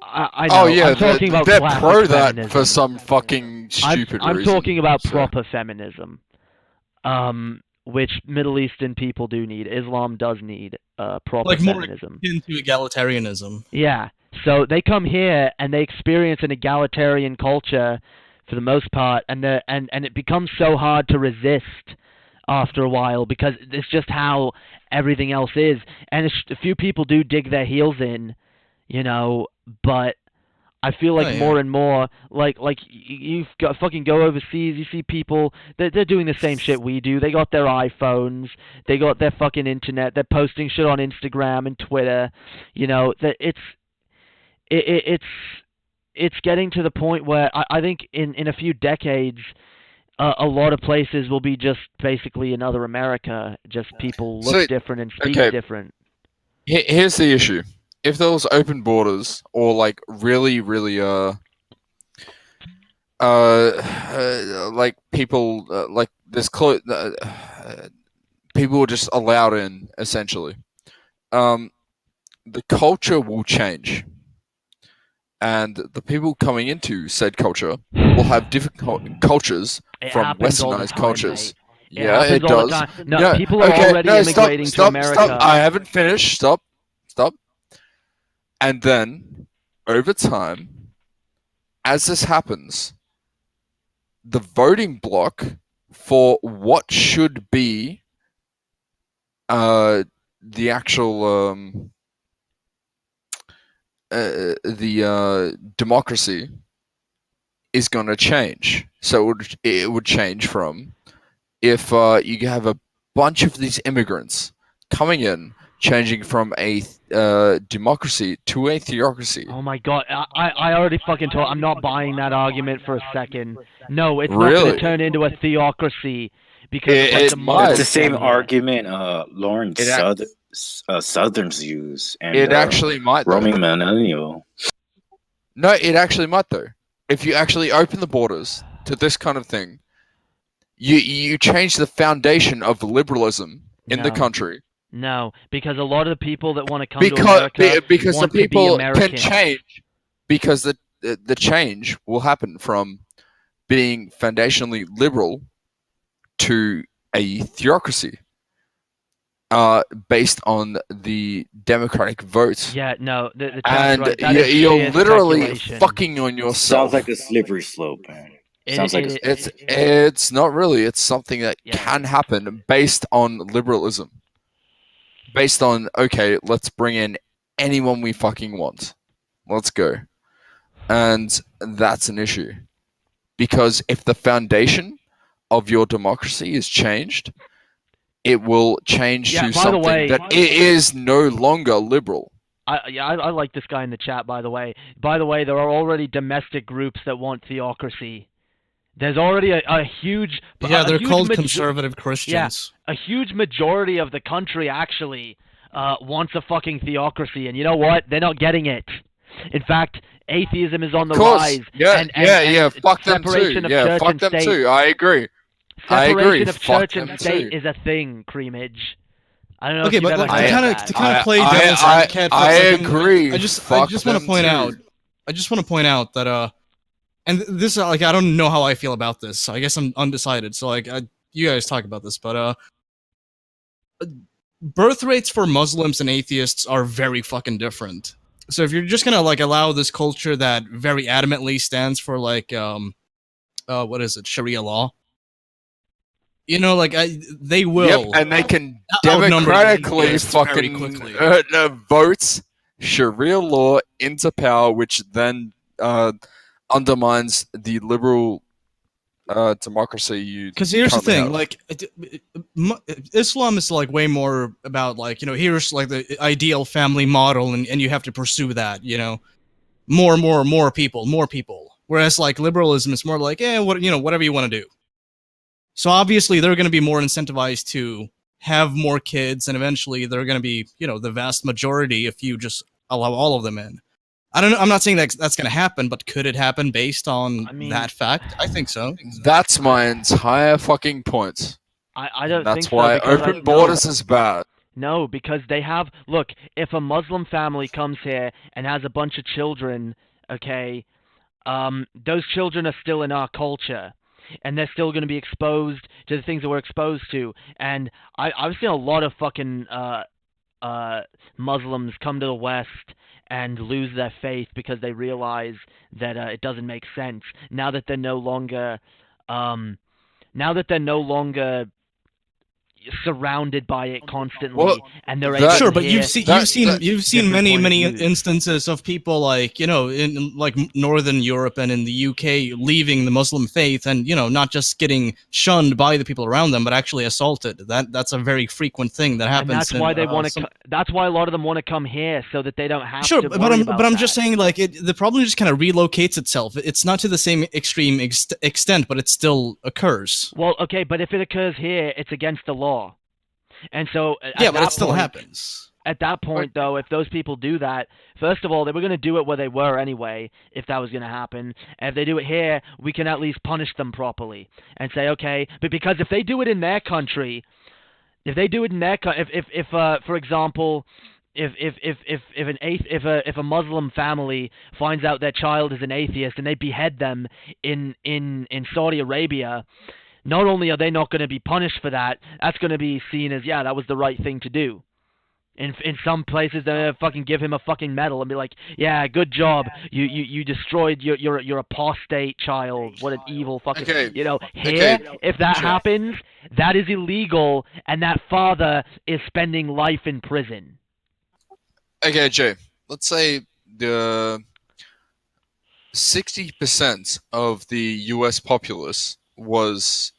S2: I know.
S3: Oh yeah,
S2: I'm talking about
S3: they're
S2: classic
S3: pro that
S2: feminism.
S3: for some fucking stupid
S2: I'm
S3: reason.
S2: talking about
S3: so.
S2: proper feminism, which Middle Eastern people do need. Islam does need proper
S5: like
S2: feminism.
S5: More into egalitarianism.
S2: Yeah. So they come here and they experience an egalitarian culture for the most part, and it becomes so hard to resist after a while, because it's just how everything else is. And a few people do dig their heels in, you know, but I feel like more and more, like you've got fucking go overseas, you see people, they're doing the same shit we do. They got their iPhones, they got their fucking internet, they're posting shit on Instagram and Twitter, you know, that it's getting to the point where I think in a few decades, a lot of places will be just basically another America, just people look different and speak different.
S3: Here's the issue. If there was open borders, or like really, really, like people, like this people were just allowed in, essentially, the culture will change, and the people coming into said culture will have different cultures from westernized cultures. Yeah, it does.
S2: No, people are already immigrating to America.
S3: Stop! I haven't finished. Stop! And then, over time, as this happens, the voting bloc for what should be the actual democracy is going to change. So it would change from, if you have a bunch of these immigrants coming in, changing from a democracy to a theocracy.
S2: Oh my god, I already fucking told. I'm not buying that argument for a second. No, it's not
S3: Really?
S2: going to turn into a theocracy, because
S7: It's
S2: the
S7: the same argument Lawrence Southerns use, and
S3: it actually might.
S7: Roaming Millennial.
S3: No, it actually might though. If you actually open the borders to this kind of thing, you change the foundation of liberalism in the country.
S2: No, because a lot of the people that want to come to America
S3: because
S2: want
S3: the people
S2: to be American.
S3: can change, because the change will happen from being foundationally liberal to a theocracy, based on the democratic vote.
S2: Yeah, no,
S3: and
S2: right.
S3: you're literally fucking on yourself.
S7: Sounds like a slippery slope, man.
S3: It's not really. It's something that can happen based on liberalism. Based on, okay, let's bring in anyone we fucking want. Let's go. And that's an issue. Because if the foundation of your democracy is changed, it will change to something that it is no longer liberal.
S2: I like this guy in the chat, by the way. By the way, there are already domestic groups that want theocracy. There's already a huge...
S5: Yeah, they're called conservative Christians.
S2: Yeah, a huge majority of the country actually wants a fucking theocracy, and you know what? They're not getting it. In fact, atheism is on the rise.
S3: Yeah, fuck them too. Yeah, fuck them too. I agree.
S2: Separation of church and state is a thing, Creamage. I don't know.
S5: Okay,
S2: if you've
S5: but
S2: ever
S5: like,
S2: heard
S5: to kind of play devil's advocate.
S3: I agree.
S5: I just want to point out. I just want to point out that and this like I don't know how I feel about this. So I guess I'm undecided. So like you guys talk about this, but birth rates for Muslims and atheists are very fucking different. So if you're just gonna like allow this culture that very adamantly stands for like what is it, Sharia law? You know, like they will.
S3: Yep, and they can
S5: outnumber the
S3: democratically
S5: atheists very
S3: fucking
S5: quickly.
S3: vote Sharia law into power, which then undermines the liberal democracy you.
S5: Because here's the
S3: currently
S5: thing,
S3: have.
S5: like Islam is like way more about like, you know, here's like the ideal family model, and you have to pursue that, you know, more people. Whereas like liberalism is more like, what, you know, whatever you want to do. So obviously they're going to be more incentivized to have more kids, and eventually they're going to be, you know, the vast majority if you just allow all of them in. I don't know. I'm not saying that's going to happen, but could it happen based on that fact? I think so.
S3: That's my entire fucking point.
S2: I don't
S3: That's
S2: think so.
S3: why
S2: Because
S3: open borders is bad.
S2: No, because they have. Look, if a Muslim family comes here and has a bunch of children, okay, those children are still in our culture, and they're still going to be exposed to the things that we're exposed to. And I've seen a lot of fucking Muslims come to the West and lose their faith because they realize that it doesn't make sense now that they're no longer surrounded by it constantly,
S3: Well,
S2: and they're
S3: that-
S2: able
S5: Sure,
S2: to
S5: but
S2: hear
S5: you've seen
S2: different
S5: many
S2: point of views.
S5: instances of people like, you know, in like Northern Europe and in the UK leaving the Muslim faith, and, you know, not just getting shunned by the people around them, but actually assaulted. That's a very frequent thing that happens.
S2: And that's why they want to. That's why a lot of them want to come here so that they don't have
S5: Sure,
S2: to.
S5: but
S2: worry
S5: I'm
S2: about
S5: but I'm
S2: that.
S5: just saying, like, the problem just kind of relocates itself. It's not to the same extreme extent, but it still occurs.
S2: Well, okay, but if it occurs here, it's against the law. And so,
S5: Yeah, but it still happens.
S2: At that point, though, if those people do that, first of all, they were going to do it where they were anyway, if that was going to happen. And if they do it here, we can at least punish them properly and say, okay, but because if they do it in their country, if for example, if a Muslim family finds out their child is an atheist and they behead them in Saudi Arabia, not only are they not going to be punished for that, that's going to be seen as, yeah, that was the right thing to do. In some places, they're going to fucking give him a fucking medal and be like, yeah, good job. You destroyed your apostate child. What an evil fucking...
S3: Okay.
S2: You know, here, if that
S3: Sure.
S2: happens, that is illegal, and that father is spending life in prison.
S3: Okay, Jay. Let's say the 60% of the U.S. populace was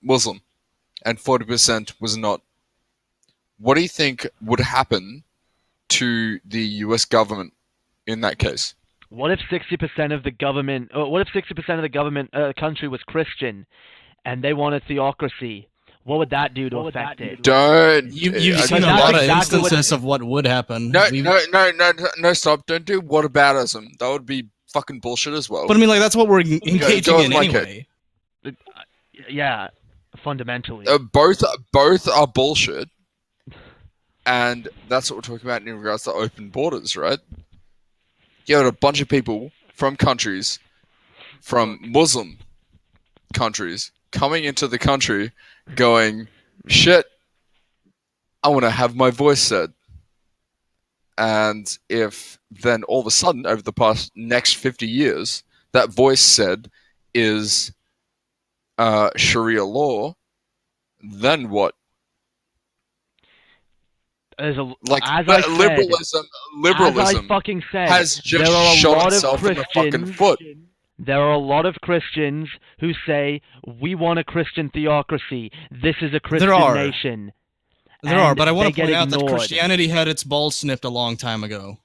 S3: Muslim, and 40% was not. What do you think would happen to the U.S. government in that case?
S2: What if 60% of the government? What if 60% of the government country was Christian, and they want a theocracy? What would that do to affect it?
S3: Don't.
S5: You've seen a
S2: that's
S5: lot of
S2: exactly what-
S5: instances of what would happen.
S3: No,
S5: We've-
S3: no, stop. Don't do whataboutism. That would be fucking bullshit as well.
S5: But I mean, like, that's what we're engaging
S3: go
S5: in
S3: like
S5: anyway.
S2: Yeah, fundamentally.
S3: Both are bullshit, and that's what we're talking about in regards to open borders, right? You had a bunch of people from countries, from Muslim countries, coming into the country, going, shit, I want to have my voice said. And if then all of a sudden, over the past next 50 years, that voice said is Sharia law, then what? Like,
S2: as
S3: but
S2: I said,
S3: liberalism
S2: as I fucking said,
S3: has just
S2: there are a
S3: shot
S2: lot of
S3: itself in the fucking
S2: Christians.
S3: foot.
S2: There are a lot of Christians who say we want a Christian theocracy. This is a Christian
S5: are.
S2: nation.
S5: There are,
S2: And
S5: but I want
S2: they
S5: to
S2: get
S5: point out that
S2: ignored.
S5: Christianity had its balls snipped a long time ago.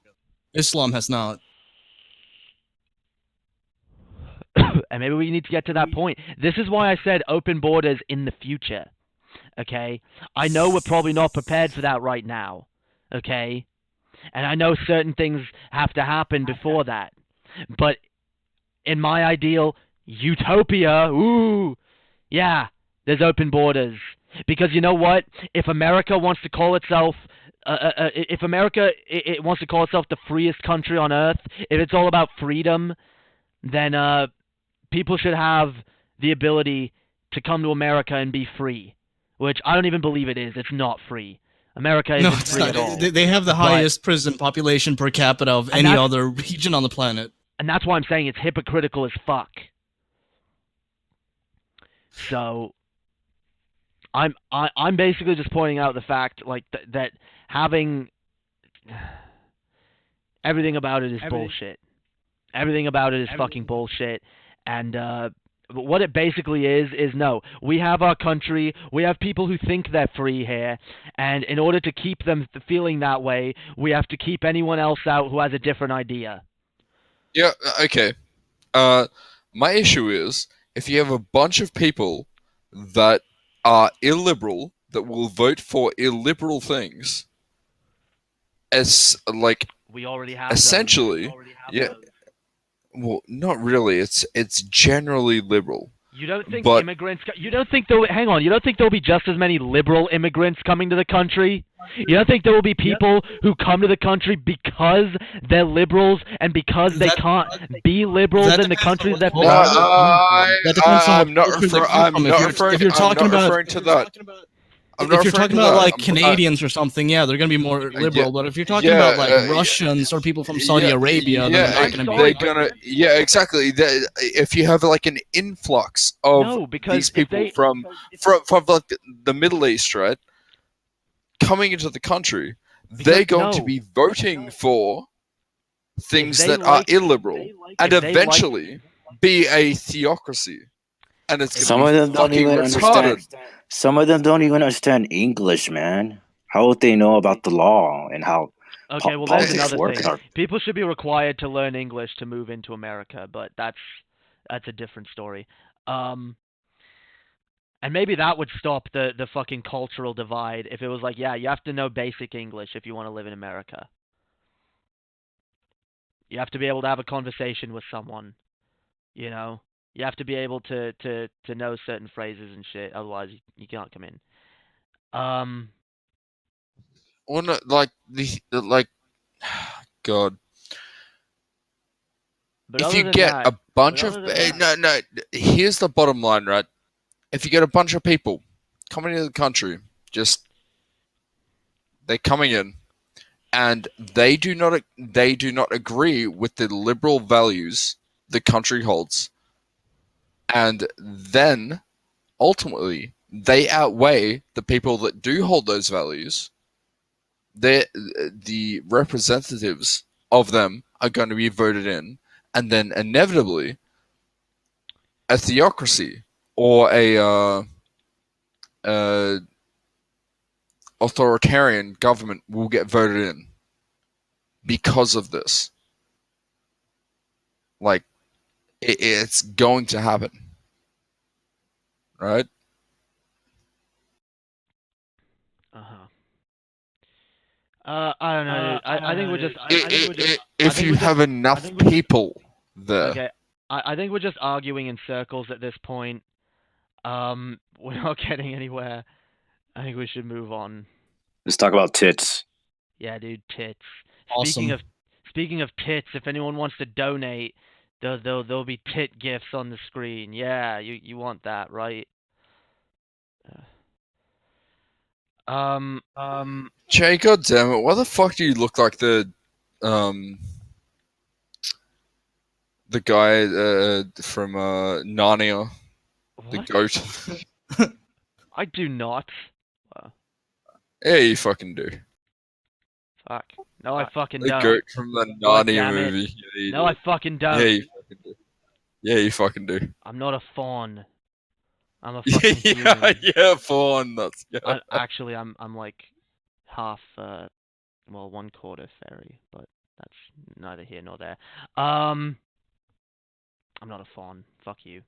S5: Islam has not.
S2: And maybe we need to get to that point. This is why I said open borders in the future. Okay? I know we're probably not prepared for that right now. Okay? And I know certain things have to happen before that. But in my ideal utopia, yeah, there's open borders. Because you know what? If America wants to call itself if America it wants to call itself the freest country on earth, if it's all about freedom, then people should have the ability to come to America and be free, which I don't even believe it is. It's not free. America
S5: No,
S2: isn't
S5: it's
S2: free
S5: not.
S2: at all.
S5: They have the
S2: But-
S5: highest prison population per capita of
S2: And
S5: any
S2: that's-
S5: other region on the planet.
S2: And that's why I'm saying it's hypocritical as fuck. So I'm basically just pointing out the fact like that having everything about it is bullshit. Everything about it is fucking bullshit. And what it basically is no, we have our country, we have people who think they're free here, and in order to keep them feeling that way, we have to keep anyone else out who has a different idea.
S3: Yeah, okay. My issue is if you have a bunch of people that are illiberal that will vote for illiberal things, as like
S2: We already have
S3: essentially, yeah. Well, not really. It's generally liberal.
S2: You don't think
S3: But-
S2: immigrants? You don't think there? Hang on. You don't think there will be just as many liberal immigrants coming to the country? You don't think there will be people who come to the country because they're liberals and because they
S5: That-
S2: can't be liberals
S5: that
S2: in the
S5: depends on
S2: countries
S5: what
S2: that
S5: culture
S2: vote?
S5: That depends on
S3: I'm
S5: what
S3: not
S5: culture they
S3: refer-
S5: come
S3: I'm
S5: from.
S3: not
S5: If
S3: referring.
S5: you're talking
S3: I'm not
S5: about
S3: referring to that. I'm
S5: if
S3: not
S5: you're
S3: referring
S5: talking
S3: to
S5: about
S3: that.
S5: like
S3: I'm-
S5: Canadians or something, yeah, they're gonna be more liberal. But if you're talking
S3: yeah,
S5: about like Russians or people from Saudi Arabia, then they're not gonna
S3: they're
S5: be.
S3: gonna. Yeah, exactly. If you have like an influx of
S2: No, because
S3: these
S2: if
S3: people
S2: they-
S3: from like the Middle East, right, coming into the country, they're going to
S2: no.
S3: be voting for things
S2: they
S3: that are
S2: like-
S3: illiberal, and
S2: if they like-
S3: eventually be a theocracy, and it's
S7: Some
S3: gonna
S7: of
S3: be
S7: them don't
S3: fucking
S7: even
S3: retarded.
S7: understand. Some of them don't even understand English, man. How would they know about the law and how
S2: Okay, well, there's
S7: politics
S2: another
S7: work
S2: thing.
S7: in our-
S2: People should be required to learn English to move into America, but that's a different story. And maybe that would stop the fucking cultural divide if it was like, yeah, you have to know basic English if you want to live in America. You have to be able to have a conversation with someone, you know? You have to be able to know certain phrases and shit, otherwise you can't come in.
S3: Or not, like like, God.
S2: But
S3: If
S2: other
S3: you
S2: than
S3: get
S2: that,
S3: a bunch of
S2: other than
S3: no, here's the bottom line, right? If you get a bunch of people coming into the country, just they're coming in, and they do not agree with the liberal values the country holds, and then ultimately they outweigh the people that do hold those values. The representatives of them are going to be voted in, and then inevitably a theocracy or a authoritarian government will get voted in because of this. Like, it's going to happen, right?
S2: I don't know. Dude. I think we're just.
S3: If you have enough people there,
S2: Okay, I think we're just arguing in circles at this point. We're not getting anywhere. I think we should move on.
S7: Let's talk about tits.
S2: Yeah, dude, tits.
S5: Awesome.
S2: Speaking of tits, if anyone wants to donate, there'll be tit gifts on the screen. Yeah, you want that, right?
S3: Jay, goddammit, why the fuck do you look like the guy from Narnia, the
S2: What?
S3: goat?
S2: I do not.
S3: Yeah, you fucking do.
S2: Fuck. No, I fucking
S3: The
S2: don't.
S3: goat from the
S2: God
S3: Narnia
S2: damn it.
S3: movie. Yeah, you
S2: No,
S3: do.
S2: I fucking don't.
S3: Yeah, you fucking do. Yeah, you fucking do.
S2: I'm not a fawn. I'm a fucking
S3: yeah,
S2: human.
S3: yeah, fawn nuts. Yeah.
S2: Actually, I'm like half, well, 1/4 fairy, but that's neither here nor there. I'm not a fawn. Fuck you.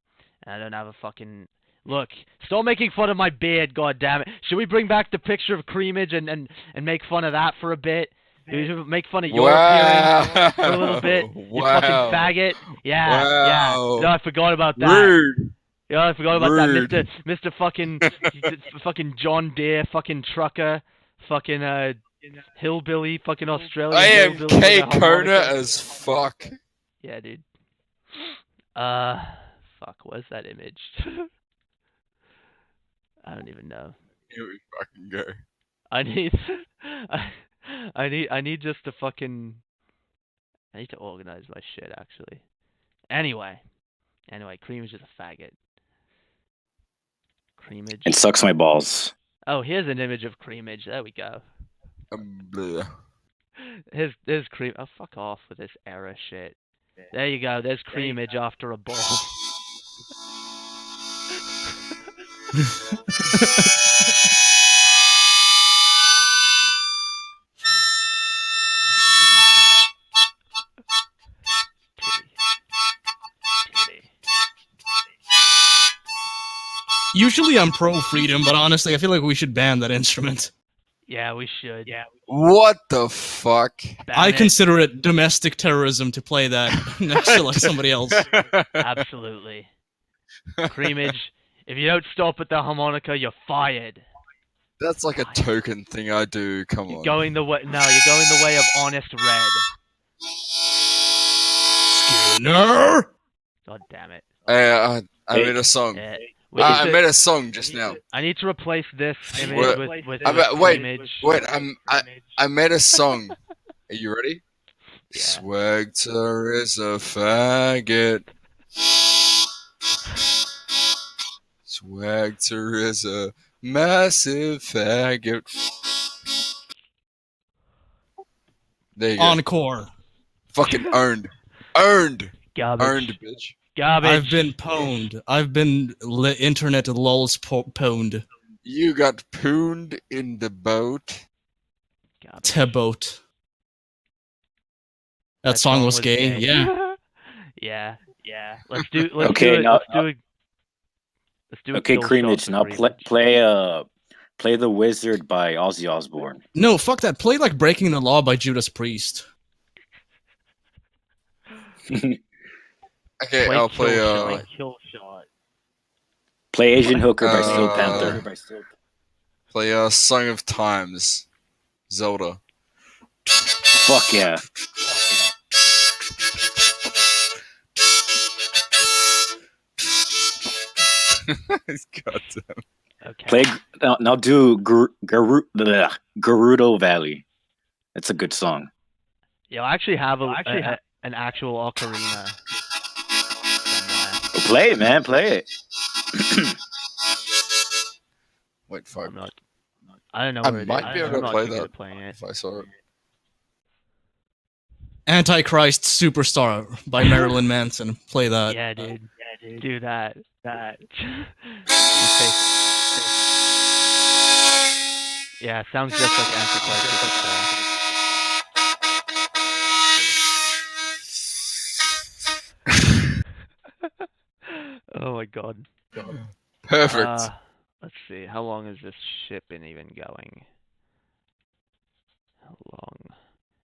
S2: And I don't have a fucking. Look, stop making fun of my beard, goddammit. Should we bring back the picture of Creamage and make fun of that for a bit? We should make fun of your appearance for a little bit. You fucking faggot. Yeah, yeah.
S3: Wow.
S2: No, I forgot about that.
S3: Rude.
S2: Yeah, I forgot about
S3: Rude.
S2: that, Mr. fucking, fucking John Deere, fucking trucker, fucking hillbilly, fucking Australian
S3: I am
S2: hillbilly with
S3: K
S2: a
S3: Kona
S2: harmonica.
S3: as fuck.
S2: Yeah, dude. Fuck, where's that image? I don't even know.
S3: Here we fucking go.
S2: I need, I need just to fucking, I need to organize my shit, actually. Anyway, Creamage is a faggot. Creamage.
S7: And sucks my balls.
S2: Oh, here's an image of Creamage. There we go.
S3: Bleh.
S2: Here's Cream. Oh, fuck off with this error shit. There you go. There's Creamage after a ball.
S5: Usually I'm pro freedom, but honestly, I feel like we should ban that instrument.
S2: Yeah, we should. Yeah.
S3: What the fuck?
S5: I consider it domestic terrorism to play that next to like somebody else.
S2: Absolutely. Creamage, if you don't stop at the harmonica, you're fired.
S3: That's like a token thing I do. Come
S2: You're
S3: on.
S2: going the way. No, you're going the way of honest red.
S5: Skinner.
S2: God damn it.
S3: I made a song. I made a song just now.
S2: I need to replace this image
S3: Wait,
S2: with
S3: wait,
S2: Creamage.
S3: wait. I made a song. Are you ready?
S2: Yeah.
S3: Swagter is a faggot. Swagter is a massive faggot. There you go.
S5: Encore.
S3: Fucking earned. Earned.
S2: Garbage.
S3: Earned, bitch.
S2: Garbage.
S5: I've been pwned. I've been internet lols pwned.
S3: You got pooned in the boat.
S2: Garbage.
S5: Teboat. That song was gay. Yeah.
S2: Yeah. Let's do it.
S7: Okay, now-
S2: Let's do it.
S7: Okay, Creamage. Now play The Wizard by Ozzy Osbourne.
S5: No, fuck that. Play like Breaking the Law by Judas Priest.
S3: Okay, I'll play
S2: Kill Shot.
S7: Play Asian Hooker by Steel Panther.
S3: play Song of Times. Zelda.
S7: Fuck yeah.
S3: Goddamn.
S2: Okay.
S7: Play now. Do Gerudo Valley. It's a good song.
S2: Yeah, I actually have an actual ocarina. Somewhere.
S7: Play it, man. Play it.
S3: Wait, fuck.
S2: I don't know
S3: I
S2: where it
S3: might
S2: is.
S3: be able
S2: I'm
S3: to
S2: not
S3: play
S2: too good
S3: that
S2: at playing it.
S3: if I saw it.
S5: Antichrist Superstar by Marilyn Manson. Play that.
S2: Yeah, dude. Do that. Yeah, sounds just like Antichrist Superstar. Oh my god.
S3: Perfect.
S2: Let's see. How long has this ship been even going?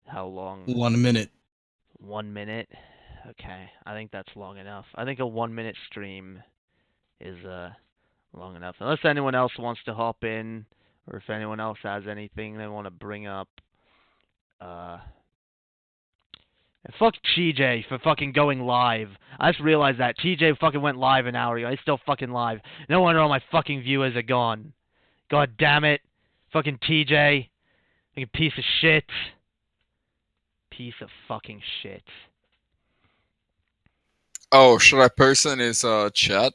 S2: How long?
S5: 1 minute.
S2: 1 minute? Okay. I think that's long enough. I think a 1 minute stream is long enough. Unless anyone else wants to hop in, or if anyone else has anything they want to bring up. And fuck TJ for fucking going live. I just realized that. TJ fucking went live an hour ago. He's still fucking live. No wonder all my fucking viewers are gone. God damn it. Fucking TJ. Fucking piece of shit. Piece of fucking shit.
S3: Oh, should I post in his chat?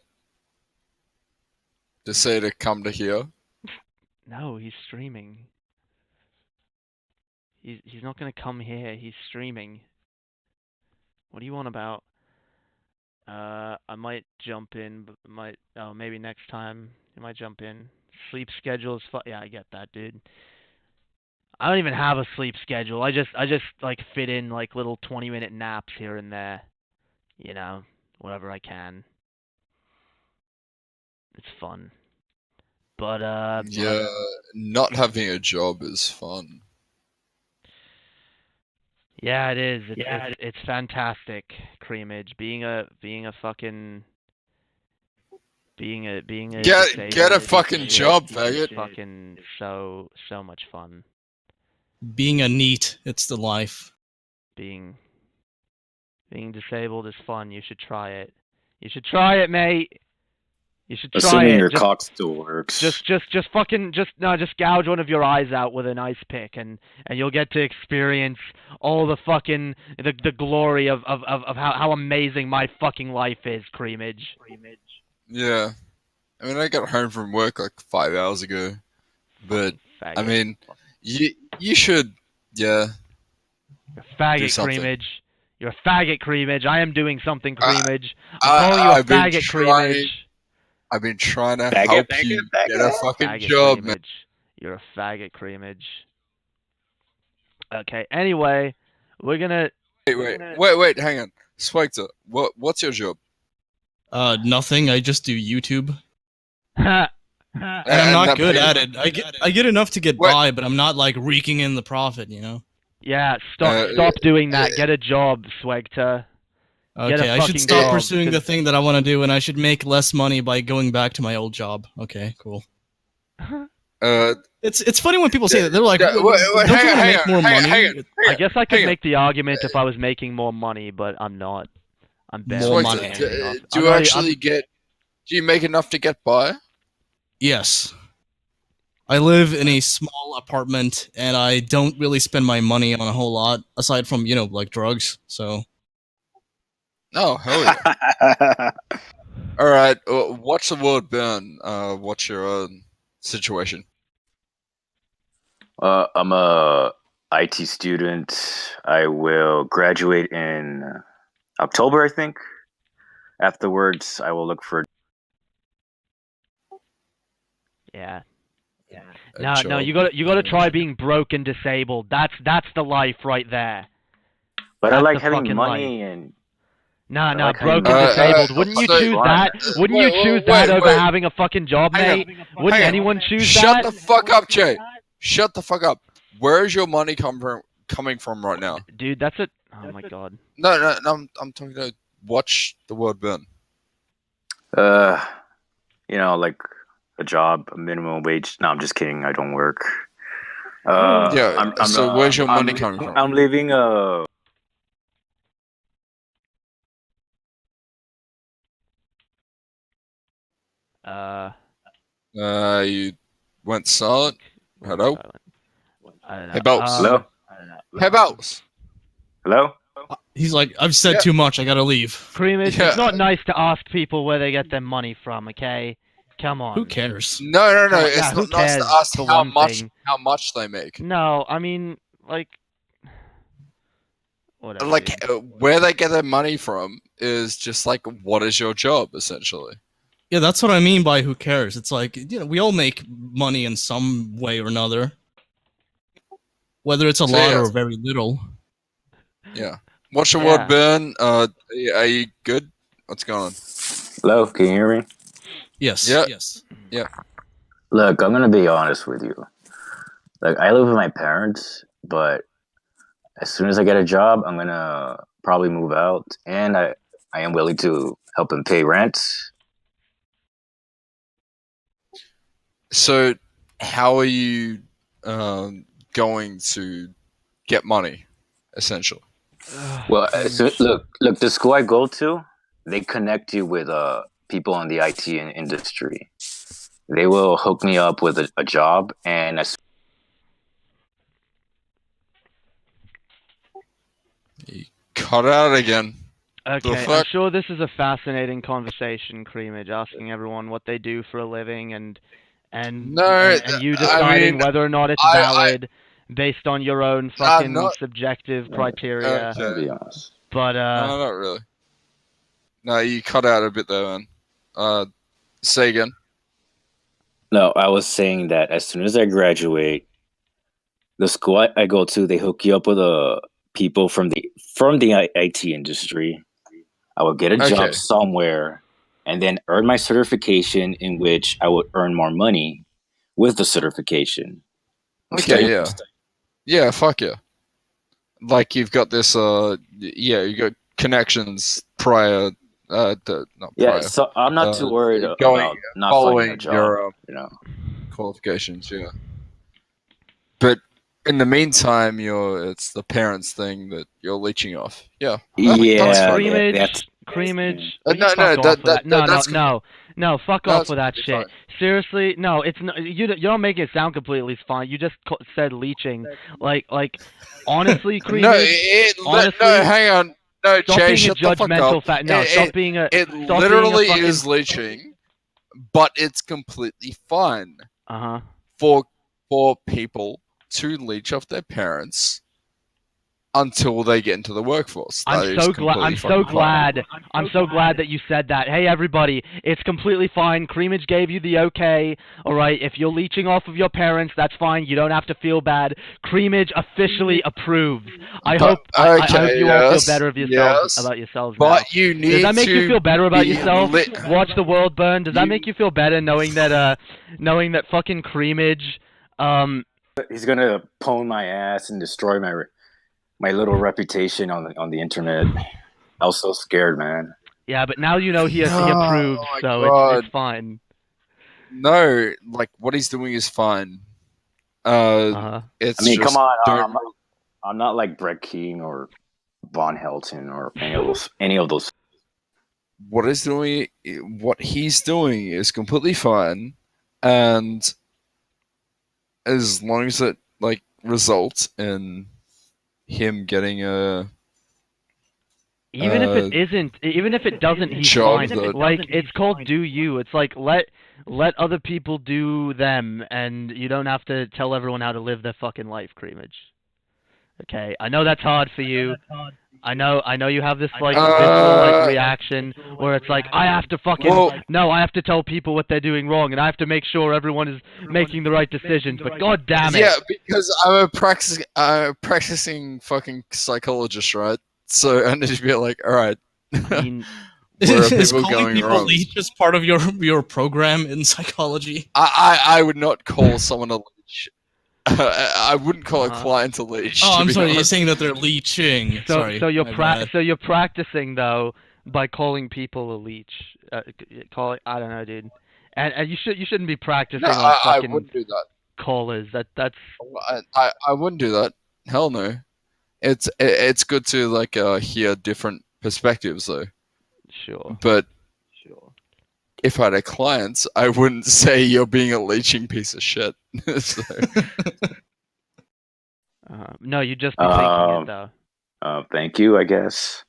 S3: To say to come to here?
S2: No, he's streaming. He's not gonna come here. He's streaming. What do you want about? I might jump in, but maybe next time you might jump in. Sleep schedule is yeah, I get that, dude. I don't even have a sleep schedule. I just like fit in like little 20-minute naps here and there. You know, whatever I can. It's fun. But
S3: Yeah, not having a job is fun.
S2: yeah, it is. It's fantastic, Creamage. Being a fucking being a
S3: Get a fucking
S2: shit
S3: job,
S2: is
S3: faggot.
S2: fucking so much fun.
S5: Being a NEET, it's the life.
S2: Being disabled is fun. You should try it. You should try it, mate. You should try
S7: Assuming
S2: it.
S7: your
S2: Just,
S7: cock still works.
S2: just fucking, just gouge one of your eyes out with an ice pick, and you'll get to experience all the fucking the glory of how amazing my fucking life is, Creamage.
S3: Yeah. I mean, I got home from work like 5 hours ago, but
S2: Faggot.
S3: I mean, you should, yeah.
S2: You're a faggot,
S3: do something.
S2: Creamage. You're a faggot, Creamage. I am doing something, Creamage. I'm calling you a
S3: I've been
S2: faggot,
S3: trying-
S2: Creamage.
S3: I've been trying to
S7: Faggot,
S3: help
S7: faggot,
S3: you
S7: faggot.
S3: get a fucking
S2: Faggot,
S3: job, man.
S2: Creamage. You're a faggot, Creamage. Okay, anyway, we're gonna...
S3: Wait, hang on. Swagter, what's your job?
S5: Nothing. I just do YouTube,
S2: Ha!
S5: and I'm
S3: And
S5: not
S3: that
S5: good
S3: pays-
S5: at it. I get enough to get
S3: Wait.
S5: by, but I'm not like raking in the profit, you know.
S2: Yeah, stop doing that. Get a job, Swagter. Get a
S5: Okay, I should
S2: fucking
S5: stop
S2: job,
S5: pursuing the
S2: 'cause-
S5: thing that I want to do, and I should make less money by going back to my old job. Okay, cool. It's funny when people say that. They're like,
S3: Yeah,
S5: "Don't
S3: wait,
S5: you want to
S3: hang
S5: make
S3: on,
S5: more
S3: hang on,
S5: money?"
S3: hang on.
S2: I guess I could
S3: hang on.
S2: make the argument if I was making more money, but I'm not. I'm barely
S5: More
S3: Swagter,
S5: money.
S2: making enough.
S3: do
S2: I'm
S3: you
S2: only-
S3: actually get? Do you make enough to get by?
S5: Yes. I live in a small apartment, and I don't really spend my money on a whole lot, aside from, like drugs, so...
S3: Oh, hell yeah. All right, watch the world burn. What's your situation?
S7: I'm a IT student. I will graduate in October, I think. Afterwards, I will look for.
S2: Yeah.
S3: A
S2: No,
S3: job.
S2: you gotta try being broke and disabled. That's the life right there.
S7: But I
S2: That's
S7: like
S2: the
S7: having
S2: fucking
S7: money and.
S2: Nah,
S7: like how
S2: broke
S7: you-
S2: and disabled. Wouldn't you
S3: so-
S2: choose that? Wouldn't you choose that over having a fucking job,
S3: Hang
S2: mate? Wouldn't
S3: hang on.
S2: anyone choose
S3: Shut
S2: that?
S3: the fuck up, Jay. Shut the fuck up. Where is your money coming from right now?
S2: Dude, that's a... Oh my god.
S3: No, I'm talking to watch the world burn.
S7: Like a job, a minimum wage. No, I'm just kidding. I don't work.
S3: Yeah. So where's your money coming from?
S7: I'm leaving a.
S3: You went silent. Hello?
S2: I don't know.
S3: Hey, Belts.
S7: Hello.
S3: Hey, Belts.
S7: Hello.
S5: He's like, I've said too much, I gotta leave.
S2: Creamage,
S3: Yeah.
S2: it's not nice to ask people where they get their money from, okay? Come on.
S5: Who cares?
S3: No.
S2: Yeah,
S3: It's
S2: who
S3: not nice to
S2: cares,
S3: ask
S2: for
S3: how
S2: one
S3: much
S2: thing?
S3: they make.
S2: No, I mean, like... Whatever.
S3: Like
S2: dude.
S3: where they get their money from is just like, what is your job essentially?
S5: Yeah, that's what I mean by who cares. It's like, we all make money in some way or another. Whether it's a
S3: So,
S5: lot
S3: yeah.
S5: or very little.
S3: Yeah. Watch the
S2: Yeah.
S3: world burn. Are you good? What's going on?
S7: Hello. Can you hear me?
S5: Yes.
S3: Yeah.
S5: Yes.
S7: Look, I'm gonna be honest with you. Like, I live with my parents, but as soon as I get a job, I'm gonna probably move out, and I am willing to help them pay rent.
S3: So, how are you going to get money, essentially?
S7: Well, look, the school I go to, they connect you with people in the IT industry. They will hook me up with a job, and as
S3: Cut out again.
S2: Okay, I'm
S3: fuck?
S2: sure this is a fascinating conversation, Creamage, asking everyone what they do for a living and
S3: No,
S2: and you
S3: I
S2: deciding
S3: mean,
S2: whether or not it's
S3: I-
S2: valid based on your own fucking
S3: not-
S2: subjective criteria.
S7: I'm gonna be honest.
S2: But
S3: No, not really. No, you cut out a bit there, man. Say again.
S7: No, I was saying that as soon as I graduate, the school I go to, they hook you up with people from the IT industry. I will get a
S3: Okay.
S7: job somewhere, and then earn my certification, in which I would earn more money with the certification.
S3: Okay, yeah. Yeah, fuck yeah. Like you've got this, you got connections prior, not
S7: Yeah,
S3: prior,
S7: so I'm not too worried
S3: going-
S7: about not finding a
S3: following
S7: job.
S3: your qualifications, yeah. But in the meantime, it's the parents thing that you're leeching off. Yeah. That's
S7: Yeah,
S3: fine.
S2: Creamage,
S7: that's
S2: Creamage.
S3: No,
S2: will you
S3: no,
S2: fuck off with that.
S3: that's
S2: No, fuck
S3: No,
S2: off
S3: it's
S2: with that
S3: completely
S2: shit. Seriously, no, it's no, you don't make it sound completely fine. You just said leeching. Like, honestly,
S3: no,
S2: Creamage. Honestly,
S3: no, hang on. No,
S2: stop
S3: Jay,
S2: being a
S3: shut the fuck
S2: judgmental
S3: up.
S2: No, stop being a.
S3: It
S2: Stop
S3: literally
S2: being a fucking,
S3: is leeching, but it's completely fine
S2: Uh-huh.
S3: for people to leech off their parents until they get into the workforce. That is completely
S2: I'm
S3: fucking fine.
S2: I'm so glad that you said that. Hey everybody, it's completely fine. Creamage gave you the okay. All right, if you're leeching off of your parents, that's fine. You don't have to feel bad. Creamage officially approves. I hope you all feel better of yourselves about yourselves now.
S3: But you need
S2: Does that make you feel better about yourself?
S3: lit-
S2: Watch the world burn. Does that make you feel better knowing that fucking Creamage
S7: He's gonna pwn my ass and destroy my little reputation on the internet. I was so scared, man.
S2: Yeah, but now you know he approves,
S3: my
S2: so
S3: God.
S2: it's fine.
S3: No, like what he's doing is fine. It's
S7: I mean,
S3: just
S7: come on.
S3: don't
S7: I'm not like Brett King or Von Helton or any of those.
S3: what he's doing is completely fine, and as long as it like results in him getting a
S2: Even if it isn't, even if it doesn't, he's
S3: job
S2: fine.
S3: that-
S2: Like it's called do you. It's like let other people do them, and you don't have to tell everyone how to live their fucking life, Creamage. Okay, I know that's hard for you. I know you have this like visceral like reaction where it's like I have to I have to tell people what they're doing wrong, and I have to make sure everyone is making the right decisions. But god damn it!
S3: Yeah, because I'm a practicing fucking psychologist, right? So I need to be like, all right,
S2: I mean,
S3: where are
S5: Is
S3: people
S5: calling
S3: going
S5: people
S3: wrong?
S5: leech as part of your program in psychology?
S3: I would not call someone a leech. I wouldn't call a client a leech.
S5: Oh,
S3: to
S5: I'm
S3: be
S5: sorry. You're
S3: honest.
S5: saying that they're leeching. Sorry.
S2: So you're
S5: my bad.
S2: so you're practicing though by calling people a leech. I don't know, dude. And you shouldn't be practicing
S3: No,
S2: on
S3: I
S2: fucking
S3: wouldn't do that.
S2: callers. That's
S3: I wouldn't do that. Hell no. It's good to like hear different perspectives though.
S2: sure.
S3: But if I had a client, I wouldn't say you're being a leeching piece of shit. So,
S2: No, you just be thinking it though.
S7: Thank you, I guess.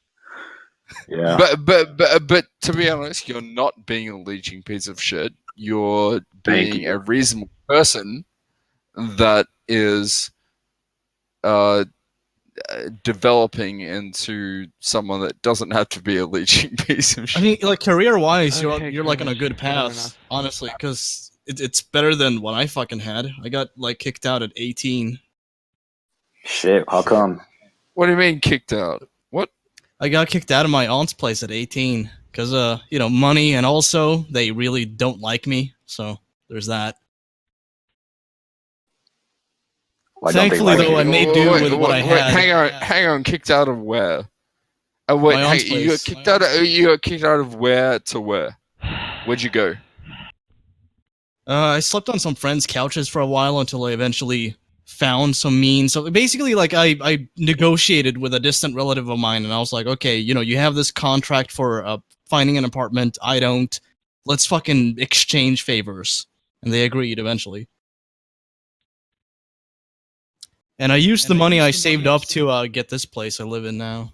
S7: Yeah.
S3: but to be honest, you're not being a leeching piece of shit. You're being a reasonable person that is developing into someone that doesn't have to be a leeching piece of shit.
S5: I mean, like career-wise,
S2: Okay,
S5: you're like on a
S2: Creamage,
S5: good
S2: fair
S5: path,
S2: enough.
S5: honestly, because it's better than what I fucking had. I got like kicked out at 18.
S7: Shit. How come?
S3: What do you mean kicked out? What?
S5: I got kicked out of my aunt's place at 18 because money, and also they really don't like me. So there's that.
S7: Why don't they
S5: Thankfully,
S7: like
S5: though,
S7: you?
S5: I made do with what I had.
S3: Hang on. Kicked out of where? Oh wait,
S5: My aunt's
S3: you got
S5: place.
S3: kicked out. You got kicked out of where to where? Where'd you go?
S5: I slept on some friends' couches for a while until I eventually found some means. So basically, like I negotiated with a distant relative of mine, and I was like, okay, you have this contract for finding an apartment. I don't. Let's fucking exchange favors. And they agreed eventually. And I used the money I saved up to get this place I live in now.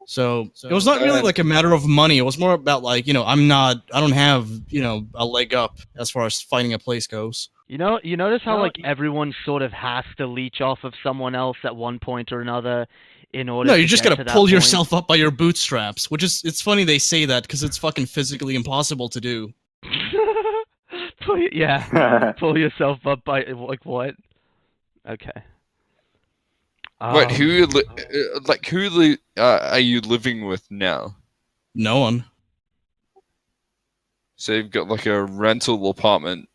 S5: So it was not really like a matter of money. It was more about like, I don't have, a leg up as far as finding a place goes.
S2: You notice how like everyone sort of has to leech off of someone else at one point or another in order.
S5: No,
S2: to
S5: you just
S2: get
S5: gotta
S2: to that
S5: pull
S2: point.
S5: yourself up by your bootstraps, it's funny they say that because it's fucking physically impossible to do.
S2: Pull yourself up by like what? Okay.
S3: Wait, who are you living with now?
S5: No one.
S3: So you've got like a rental apartment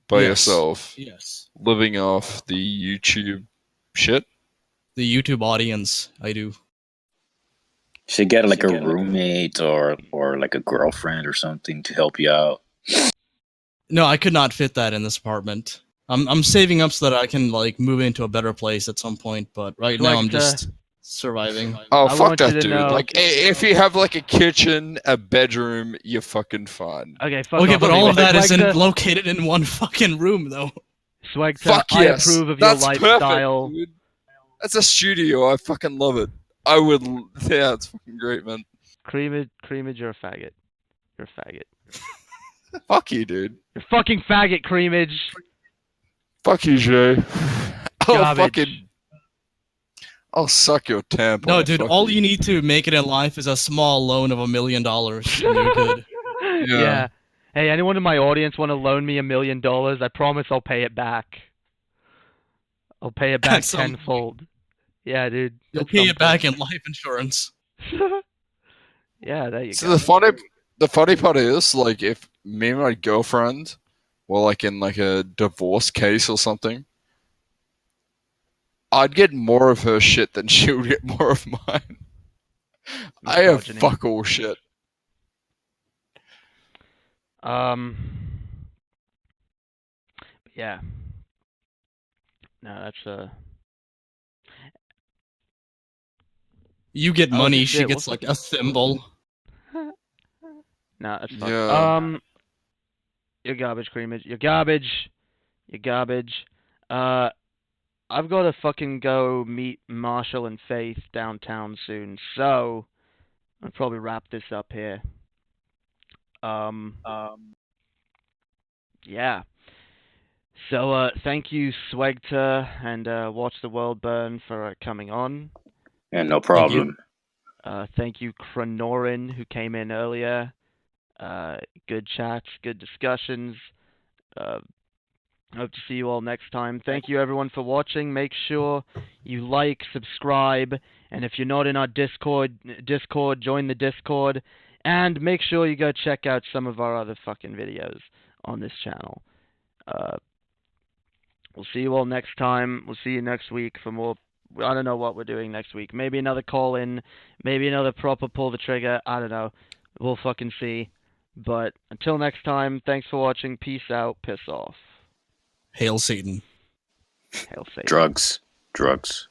S3: by yourself,
S5: Yes.
S3: living off the YouTube shit.
S5: The YouTube audience, I do.
S7: Should get like a roommate or like a girlfriend or something to help you out.
S5: No, I could not fit that in this apartment. I'm saving up so that I can like move into a better place at some point, but right now I'm just surviving.
S3: Oh,
S2: I
S3: fuck
S2: want you
S3: that,
S2: to
S3: dude.
S2: know-
S3: Like, if you have like a kitchen, a bedroom, you're fucking fine.
S2: Okay, fuck
S5: Okay,
S2: off.
S5: but all of that
S2: Swagter,
S5: isn't located in one fucking room, though.
S2: Swagter,
S3: Fuck
S2: I
S3: yes.
S2: approve of your
S3: That's
S2: lifestyle.
S3: perfect, dude. That's a studio. I fucking love it. I would. Yeah, it's fucking great, man.
S2: Creamage, you're a faggot. You're a faggot.
S3: Fuck you, dude.
S2: You're a fucking faggot, Creamage.
S3: Fuck you, Jay. I'll
S2: Garbage.
S3: fucking. I'll suck your tampon.
S5: No, dude,
S3: fuck
S5: all you need to make it in life is a small loan of $1 million, and you're good.
S2: Yeah. Hey, anyone in my audience want to loan me $1 million? I promise I'll pay it back. I'll pay it back
S5: At some
S2: tenfold. Yeah, dude.
S5: You'll
S2: at
S5: pay
S2: some
S5: it back in life insurance.
S2: point. Yeah, there you
S3: So
S2: go.
S3: the funny part is, like, if me and my girlfriend were like in like a divorce case or something, I'd get more of her shit than she would get more of mine. I have
S2: Misogyny.
S3: fuck all shit.
S2: Yeah. No, that's
S5: You get
S2: Oh,
S5: money,
S2: shit,
S5: she
S2: what
S5: gets like a thimble.
S2: No, that's fucked.
S3: Yeah.
S2: You're garbage, Creamage. You're garbage. You're garbage. I've got to fucking go meet Marshall and Faith downtown soon, so I'll probably wrap this up here. Yeah. So, thank you, Swegter and Watch the World Burn for coming on.
S7: Yeah, no problem.
S2: Thank you, Kranorin, who came in earlier. Good chats, good discussions. Hope to see you all next time. Thank you, everyone, for watching. Make sure you like, subscribe, and if you're not in our Discord, join the Discord. And make sure you go check out some of our other fucking videos on this channel. We'll see you all next time. We'll see you next week for more. I don't know what we're doing next week. Maybe another call-in. Maybe another proper pull the trigger. I don't know. We'll fucking see. But until next time, thanks for watching. Peace out. Piss off.
S5: Hail Satan.
S2: Hail Satan.
S7: Drugs.